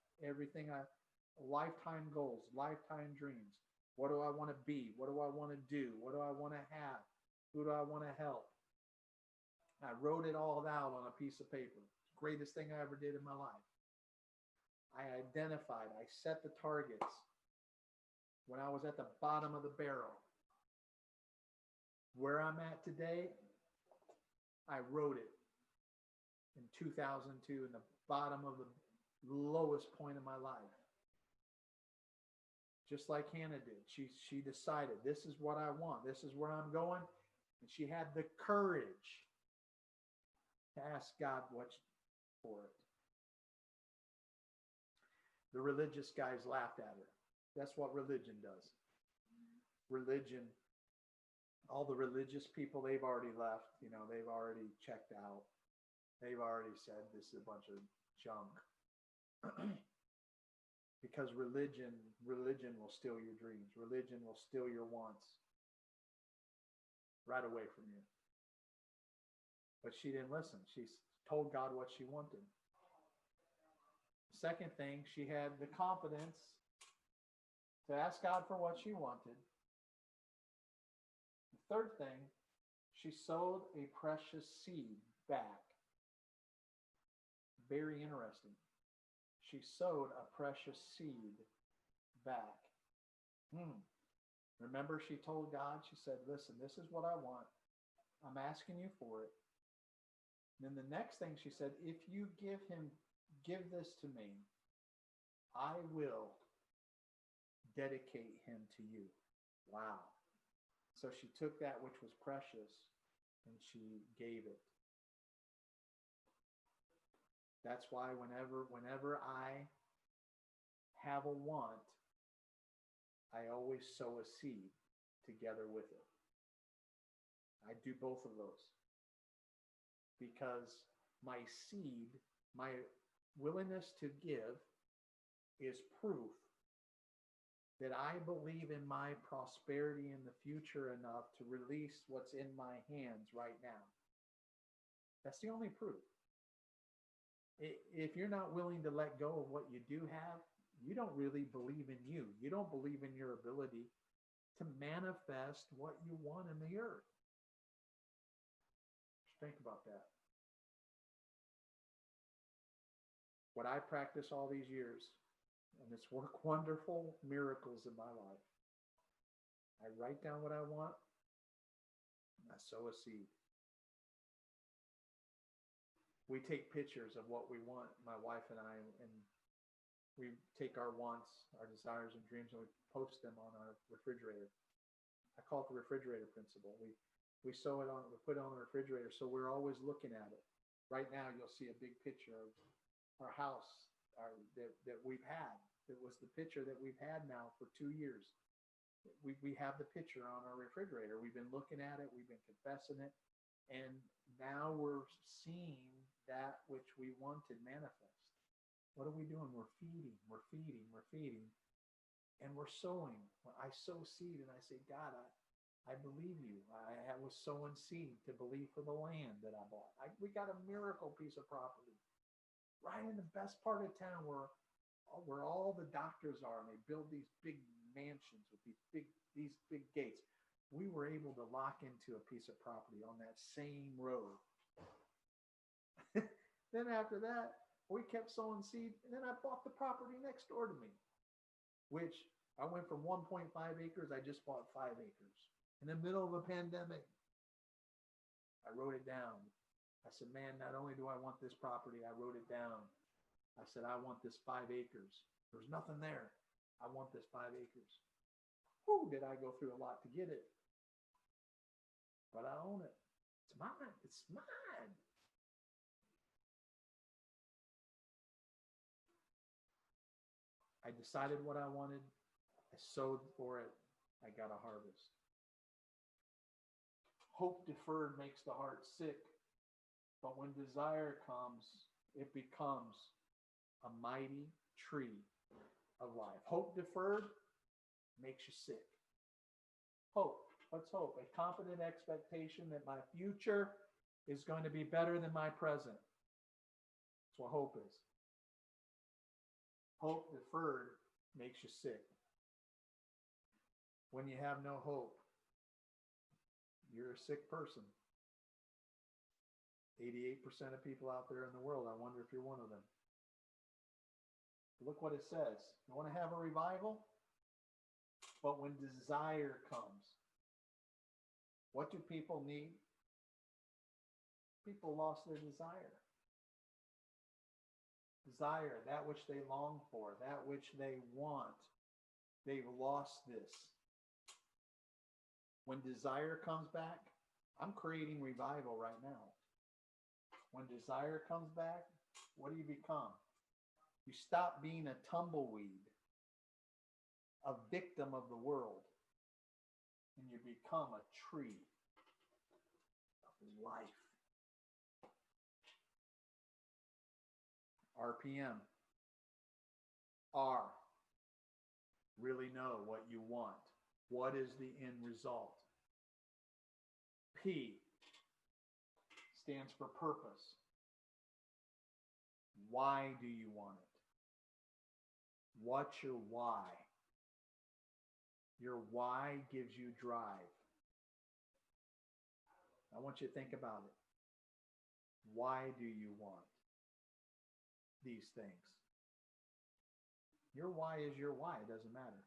Lifetime goals, lifetime dreams. What do I want to be? What do I want to do? What do I want to have? Who do I want to help? I wrote it all out on a piece of paper. Greatest thing I ever did in my life. I identified, I set the targets when I was at the bottom of the barrel. Where I'm at today, I wrote it in 2002 in the bottom of the lowest point of my life. Just like Hannah did. She decided, this is what I want. This is where I'm going. And she had the courage to ask God for it. The religious guys laughed at her. That's what religion does. Religion, all the religious people, they've already left. You know, they've already checked out. They've already said this is a bunch of junk. Because religion will steal your dreams. Religion will steal your wants right away from you. But she didn't listen. She told God what she wanted. Second thing, she had the confidence to ask God for what she wanted. The third thing, she sowed a precious seed back. Very interesting. She sowed a precious seed back. Remember, she told God, she said, listen, this is what I want. I'm asking you for it. And then the next thing she said, if you give this to me, I will dedicate him to you. Wow. So she took that which was precious and she gave it. That's why whenever I have a want, I always sow a seed together with it. I do both of those. Because my seed, my willingness to give is proof that I believe in my prosperity in the future enough to release what's in my hands right now. That's the only proof. If you're not willing to let go of what you do have, you don't really believe in you. You don't believe in your ability to manifest what you want in the earth. Just think about that. What I practice all these years, and it's worked wonderful miracles in my life. I write down what I want, and I sow a seed. We take pictures of what we want, my wife and I, and we take our wants, our desires and dreams, and we post them on our refrigerator. I call it the refrigerator principle. We sew it on, we put it on the refrigerator, so we're always looking at it. Right now, you'll see a big picture of our house that we've had. It was the picture that we've had now for 2 years. We have the picture on our refrigerator. We've been looking at it. We've been confessing it. And now we're seeing that which we wanted manifest. What are we doing? We're feeding, and we're sowing. I sow seed and I say, God, I believe you. I was sowing seed to believe for the land that I bought. We got a miracle piece of property right in the best part of town where all the doctors are, and they build these big mansions with these big gates. We were able to lock into a piece of property on that same road. Then after that, we kept sowing seed, and then I bought the property next door to me, which I went from 1.5 acres, I just bought 5 acres. In the middle of a pandemic, I wrote it down. I said, man, not only do I want this property, I wrote it down. I said, I want this 5 acres. There's nothing there. I want this 5 acres. Whew, did I go through a lot to get it? But I own it. It's mine. It's mine. I decided what I wanted. I sowed for it. I got a harvest. Hope deferred makes the heart sick. But when desire comes, it becomes a mighty tree of life. Hope deferred makes you sick. Hope. What's hope? A confident expectation that my future is going to be better than my present. That's what hope is. Hope deferred makes you sick. When you have no hope, you're a sick person. 88% of people out there in the world, I wonder if you're one of them. Look what it says. You want to have a revival? But when desire comes, what do people need? People lost their desire. Desire, that which they long for, that which they want. They've lost this. When desire comes back, I'm creating revival right now. When desire comes back, what do you become? You stop being a tumbleweed, a victim of the world, and you become a tree of life. RPM. R. Really know what you want. What is the end result? P stands for purpose. Why do you want it? What's your why? Your why gives you drive. I want you to think about it. Why do you want these things? Your why is your why. It doesn't matter.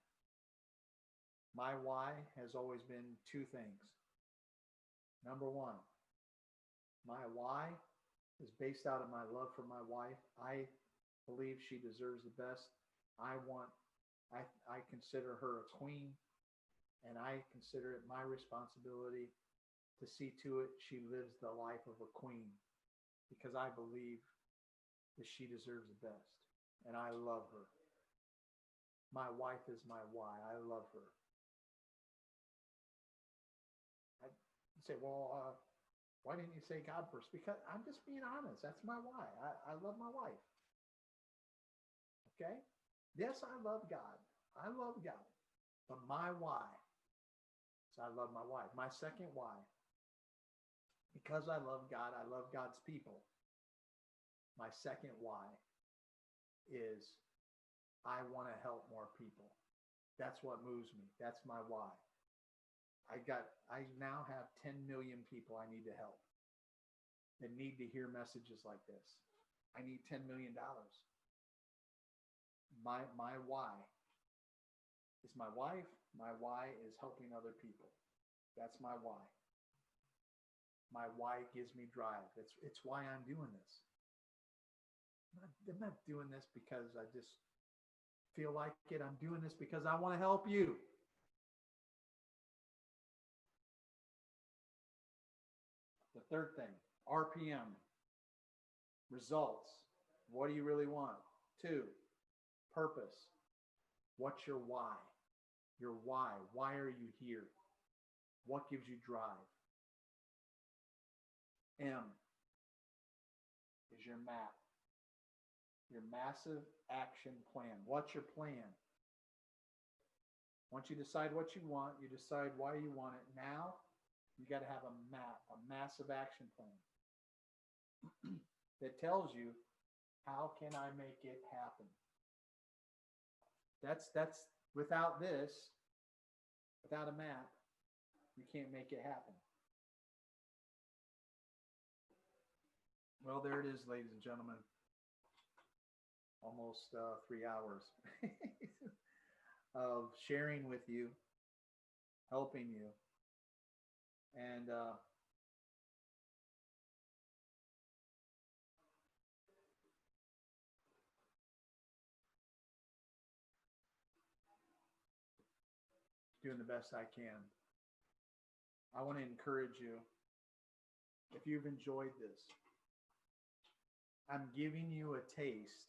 My why has always been two things. Number one, my why is based out of my love for my wife. I believe she deserves the best. I consider her a queen, and I consider it my responsibility to see to it she lives the life of a queen, because I believe that she deserves the best, and I love her. My wife is my why. I love her. I say, well, why didn't you say God first? Because I'm just being honest. That's my why. I love my wife. Okay? Yes, I love God. I love God. But my why is I love my wife. My second why, because I love God, I love God's people. My second why is I want to help more people. That's what moves me. That's my why. I now have 10 million people I need to help that need to hear messages like this. I need $10 million. My why is my wife. My why is helping other people. That's my why. My why gives me drive. It's why I'm doing this. I'm not doing this because I just feel like it. I'm doing this because I want to help you. The third thing, RPM, results. What do you really want? 2, purpose. What's your why? Your why. Why are you here? What gives you drive? M is your map. Your massive action plan. What's your plan? Once you decide what you want, you decide why you want it. Now, you got to have a map, a massive action plan that tells you, how can I make it happen? That's without this, without a map, you can't make it happen. Well, there it is, ladies and gentlemen. Almost 3 hours of sharing with you, helping you, and doing the best I can. I want to encourage you, if you've enjoyed this, I'm giving you a taste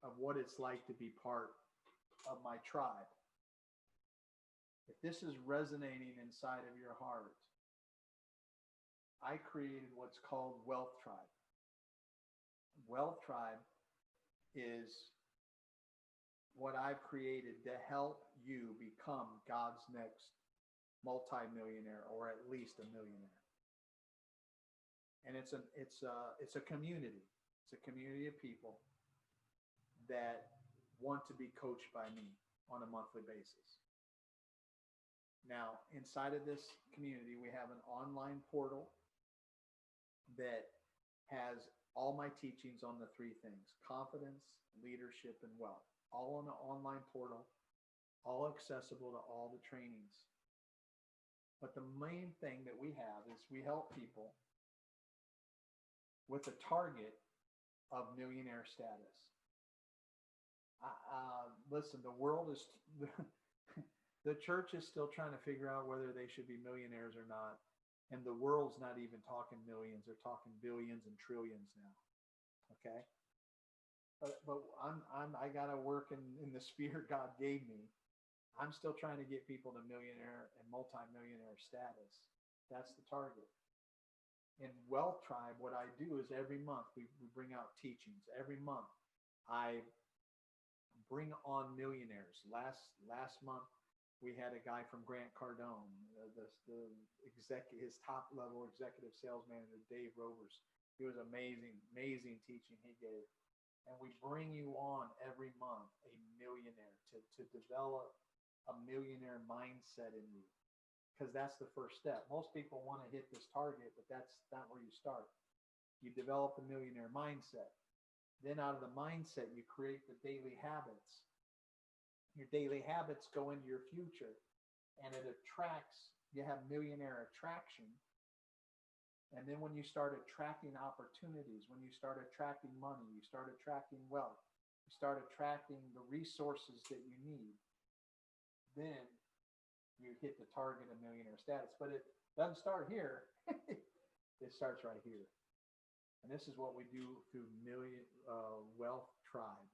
of what it's like to be part of my tribe. If this is resonating inside of your heart, I created what's called Wealth Tribe. Wealth Tribe is what I've created to help you become God's next multimillionaire, or at least a millionaire. And it's a community. It's a community of people that want to be coached by me on a monthly basis. Now, inside of this community, we have an online portal that has all my teachings on the three things: confidence, leadership, and wealth, all on an online portal, all accessible to all the trainings. But the main thing that we have is we help people with a target of millionaire status. Listen, the world is, the church is still trying to figure out whether they should be millionaires or not. And the world's not even talking millions, they're talking billions and trillions now. Okay. But I got to work in the sphere God gave me. I'm still trying to get people to millionaire and multimillionaire status. That's the target. In Wealth Tribe, what I do is every month we bring out teachings. Every month I bring on millionaires. Last month we had a guy from Grant Cardone, his top level executive sales manager, Dave Rovers. He was amazing teaching he gave. And we bring you on every month a millionaire to develop a millionaire mindset in you, because that's the first step. Most people want to hit this target, but that's not where you start. You develop the millionaire mindset. Then out of the mindset, you create the daily habits. Your daily habits go into your future, and it attracts, you have millionaire attraction. And then when you start attracting opportunities, when you start attracting money, you start attracting wealth, you start attracting the resources that you need, then you hit the target of millionaire status. But it doesn't start here. It starts right here. And this is what we do through Wealth Tribe.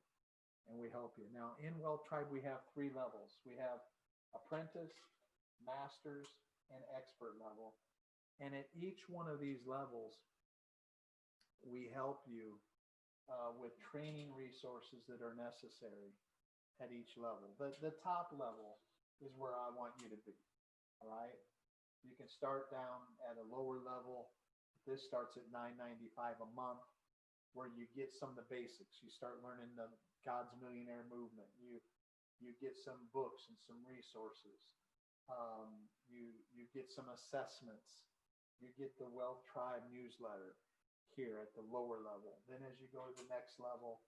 And we help you. Now, in Wealth Tribe, we have three levels. We have apprentice, masters, and expert level. And at each one of these levels, we help you with training resources that are necessary at each level. The top level is where I want you to be. All right. You can start down at a lower level. This starts at $9.95 a month, where you get some of the basics. You start learning the God's Millionaire Movement. You get some books and some resources. You get some assessments. You get the Wealth Tribe newsletter here at the lower level. Then as you go to the next level,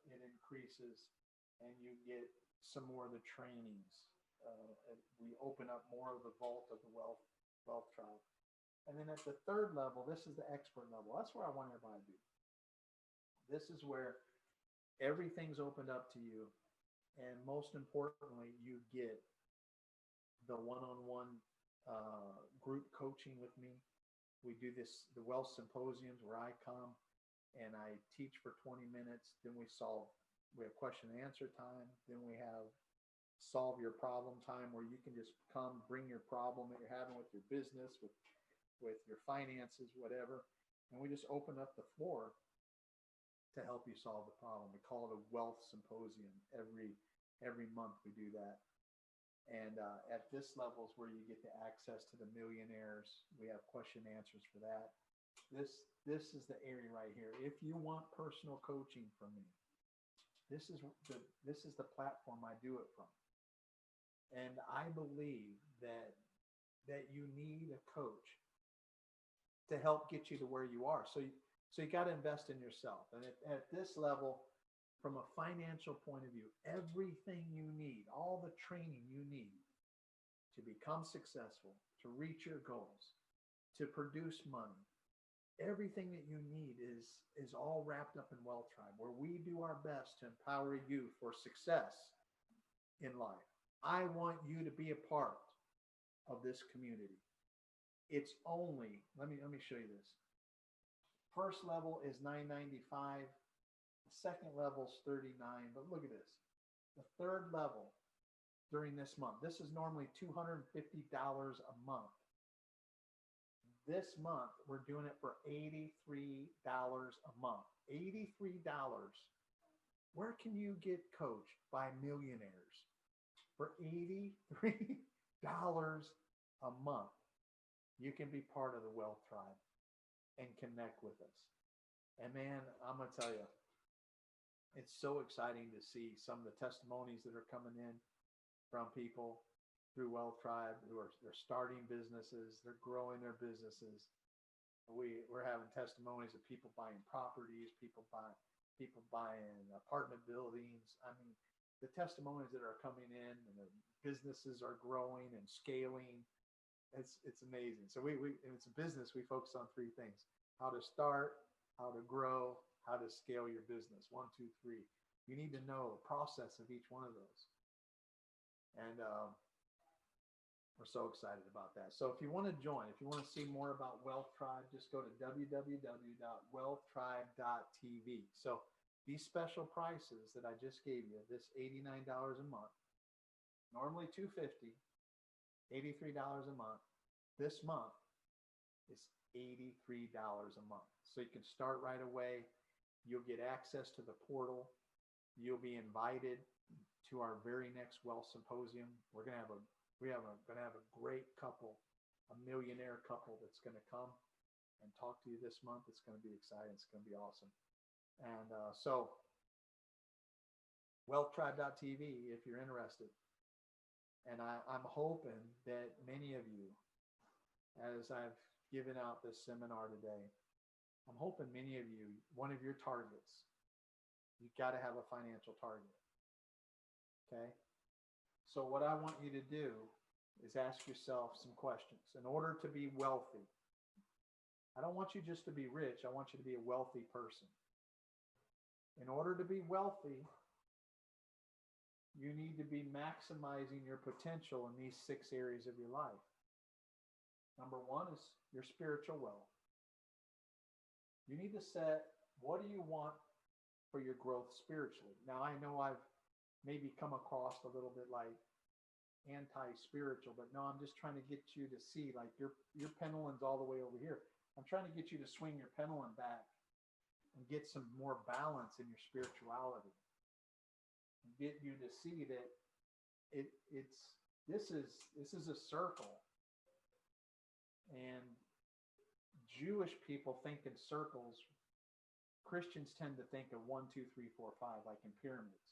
it increases, and you get some more of the trainings. We open up more of the vault of the Wealth Tribe. And then at the third level, this is the expert level. That's where I want everybody to be. This is where everything's opened up to you. And most importantly, you get the one-on-one group coaching with me. We do the Wealth Symposiums, where I come and I teach for 20 minutes. Then we have question and answer time. Then we have solve your problem time, where you can just come, bring your problem that you're having with your business, with your finances, whatever. And we just open up the floor to help you solve the problem. We call it a Wealth Symposium. Every month we do that. And at this level is where you get the access to the millionaires. We have question and answers for that. This is the area right here. If you want personal coaching from me, this is the platform I do it from. And I believe that you need a coach to help get you to where you are. So you got to invest in yourself. And at this level, from a financial point of view, everything you need, all the training you need to become successful, to reach your goals, to produce money, everything that you need is all wrapped up in Wealth Tribe, where we do our best to empower you for success in life. I want you to be a part of this community. It's only, let me show you this. First level is $9.95. The second level is $39. But look at this. The third level during this month, this is normally $250 a month. This month, we're doing it for $83 a month. $83. Where can you get coached by millionaires for $83 a month? You can be part of the Wealth Tribe and connect with us. And man, I'm going to tell you, it's so exciting to see some of the testimonies that are coming in from people. through Wealth Tribe they're starting businesses, they're growing their businesses. We're having testimonies of people buying properties, people buying apartment buildings. I mean, the testimonies that are coming in and the businesses are growing and scaling. It's amazing. So it's a business. We focus on three things: how to start, how to grow, how to scale your business. 1, 2, 3. You need to know the process of each one of those. And we're so excited about that. So if you want to join, if you want to see more about Wealth Tribe, just go to www.wealthtribe.tv. So these special prices that I just gave you, this $89 a month, normally $250, $83 a month. This month is $83 a month. So you can start right away. You'll get access to the portal. You'll be invited to our very next wealth symposium. We're going to have a great couple, a millionaire couple that's going to come and talk to you this month. It's going to be exciting. It's going to be awesome. And so wealthtribe.tv if you're interested. And I'm hoping that many of you, as I've given out this seminar today, I'm hoping many of you, one of your targets, you've got to have a financial target. Okay? So what I want you to do is ask yourself some questions. In order to be wealthy, I don't want you just to be rich. I want you to be a wealthy person. In order to be wealthy, you need to be maximizing your potential in these 6 areas of your life. Number 1 is your spiritual wealth. You need to set, what do you want for your growth spiritually? Now, I know I've maybe come across a little bit like anti-spiritual, but no, I'm just trying to get you to see, like, your pendulum's all the way over here. I'm trying to get you to swing your pendulum back and get some more balance in your spirituality. And get you to see that this is a circle. And Jewish people think in circles. Christians tend to think of 1, 2, 3, 4, 5, like in pyramids.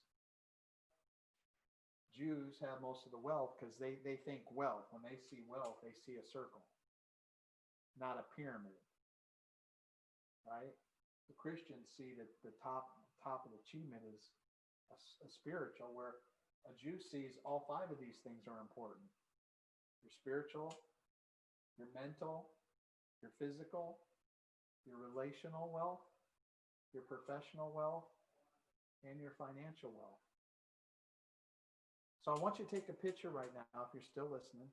Jews have most of the wealth because they think wealth. When they see wealth, they see a circle, not a pyramid, right? The Christians see that the top of the achievement is a spiritual, where a Jew sees all 5 of these things are important: your spiritual, your mental, your physical, your relational wealth, your professional wealth, and your financial wealth. So I want you to take a picture right now if you're still listening.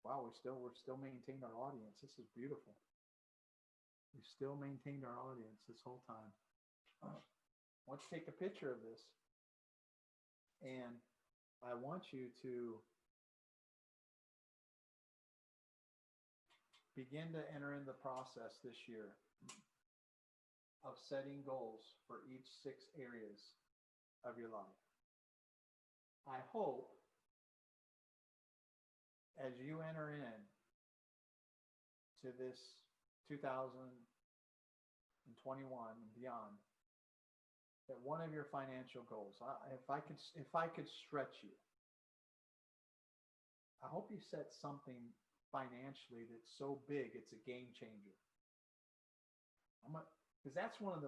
Wow, we're still maintaining our audience. This is beautiful. We still maintained our audience this whole time. I want you to take a picture of this. And I want you to begin to enter in the process this year of setting goals for each 6 areas of your life. I hope as you enter in to this 2021 and beyond, that one of your financial goals, if I could stretch you, I hope you set something financially that's so big it's a game changer. Because that's one of the,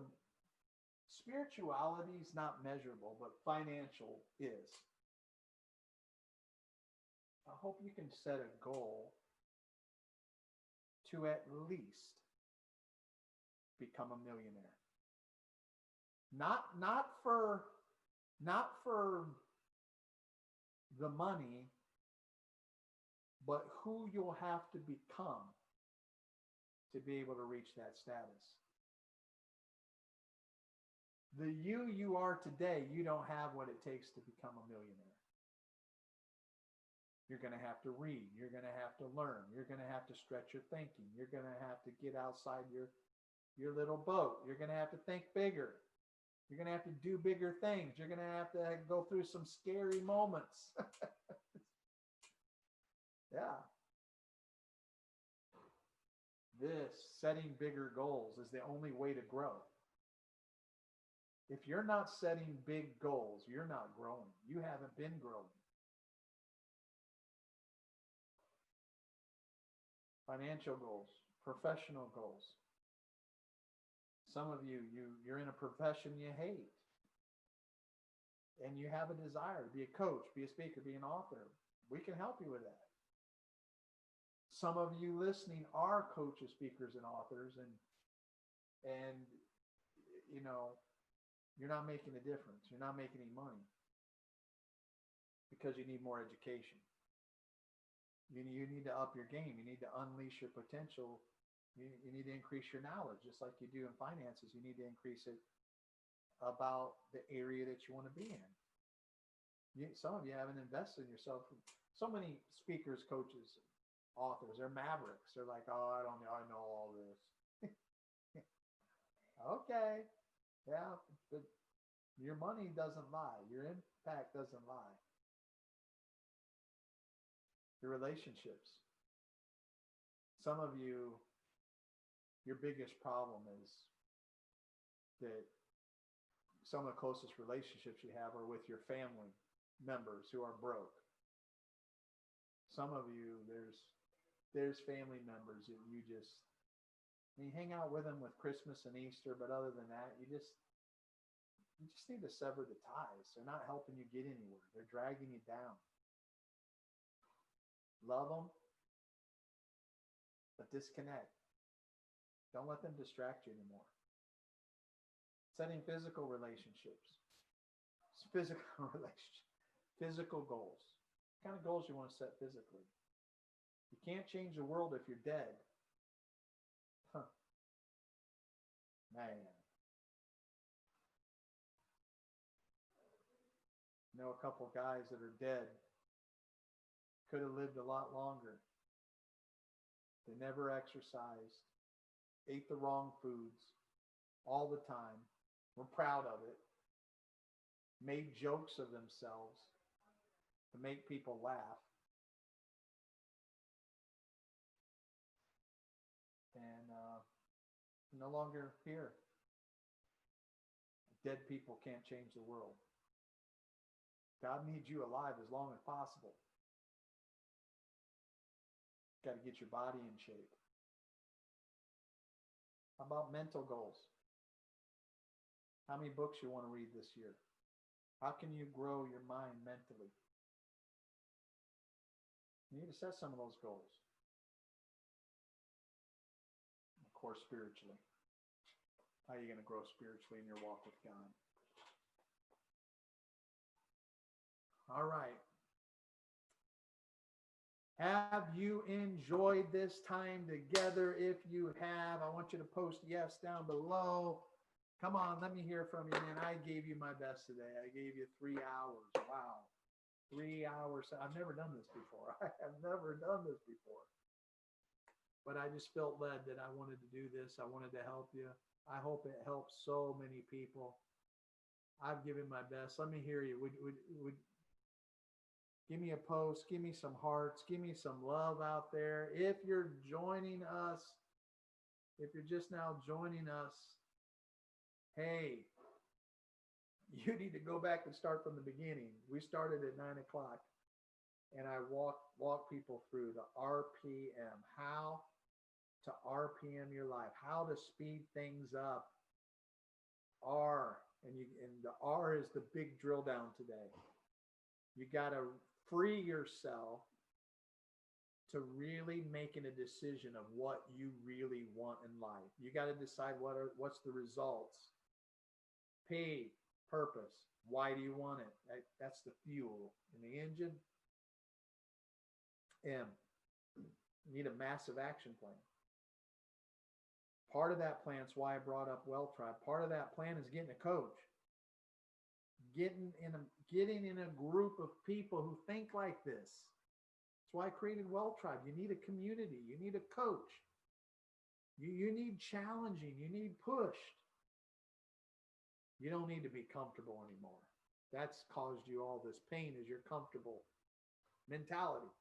spirituality is not measurable, but financial is. I hope you can set a goal to at least become a millionaire. Not for the money, but who you'll have to become to be able to reach that status. The you are today, you don't have what it takes to become a millionaire. You're going to have to read. You're going to have to learn. You're going to have to stretch your thinking. You're going to have to get outside your little boat. You're going to have to think bigger. You're going to have to do bigger things. You're going to have to go through some scary moments. Yeah. This setting bigger goals is the only way to grow. If you're not setting big goals, you're not growing. You haven't been growing. financial goals, professional goals. Some of you, you're in a profession you hate, and you have a desire to be a coach, be a speaker, be an author. We can help you with that. Some of you listening are coaches, speakers, and authors, and you know, you're not making a difference. You're not making any money because you need more education. You need to up your game. You need to unleash your potential. You need to increase your knowledge, just like you do in finances. You need to increase it about the area that you want to be in. Some of you haven't invested in yourself. So many speakers, coaches, authors, they're mavericks. They're like, oh, I don't know, I know all this. Okay, yeah, but your money doesn't lie. Your impact doesn't lie. Your relationships. Some of you, your biggest problem is that some of the closest relationships you have are with your family members who are broke. Some of you, there's family members that you hang out with them with Christmas and Easter, but other than that, you just need to sever the ties. They're not helping you get anywhere. They're dragging you down. Love them, but disconnect. Don't let them distract you anymore. Setting physical relationships. Physical goals. What kind of goals you want to set physically? You can't change the world if you're dead. Huh. Man. I know a couple guys that are dead. Could have lived a lot longer. They never exercised. Ate the wrong foods all the time. Were proud of it. Made jokes of themselves to make people laugh. And no longer here. Dead people can't change the world. God needs you alive as long as possible. Got to get your body in shape. How about mental goals? How many books you want to read this year? How can you grow your mind mentally? You need to set some of those goals. Of course, spiritually. How are you going to grow spiritually in your walk with God? All right. Have you enjoyed this time together? If you have, I want you to post yes down below. Come on, let me hear from you, man. I gave you my best today. I gave you 3 hours. Wow. 3 hours. I've never done this before. I have never done this before. But I just felt led that I wanted to do this. I wanted to help you. I hope it helps so many people. I've given my best. Let me hear you. Would give me a post, give me some hearts, give me some love out there. If you're joining us, if you're just now joining us, hey, you need to go back and start from the beginning. We started at 9 o'clock, and I walk people through the RPM, how to RPM your life, how to speed things up. R, and the R is the big drill down today. You got to free yourself to really making a decision of what you really want in life. You got to decide what's the results. P, purpose. Why do you want it? That's the fuel in the engine. M, you need a massive action plan. Part of that plan is why I brought up Wealth Tribe. Part of that plan is getting a coach. Getting in a group of people who think like this. That's why I created Wealth Tribe. You need a community. You need a coach. You need challenging. You need pushed. You don't need to be comfortable anymore. That's caused you all this pain, is your comfortable mentality.